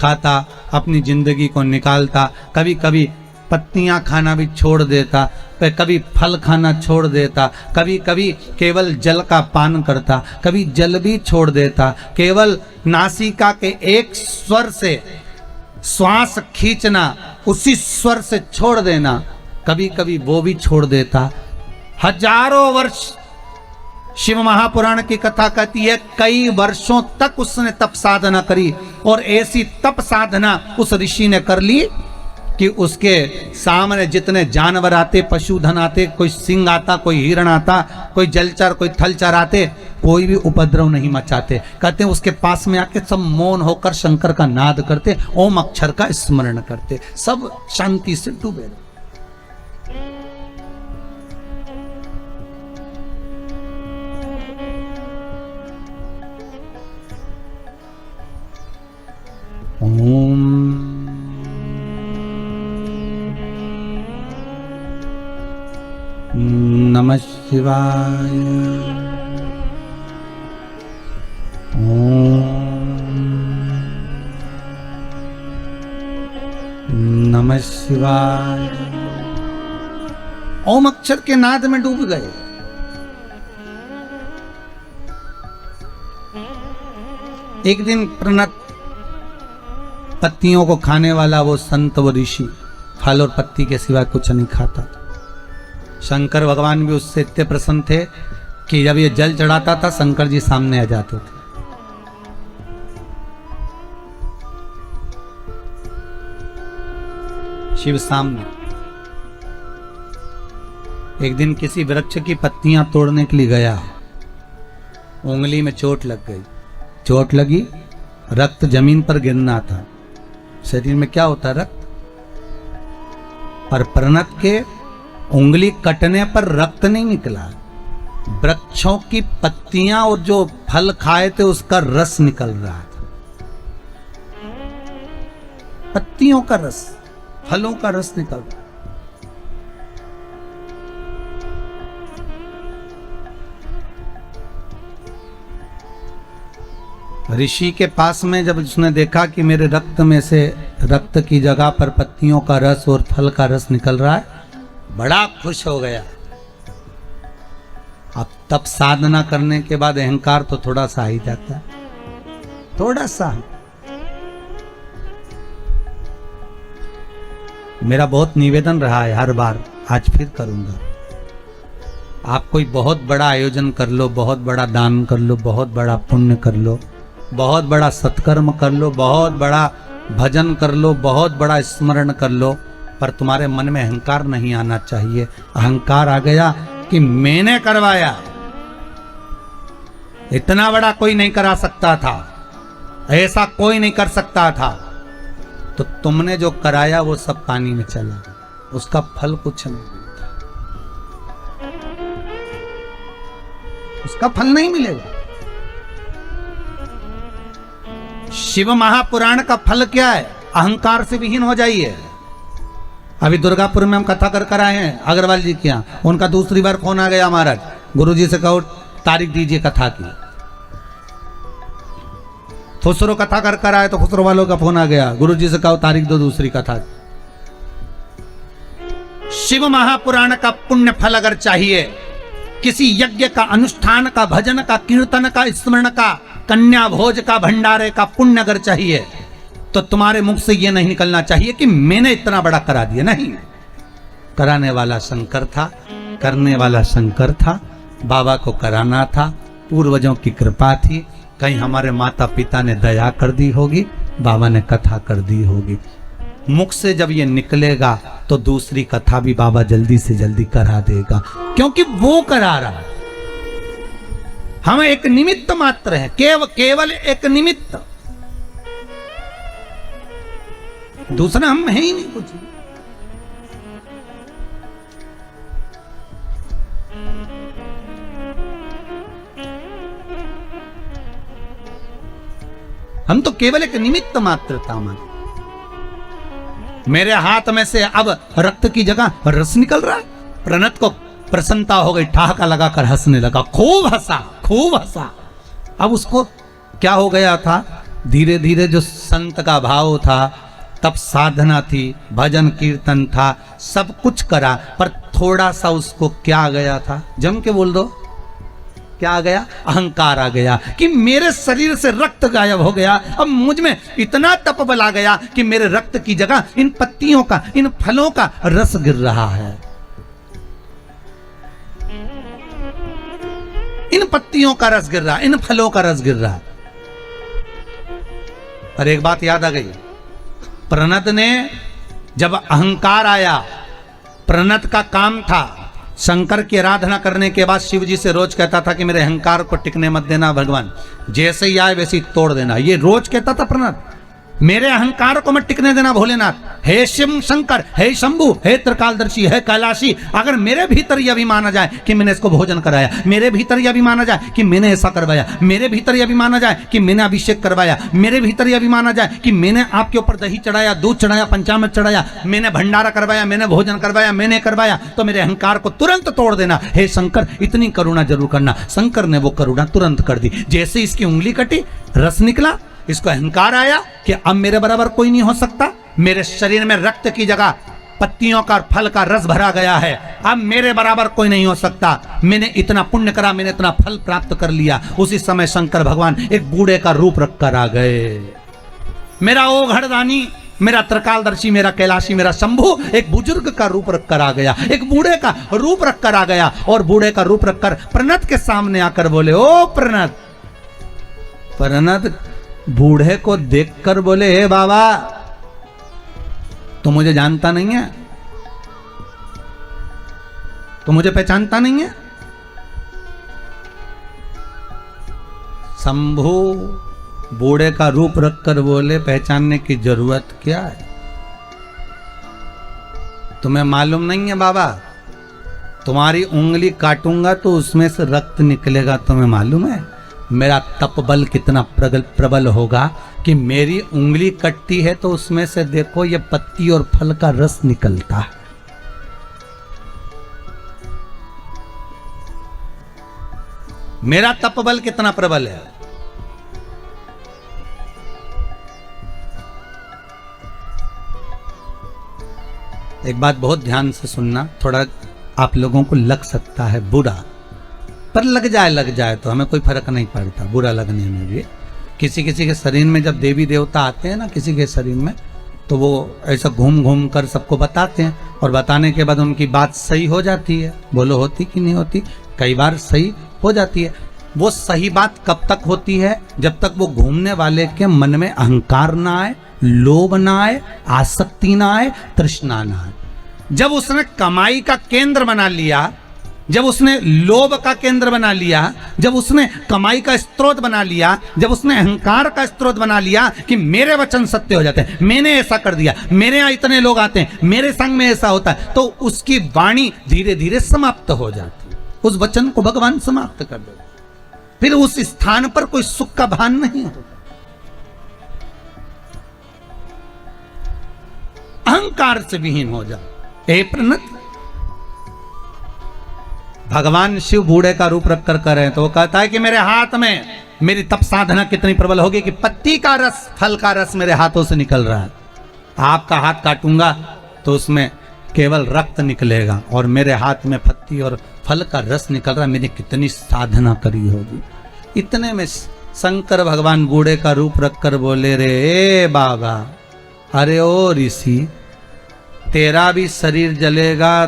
खाता, अपनी जिंदगी को निकालता। कभी कभी पत्तियां खाना भी छोड़ देता, कभी फल खाना छोड़ देता, कभी कभी केवल जल का पान करता, कभी जल भी छोड़ देता। केवल नासिका के एक स्वर से श्वास खींचना, उसी स्वर से छोड़ देना, कभी कभी वो भी छोड़ देता। हजारों वर्ष, शिव महापुराण की कथा कहती है, कई वर्षों तक उसने तप साधना करी। और ऐसी तप साधना उस ऋषि ने कर ली कि उसके सामने जितने जानवर आते, पशुधन आते, कोई सिंह आता, कोई हिरण आता, कोई जलचर, कोई थलचर आते, कोई भी उपद्रव नहीं मचाते। कहते हैं उसके पास में आके सब मौन होकर शंकर का नाद करते, ओम अक्षर का स्मरण करते, सब शांति से डूबे। ओम नमः शिवाय। ओम नमः शिवाय। ओम अक्षर के नाद में डूब गए। एक दिन प्रणत पत्तियों को खाने वाला वो संत, वो ऋषि फल और पत्ती के सिवा कुछ नहीं खाता था। शंकर भगवान भी उससे इतने प्रसन्न थे कि जब ये जल चढ़ाता था शंकर जी सामने आ जाते थे। शिव सामने। एक दिन किसी वृक्ष की पत्तियां तोड़ने के लिए गया, उंगली में चोट लग गई। चोट लगी, रक्त जमीन पर गिरना था। शरीर में क्या होता है? रक्त। पर प्रणत के उंगली कटने पर रक्त नहीं निकला, वृक्षों की पत्तियां और जो फल खाए थे उसका रस निकल रहा था। पत्तियों का रस, फलों का रस निकल रहा। ऋषि के पास में जब उसने देखा कि मेरे रक्त में से, रक्त की जगह पर पत्तियों का रस और फल का रस निकल रहा है, बड़ा खुश हो गया। अब तप साधना करने के बाद अहंकार तो थोड़ा सा ही जाता है, थोड़ा सा। मेरा बहुत निवेदन रहा है हर बार, आज फिर करूंगा। आप कोई बहुत बड़ा आयोजन कर लो, बहुत बड़ा दान कर लो, बहुत बड़ा पुण्य कर लो, बहुत बड़ा सत्कर्म कर लो, बहुत बड़ा भजन कर लो, बहुत बड़ा स्मरण कर लो, पर तुम्हारे मन में अहंकार नहीं आना चाहिए। अहंकार आ गया कि मैंने करवाया, इतना बड़ा कोई नहीं करा सकता था, ऐसा कोई नहीं कर सकता था, तो तुमने जो कराया वो सब पानी में चला, उसका फल कुछ नहीं था। उसका फल नहीं मिलेगा। शिव महापुराण का फल क्या है? अहंकार से विहीन हो जाइए। अभी दुर्गापुर में हम कथा कर आए हैं अग्रवाल जी के यहाँ, उनका दूसरी बार फोन आ गया, महाराज गुरुजी से कहो तारीख दीजिए कथा की। खुसरो कथा कर आए तो खुसरो वालों का फोन आ गया, गुरुजी से कहो तारीख दो दूसरी कथा। शिव महापुराण का पुण्य फल अगर चाहिए, किसी यज्ञ का, अनुष्ठान का, भजन का, कीर्तन का, स्मरण का, कन्या भोज का, भंडारे का पुण्य अगर चाहिए तो तुम्हारे मुख से यह नहीं निकलना चाहिए कि मैंने इतना बड़ा करा दिया। नहीं, कराने वाला शंकर था, करने वाला शंकर था, बाबा को कराना था, पूर्वजों की कृपा थी, कहीं हमारे माता पिता ने दया कर दी होगी, बाबा ने कथा कर दी होगी। मुख से जब ये निकलेगा तो दूसरी कथा भी बाबा जल्दी से जल्दी करा देगा, क्योंकि वो करा रहा है। हम एक निमित्त मात्र हैं, केवल एक निमित्त, दूसरा हम है ही नहीं कुछ। हम तो केवल एक निमित्त मात्र था। हमारे मेरे हाथ में से अब रक्त की जगह रस निकल रहा है। प्रणत को प्रसन्नता हो गई, ठहाका लगाकर हंसने लगा, खूब हंसा। अब उसको क्या हो गया था? धीरे धीरे जो संत का भाव था, तब साधना थी, भजन कीर्तन था, सब कुछ करा, पर थोड़ा सा उसको क्या आ गया था? जम के बोल दो, क्या आ गया? अहंकार आ गया कि मेरे शरीर से रक्त गायब हो गया। अब मुझ में इतना तप बल आ गया कि मेरे रक्त की जगह इन पत्तियों का, इन फलों का रस गिर रहा है। इन पत्तियों का रस गिर रहा है, इन फलों का रस गिर रहा है। पर एक बात याद आ गई, प्रणत ने जब अहंकार आया, प्रणत का काम था शंकर की आराधना करने के बाद शिव जी से रोज कहता था कि मेरे अहंकार को टिकने मत देना भगवान, जैसे ही आए वैसे ही तोड़ देना। ये रोज कहता था प्रणत, मेरे अहंकार को मत टिकने देना भोलेनाथ। हे शिव शंकर, हे शंभु, हे त्रिकालदर्शी, हे कैलाशी, अगर मेरे भीतर यह भी माना जाए कि मैंने इसको भोजन कराया, मेरे भीतर यह भी माना जाए कि मैंने ऐसा करवाया, मेरे भीतर यह भी माना जाए कि मैंने अभिषेक करवाया, मेरे भीतर यह भी माना जाए कि मैंने आपके ऊपर दही चढ़ाया, दूध चढ़ाया, पंचामृत चढ़ाया, मैंने भंडारा करवाया, मैंने भोजन करवाया, मैंने करवाया, तो मेरे अहंकार को तुरंत तोड़ देना। हे शंकर, इतनी करुणा जरूर करना। शंकर ने वो करुणा तुरंत कर दी। जैसे इसकी उंगली कटी, रस निकला, इसको अहंकार आया कि अब मेरे बराबर कोई नहीं हो सकता। मेरे शरीर में रक्त की जगह पत्तियों का, फल का रस भरा गया है, अब मेरे बराबर कोई नहीं हो सकता। मैंने इतना पुण्य करा, मैंने इतना फल प्राप्त कर लिया। उसी समय शंकर भगवान एक बूढ़े का रूप रखकर आ गए। मेरा ओघड़दानी, मेरा त्रिकालदर्शी, मेरा कैलाशी, मेरा शंभु एक बुजुर्ग का रूप रखकर आ गया, एक बूढ़े का रूप रखकर आ गया। और बूढ़े का रूप रखकर प्रणत के सामने आकर बोले, ओ प्रणत। प्रणत बूढ़े को देखकर बोले, हे बाबा, तो मुझे जानता नहीं है, तो मुझे पहचानता नहीं है? शंभू बूढ़े का रूप रखकर बोले, पहचानने की जरूरत क्या है? तुम्हें मालूम नहीं है बाबा, तुम्हारी उंगली काटूंगा तो उसमें से रक्त निकलेगा, तुम्हें मालूम है? मेरा तप बल कितना प्रबल होगा कि मेरी उंगली कटती है तो उसमें से देखो ये पत्ती और फल का रस निकलता है। मेरा तप बल कितना प्रबल है। एक बात बहुत ध्यान से सुनना, थोड़ा आप लोगों को लग सकता है बुरा, पर लग जाए तो हमें कोई फर्क नहीं पड़ता बुरा लगने में भी। किसी किसी के शरीर में जब देवी देवता आते हैं ना किसी के शरीर में, तो वो ऐसा घूम घूम कर सबको बताते हैं, और बताने के बाद उनकी बात सही हो जाती है। बोलो होती कि नहीं होती? कई बार सही हो जाती है। वो सही बात कब तक होती है? जब तक वो घूमने वाले के मन में अहंकार ना आए, लोभ ना आए, आसक्ति ना आए, तृष्णा ना आए। जब उसने कमाई का केंद्र बना लिया, जब उसने लोभ का केंद्र बना लिया, जब उसने कमाई का स्रोत बना लिया, जब उसने अहंकार का स्रोत बना लिया कि मेरे वचन सत्य हो जाते हैं, मैंने ऐसा कर दिया, मेरे यहाँ इतने लोग आते हैं, मेरे संग में ऐसा होता है, तो उसकी वाणी धीरे धीरे समाप्त हो जाती है। उस वचन को भगवान समाप्त कर देते। फिर उस स्थान पर कोई सुख का भान नहीं होता। अहंकार से विहीन हो जा। हे प्रणत, भगवान शिव बूढ़े का रूप रख कर करें तो वो कहता है कि मेरे हाथ में मेरी तप साधना कितनी प्रबल होगी कि पत्ती का रस, फल का रस मेरे हाथों से निकल रहा है। आपका हाथ काटूंगा तो उसमें केवल रक्त निकलेगा और मेरे हाथ में पत्ती और फल का रस निकल रहा है। मैंने कितनी साधना करी होगी। इतने में शंकर भगवान बूढ़े का रूप रखकर बोले, रे ए बाबा, अरे ओ ऋषि, तेरा भी शरीर जलेगा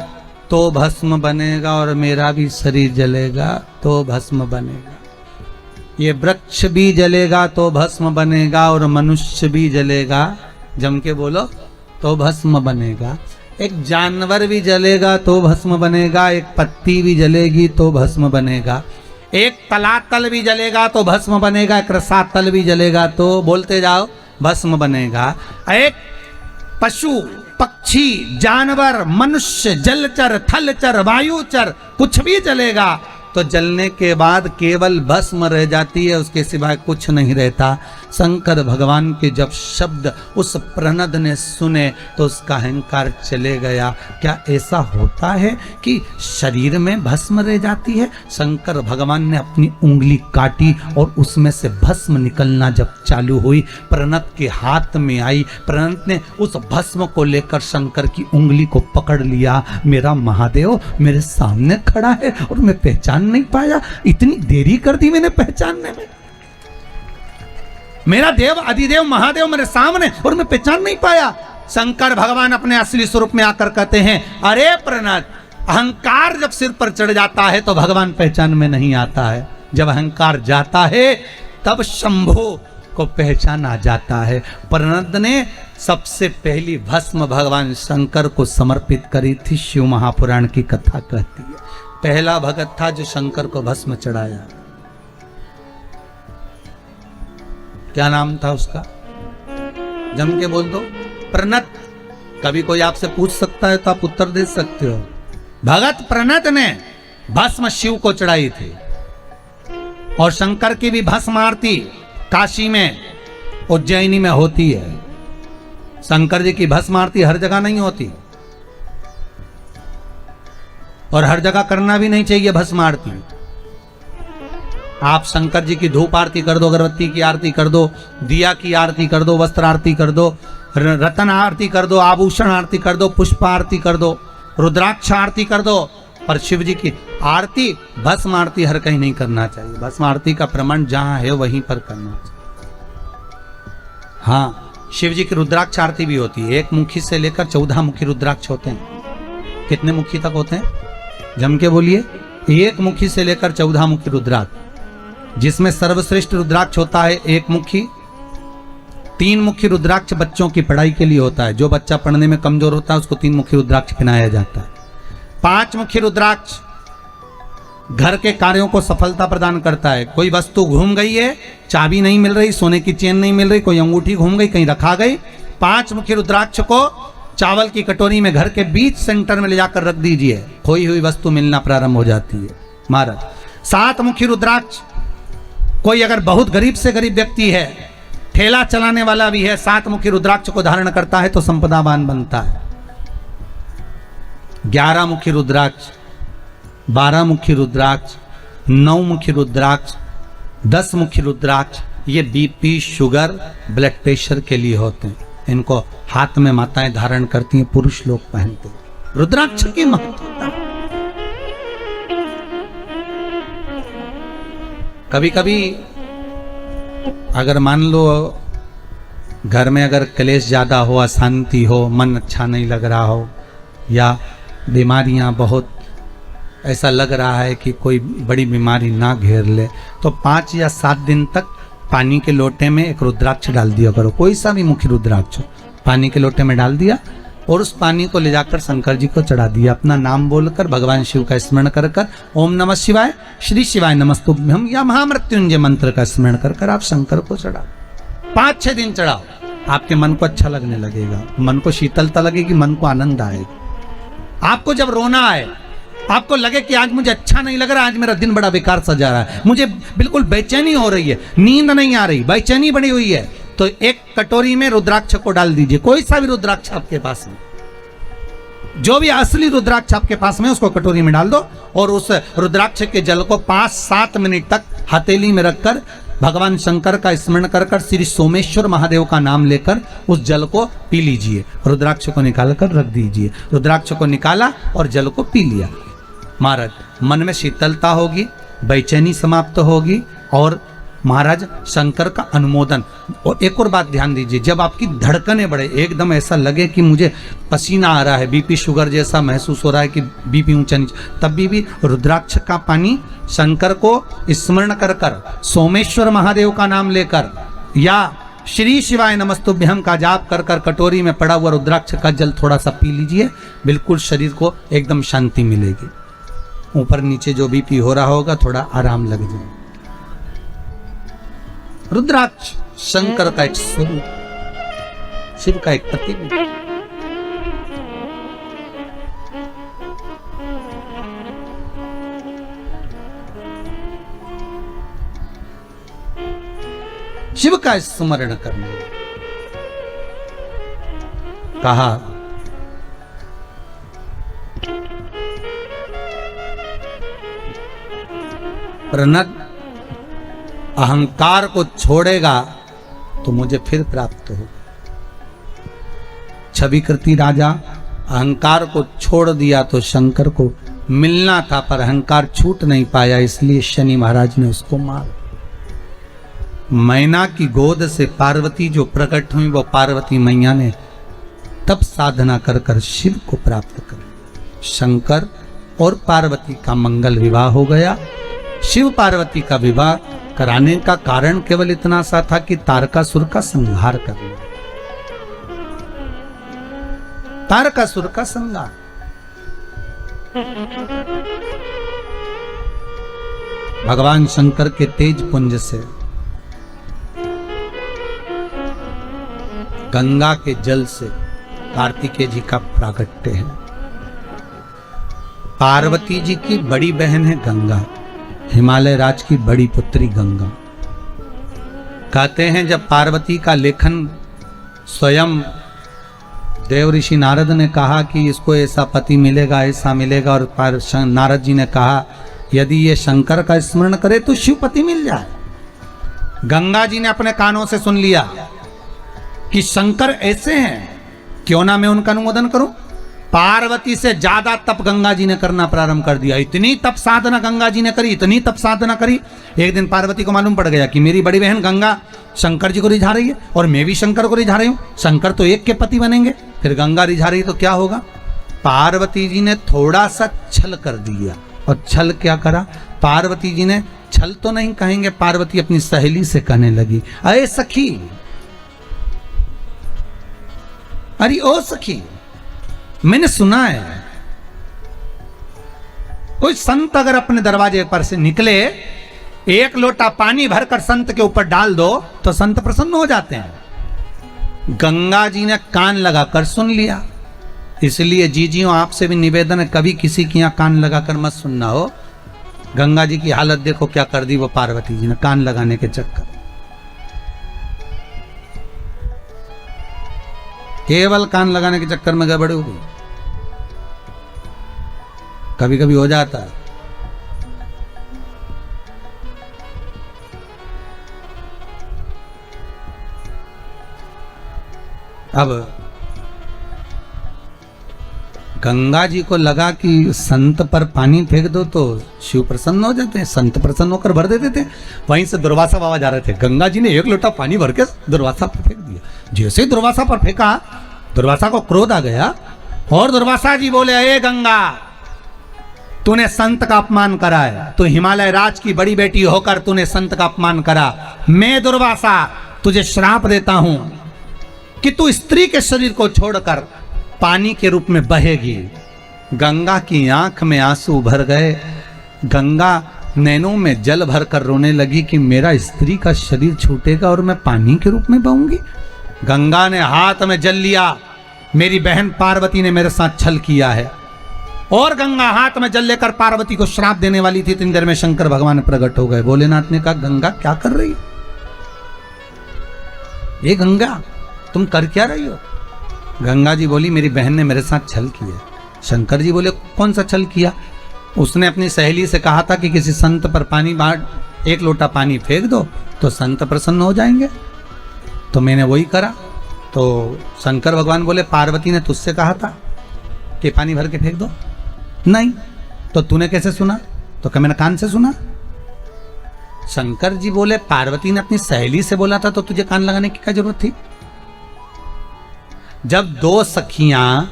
तो भस्म बनेगा और मेरा भी शरीर जलेगा तो भस्म बनेगा। ये वृक्ष भी जलेगा तो भस्म बनेगा और मनुष्य भी जलेगा, जम के बोलो, तो भस्म बनेगा। एक जानवर भी जलेगा तो भस्म बनेगा, एक पत्ती भी जलेगी तो भस्म बनेगा, एक तलातल भी जलेगा तो भस्म बनेगा, एक रसातल भी जलेगा तो बोलते जाओ भस्म बनेगा। एक पशु, पक्षी, जानवर, मनुष्य, जलचर, थलचर, वायुचर कुछ भी जलेगा तो जलने के बाद केवल भस्म रह जाती है, उसके सिवाय कुछ नहीं रहता। शंकर भगवान के जब शब्द उस प्रणद ने सुने तो उसका अहंकार चले गया। क्या ऐसा होता है कि शरीर में भस्म रह जाती है? शंकर भगवान ने अपनी उंगली काटी और उसमें से भस्म निकलना जब चालू हुई, प्रणद के हाथ में आई। प्रणद ने उस भस्म को लेकर शंकर की उंगली को पकड़ लिया। मेरा महादेव मेरे सामने खड़ा है और मैं पहचान नहीं पाया, इतनी देरी कर दी मैंने पहचानने में। मेरा देव अधिदेव महादेव मेरे सामने और मैं पहचान नहीं पाया। शंकर भगवान अपने असली स्वरूप में आकर कहते हैं, अरे प्रणत, अहंकार जब सिर पर चढ़ जाता है तो भगवान पहचान में नहीं आता है। जब अहंकार जाता है तब शंभो को पहचान आ जाता है। प्रणत ने सबसे पहली भस्म भगवान शंकर को समर्पित करी थी। शिव महापुराण की कथा कहती है, पहला भगत था जो शंकर को भस्म चढ़ाया। क्या नाम था उसका? जम के बोल दो, प्रणत। कभी कोई आपसे पूछ सकता है तो आप उत्तर दे सकते हो। भगत प्रणत ने भस्म शिव को चढ़ाई थी और शंकर की भी भस्म आरती काशी में, उज्जैनी में होती है। शंकर जी की भस्म आरती हर जगह नहीं होती और हर जगह करना भी नहीं चाहिए भस्म आरती। आप शंकर जी की धूप आरती कर दो, अगरबत्ती की आरती कर दो, दिया की आरती कर दो, वस्त्र आरती कर दो, रतन आरती कर दो, आभूषण आरती कर दो, पुष्प आरती कर दो, रुद्राक्ष आरती कर दो, पर शिव जी की आरती, भस्म आरती हर कहीं नहीं करना चाहिए। भस्म आरती का प्रमाण जहां है वहीं पर करना चाहिए। हाँ, शिव जी की रुद्राक्ष आरती भी होती है। एक मुखी से लेकर 14 मुखी रुद्राक्ष होते हैं। कितने मुखी तक होते हैं? जम के बोलिए, एक मुखी से लेकर 14 मुखी रुद्राक्ष, जिसमें सर्वश्रेष्ठ रुद्राक्ष होता है एक मुखी। 3 मुखी रुद्राक्ष बच्चों की पढ़ाई के लिए होता है। जो बच्चा पढ़ने में कमजोर होता है उसको 3 मुखी रुद्राक्ष पहनाया जाता है। 5 मुखी रुद्राक्ष घर के कार्यों को सफलता प्रदान करता है। कोई वस्तु घूम गई है, चाबी नहीं मिल रही, सोने की चेन नहीं मिल रही, कोई अंगूठी घूम गई, कहीं रखा गई, 5 मुखी रुद्राक्ष को चावल की कटोरी में घर के बीच सेंटर में ले जाकर रख दीजिए, खोई हुई वस्तु मिलना प्रारंभ हो जाती है। महाराज 7 मुखी रुद्राक्ष, कोई अगर बहुत गरीब से गरीब व्यक्ति है, ठेला चलाने वाला भी है, 7 मुखी रुद्राक्ष को धारण करता है तो संपदावान बनता है। 11 मुखी रुद्राक्ष, 12 मुखी रुद्राक्ष, 9 मुखी रुद्राक्ष, 10 मुखी रुद्राक्ष, ये बीपी, शुगर, ब्लड प्रेशर के लिए होते हैं। इनको हाथ में माताएं धारण करती हैं, पुरुष लोग पहनते हैं। रुद्राक्ष की महत्वता। कभी कभी अगर मान लो घर में अगर क्लेश ज्यादा हो, अशांति हो, मन अच्छा नहीं लग रहा हो, या बीमारियां बहुत ऐसा लग रहा है कि कोई बड़ी बीमारी ना घेर ले, तो 5 या 7 दिन तक पानी के लोटे में एक रुद्राक्ष डाल दिया करो। कोई सा भी मुखी रुद्राक्ष पानी के लोटे में डाल दिया और उस पानी को ले जाकर शंकर जी को चढ़ा दिया। अपना नाम बोलकर भगवान शिव का स्मरण कर कर ओम नमः शिवाय, श्री शिवाय नमस्तुभ्यम या महामृत्युंजय मंत्र का स्मरण कर कर आप शंकर को चढ़ाओ। 5-6 दिन चढ़ाओ, आपके मन को अच्छा लगने लगेगा, मन को शीतलता लगेगी, मन को आनंद आएगा। आपको जब रोना आए आपको लगे कि आज मुझे अच्छा नहीं लग रहा, आज मेरा दिन बड़ा बेकार सा जा रहा है, मुझे बिल्कुल बेचैनी हो रही है, नींद नहीं आ रही, बेचैनी बनी हुई है, तो एक कटोरी में रुद्राक्ष को डाल दीजिए। कोई सा भी रुद्राक्ष आपके पास है, जो भी असली रुद्राक्ष आपके पास में, उसको कटोरी में डाल दो और उस रुद्राक्ष के जल को 5-7 मिनट तक हथेली में रखकर भगवान शंकर का स्मरण कर कर श्री सोमेश्वर महादेव का नाम लेकर उस जल को पी लीजिए। रुद्राक्ष को निकाल कर रख दीजिए। रुद्राक्ष को निकाला और जल को पी लिया। महाराज मन में शीतलता होगी, बेचैनी समाप्त होगी और महाराज शंकर का अनुमोदन। और एक और बात ध्यान दीजिए, जब आपकी धड़कनें बढ़े, एकदम ऐसा लगे कि मुझे पसीना आ रहा है, बीपी शुगर जैसा महसूस हो रहा है कि बीपी ऊंचा नीचे, तब भी रुद्राक्ष का पानी शंकर को स्मरण कर कर, सोमेश्वर महादेव का नाम लेकर या श्री शिवाय नमस्तुभ्यम का जाप कर कर कटोरी में पड़ा हुआ रुद्राक्ष का जल थोड़ा सा पी लीजिए। बिल्कुल शरीर को एकदम शांति मिलेगी। ऊपर नीचे जो बीपी हो रहा होगा थोड़ा आराम लग जाए। रुद्राक्ष शंकर का एक स्वरूप, शिव का एक प्रतिबिंब। शिव का स्मरण करने कहा, प्रणत अहंकार को छोड़ेगा तो मुझे फिर प्राप्त हो। छवि कृति राजा अहंकार को छोड़ दिया तो शंकर को मिलना था, पर अहंकार छूट नहीं पाया, इसलिए शनि महाराज ने उसको मारा। मैना की गोद से पार्वती जो प्रकट हुई, वो पार्वती मैया ने तब साधना कर कर शिव को प्राप्त कर शंकर और पार्वती का मंगल विवाह हो गया। शिव पार्वती का विवाह कराने का कारण केवल इतना सा था कि तारकासुर का संहार करना। तारकासुर का संहार। भगवान शंकर के तेज पुंज से गंगा के जल से कार्तिकेय जी का प्राकट्य है। पार्वती जी की बड़ी बहन है गंगा, हिमालय राज की बड़ी पुत्री गंगा। कहते हैं जब पार्वती का लेखन स्वयं देव ऋषि नारद ने कहा कि इसको ऐसा पति मिलेगा, ऐसा मिलेगा, और नारद जी ने कहा यदि ये शंकर का स्मरण करे तो शिव पति मिल जाए। गंगा जी ने अपने कानों से सुन लिया कि शंकर ऐसे हैं, क्यों ना मैं उनका अनुमोदन करूं। पार्वती से ज्यादा तप गंगा जी ने करना प्रारंभ कर दिया। इतनी तप साधना गंगा जी ने करी, इतनी तप साधना करी। एक दिन पार्वती को मालूम पड़ गया कि मेरी बड़ी बहन गंगा शंकर जी को रिझा रही है और मैं भी शंकर को रिझा रही हूं, शंकर तो एक के पति बनेंगे, फिर गंगा रिझा रही तो क्या होगा। पार्वती जी ने थोड़ा सा छल कर दिया। और छल क्या करा पार्वती जी ने, छल तो नहीं कहेंगे, पार्वती अपनी सहेली से कहने लगी, अरे सखी, अरे ओ सखी, मैंने सुना है कोई संत अगर अपने दरवाजे पर से निकले, एक लोटा पानी भरकर संत के ऊपर डाल दो तो संत प्रसन्न हो जाते हैं। गंगा जी ने कान लगाकर सुन लिया। इसलिए जीजियों आपसे भी निवेदन है, कभी किसी की यहां कान लगाकर मत सुनना हो। गंगा जी की हालत देखो क्या कर दी वो पार्वती जी ने कान लगाने के चक्कर। केवल कान लगाने के चक्कर में गड़बड़ हो गई। कभी कभी हो जाता है। अब गंगा जी को लगा कि संत पर पानी फेंक दो तो शिव प्रसन्न हो जाते हैं। संत प्रसन्न होकर भर देते थे। वहीं से दुर्वासा बाबा जा रहे थे, गंगा जी ने एक लोटा पानी भर के दुर्वासा पर फेंक दिया। जैसे ही दुर्वासा पर फेंका, दुर्वासा को क्रोध आ गया और दुर्वासा जी बोले, अरे गंगा, तूने संत का अपमान करा है, तू हिमालय राज की बड़ी बेटी होकर तूने संत का अपमान करा। मैं दुर्वासा तुझे श्राप देता हूं कि तू स्त्री के शरीर को छोड़कर पानी के रूप में बहेगी। गंगा की आंख में आंसू भर गए। गंगा नैनों में जल भरकर रोने लगी कि मेरा स्त्री का शरीर छूटेगा और मैं पानी के रूप में बहूंगी। गंगा ने हाथ में जल लिया, मेरी बहन पार्वती ने मेरे साथ छल किया है। और गंगा हाथ में जल लेकर पार्वती को श्राप देने वाली थी। इतनी देर में शंकर भगवान प्रकट हो गए। भोलेनाथ ने कहा, गंगा क्या कर रही हो? ये गंगा तुम कर क्या रही हो? गंगा जी बोली, मेरी बहन ने मेरे साथ छल किया। शंकर जी बोले, कौन सा छल किया? उसने अपनी सहेली से कहा था कि किसी संत पर पानी बांट, एक लोटा पानी फेंक दो तो संत प्रसन्न हो जाएंगे, तो मैंने वही करा। तो शंकर भगवान बोले, पार्वती ने तुझसे कहा था कि पानी भर के फेंक दो? नहीं। तो तूने कैसे सुना? तो क्या मैंने कान से सुना? शंकर जी बोले, पार्वती ने अपनी सहेली से बोला था तो तुझे कान लगाने की क्या जरूरत थी? जब दो सखियां,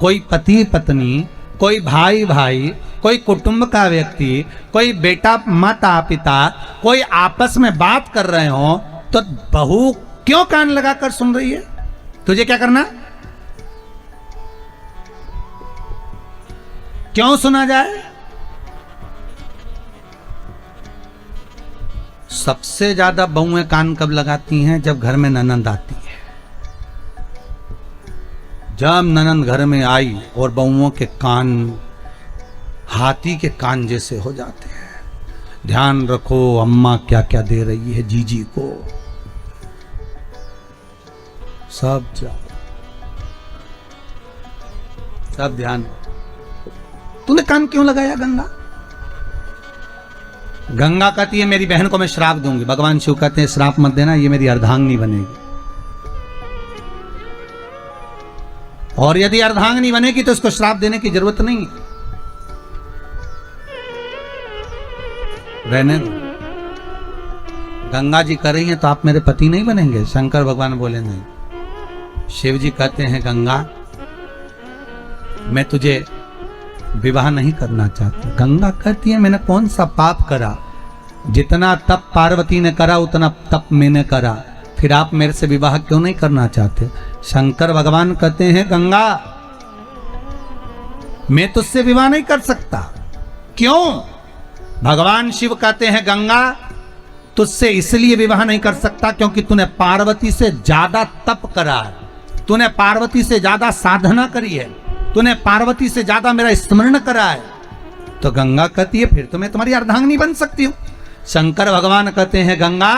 कोई पति पत्नी, कोई भाई भाई, कोई कुटुंब का व्यक्ति, कोई बेटा माता पिता, कोई आपस में बात कर रहे हो तो बहू क्यों कान लगाकर सुन रही है? तुझे क्या करना? क्यों सुना जाए? सबसे ज्यादा बहुएं कान कब लगाती हैं? जब घर में ननंद आती है। जब ननंद घर में आई और बहुओं के कान हाथी के कान जैसे हो जाते हैं। ध्यान रखो, अम्मा क्या क्या दे रही है जीजी को, सब ध्यान। तूने कान क्यों लगाया गंगा? गंगा कहती है, मेरी बहन को मैं श्राप दूंगी। भगवान शिव कहते हैं, श्राप मत देना, ये मेरी अर्धांगिनी बनेगी, और यदि अर्धांगिनी बनेगी तो इसको श्राप देने की जरूरत नहीं है, रहने दो। गंगा जी कर रही हैं तो आप मेरे पति नहीं बनेंगे? शंकर भगवान बोले, नहीं। शिव जी कहते हैं, गंगा मैं तुझे विवाह नहीं करना चाहता। गंगा कहती है, मैंने कौन सा पाप करा? जितना तप पार्वती ने करा उतना तप मैंने करा, फिर आप मेरे से विवाह क्यों नहीं करना चाहते? शंकर भगवान कहते हैं, गंगा मैं तुझसे विवाह नहीं कर सकता। क्यों? भगवान शिव कहते हैं, गंगा तुझसे इसलिए विवाह नहीं कर सकता क्योंकि तूने पार्वती से ज्यादा तप करा है, तूने पार्वती से ज्यादा साधना करी है, तूने पार्वती से ज्यादा मेरा स्मरण करा है। तो गंगा कहती है, फिर तो मैं तुम्हारी अर्धांगिनी बन सकती हूं। शंकर भगवान कहते हैं, गंगा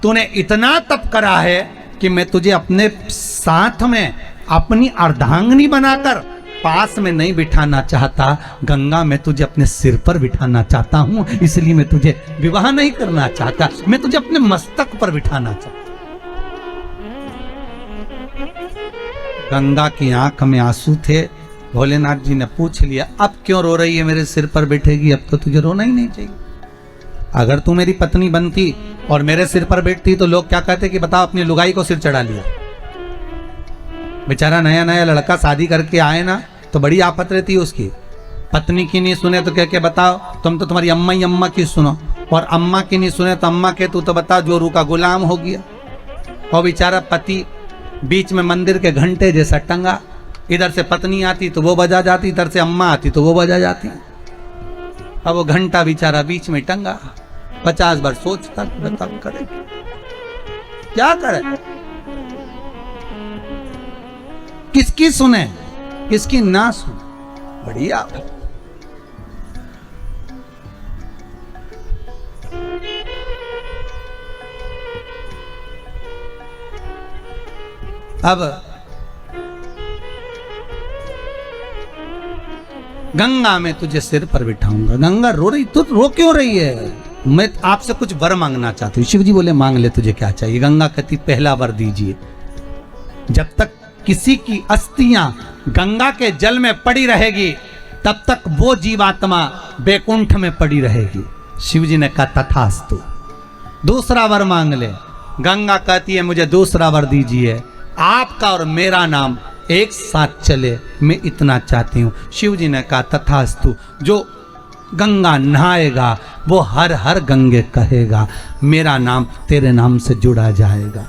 तूने इतना तप करा है कि मैं तुझे अपने साथ में अपनी अर्धांगिनी बनाकर पास में नहीं बिठाना चाहता। गंगा मैं तुझे अपने सिर पर बिठाना चाहता हूं, इसलिए मैं तुझे विवाह नहीं करना चाहता, मैं तुझे अपने मस्तक पर बिठाना चाहता। गंगा की आंख में आंसू थे। भोलेनाथ जी ने पूछ लिया, अब क्यों रो रही है? मेरे सिर पर बैठेगी, अब तो तुझे रोना ही नहीं चाहिए। अगर तू मेरी पत्नी बनती और मेरे सिर पर बैठती तो लोग क्या कहते कि बताओ, अपनी लुगाई को सिर चढ़ा लिया। बेचारा नया नया लड़का शादी करके आए ना, तो बड़ी आफत रहती है उसकी। पत्नी की नहीं सुने तो क्या बताओ, तुम तो तुम्हारी अम्मा ही अम्मा की सुनो, और अम्मा की नहीं सुने तो अम्मा के तू तो बताओ जोरू का गुलाम हो गया। और बेचारा पति बीच में मंदिर के घंटे जैसा टंगा, इधर से पत्नी आती तो वो बजा जाती, इधर से अम्मा आती तो वो बजा जाती। अब वो घंटा बेचारा बीच में टंगा, 50 बार सोचता बताओ करे क्या करे, किसकी सुने किसकी ना सुने। बढ़िया। अब गंगा मैं तुझे सिर पर बिठाऊंगा। गंगा रो रही, तू रो क्यों रही है? मैं आपसे कुछ वर मांगना चाहती हूँ। शिव जी बोले, मांग ले, तुझे क्या चाहिए? गंगा कहती, पहला वर दीजिए। जब तक किसी की अस्थियां गंगा के जल में पड़ी रहेगी तब तक वो जीवात्मा बैकुंठ में पड़ी रहेगी। शिव जी ने कहा, तथास्तु। दूसरा वर मांग ले। गंगा कहती है, मुझे दूसरा वर दीजिए, आपका और मेरा नाम एक साथ चले, मैं इतना चाहती हूं। शिव जी ने कहा, तथास्तु। जो गंगा नहाएगा वो हर हर गंगे कहेगा, मेरा नाम तेरे नाम से जुड़ा जाएगा।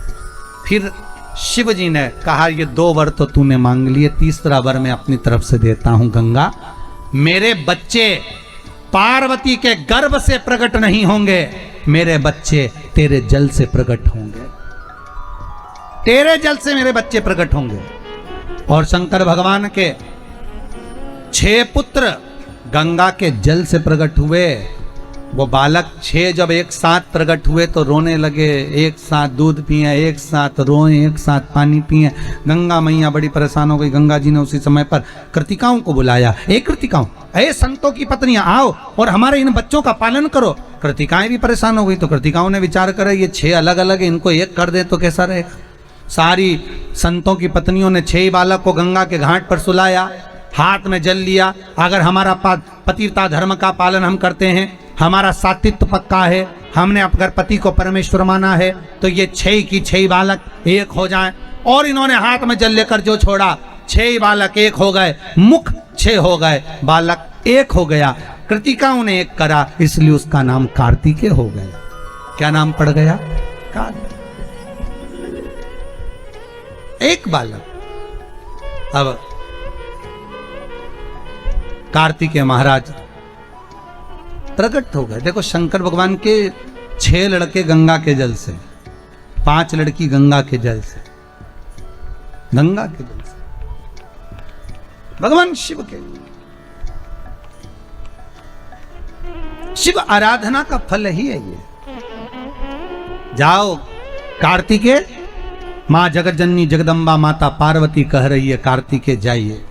फिर शिव जी ने कहा, ये 2 वर तो तूने मांग लिए, तीसरा वर मैं अपनी तरफ से देता हूं। गंगा, मेरे बच्चे पार्वती के गर्भ से प्रकट नहीं होंगे, मेरे बच्चे तेरे जल से प्रकट होंगे, तेरे जल से मेरे बच्चे प्रकट होंगे। और शंकर भगवान के 6 पुत्र गंगा के जल से प्रकट हुए। वो बालक 6 जब एक साथ प्रकट हुए तो रोने लगे, एक साथ दूध पिए, एक साथ रोए, एक साथ पानी पिए। गंगा मैया बड़ी परेशान हो गई। गंगा जी ने उसी समय पर कृतिकाओं को बुलाया। कृतिकाओं, संतों की पत्नियां आओ और हमारे इन बच्चों का पालन करो। कृतिकाएं भी परेशान हो गई तो कृतिकाओं ने विचार करा ये 6 अलग अलग है, इनको एक कर दे तो कैसा रहेगा। सारी संतों की पत्नियों ने 6 बालक को गंगा के घाट पर सुलाया, हाथ में जल लिया। अगर हमारा पतिव्रता धर्म का पालन हम करते हैं, हमारा सात्वित्व पक्का है, हमने अगर पति को परमेश्वर माना है, तो ये 6 की 6 बालक एक हो जाएं। और इन्होंने हाथ में जल लेकर जो छोड़ा, 6 बालक एक हो गए, मुख 6 हो गए, बालक एक हो गया। कृतिकाओं ने एक करा, इसलिए उसका नाम कार्तिकेय हो गया। क्या नाम पड़ गया? कार्तिकेय। एक बालक। अब कार्तिकेय महाराज प्रकट हो गए। देखो शंकर भगवान के 6 लड़के गंगा के जल से, 5 लड़की गंगा के जल से, गंगा के जल से, भगवान शिव के। शिव आराधना का फल ही है ये। जाओ कार्तिकेय, मां जगतजननी जगदम्बा माता पार्वती कह रही है कार्तिकेय जाइए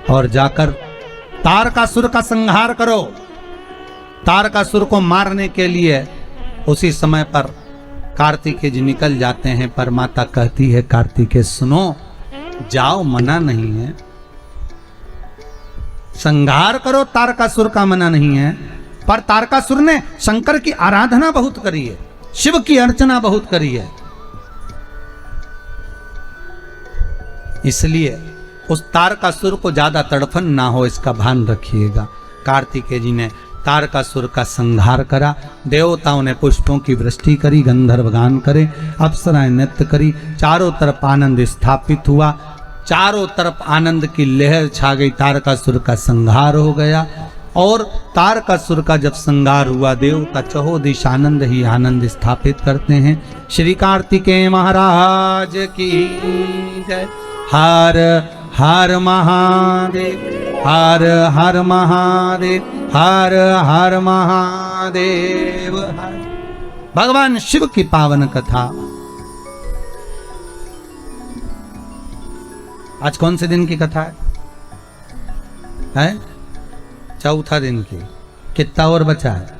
और जाकर तारकासुर का संहार करो। तारकासुर को मारने के लिए उसी समय पर कार्तिकेय जी निकल जाते हैं। पर माता कहती है कार्तिकेय सुनो, जाओ, मना नहीं है, संहार करो, तारकासुर का मना नहीं है। पर तारकासुर ने शंकर की आराधना बहुत करी है, शिव की अर्चना बहुत करी है, इसलिए उस तारकासुर को ज्यादा तड़फन ना हो इसका भान रखिएगा। कार्तिकेय जी ने तारकासुर का संहार करा। देवताओं ने पुष्पों की वृष्टि करी, गंधर्व गान करे, अप्सराएं नृत्य करी, चारों तरफ आनंद स्थापित हुआ, चारों तरफ आनंद की लहर छा गई। तारकासुर का संहार हो गया। और तारकासुर का जब संहार हुआ, देवता चहुदिश आनंद ही आनंद स्थापित करते हैं। श्री कार्तिकेय महाराज की जय। हर हर महादेव, हर हर महादेव, हर हर महादेव। भगवान शिव की पावन कथा। आज कौन से दिन की कथा है? चौथा दिन की। कितना और बचा है?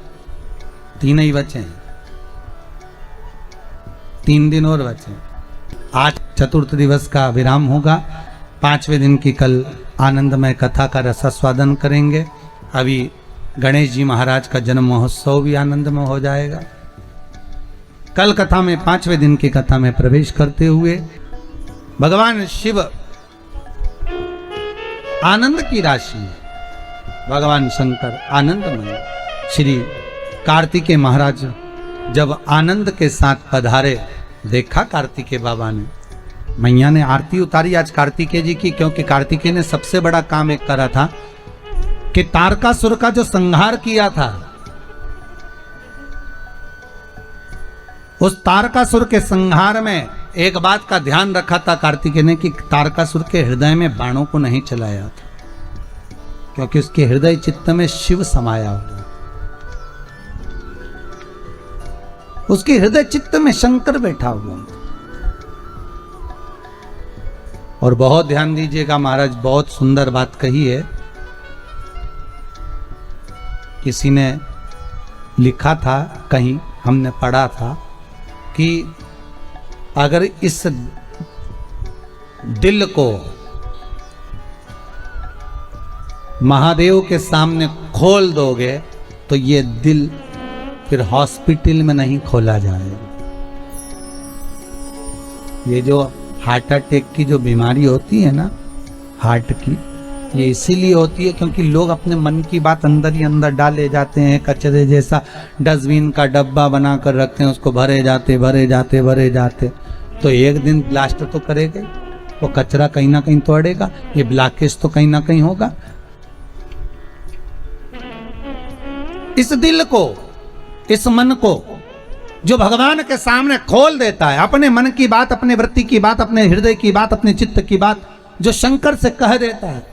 3 ही बचे हैं, 3 दिन और बचे। आज चतुर्थ दिवस का विराम होगा। 5वें दिन की कल आनंदमय कथा का रसास्वादन करेंगे। अभी गणेश जी महाराज का जन्म महोत्सव भी आनंदमय हो जाएगा। कल कथा में 5वें दिन की कथा में प्रवेश करते हुए भगवान शिव आनंद की राशि, भगवान शंकर आनंदमय। श्री कार्तिकेय महाराज जब आनंद के साथ पधारे, देखा कार्तिकेय बाबा ने, मैया ने आरती उतारी आज कार्तिकेय जी की, क्योंकि कार्तिकेय ने सबसे बड़ा काम एक करा था कि तारकासुर का जो संहार किया था, उस तारकासुर के संहार में एक बात का ध्यान रखा था कार्तिकेय ने कि तारकासुर के हृदय में बाणों को नहीं चलाया था, क्योंकि उसके हृदय चित्त में शिव समाया हुआ, उसके हृदय चित्त में शंकर बैठा हुआ। और बहुत ध्यान दीजिएगा, महाराज बहुत सुंदर बात कही है। किसी ने लिखा था, कहीं हमने पढ़ा था कि अगर इस दिल को महादेव के सामने खोल दोगे तो ये दिल फिर हॉस्पिटल में नहीं खोला जाएगा। ये जो हार्ट अटैक की जो बीमारी होती है ना, हार्ट की, ये इसीलिए होती है क्योंकि लोग अपने मन की बात अंदर ही अंदर डाले जाते हैं। कचरे जैसा डस्टबिन का डब्बा बनाकर रखते हैं, उसको भरे जाते भरे जाते भरे जाते, तो एक दिन ब्लास्ट तो करेगा, वो कचरा कहीं ना कहीं तो अड़ेगा, ये ब्लॉकेज तो कहीं ना कहीं होगा। इस दिल को, इस मन को जो भगवान के सामने खोल देता है, अपने मन की बात, अपने वृत्ति की बात, अपने हृदय की बात, अपने चित्त की बात जो शंकर से कह देता है,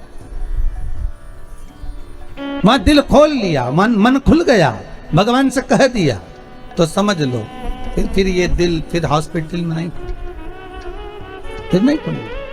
वहां दिल खोल लिया, मन खुल गया, भगवान से कह दिया, तो समझ लो फिर ये दिल फिर हॉस्पिटल में नहीं, फिर नहीं खुलेगा।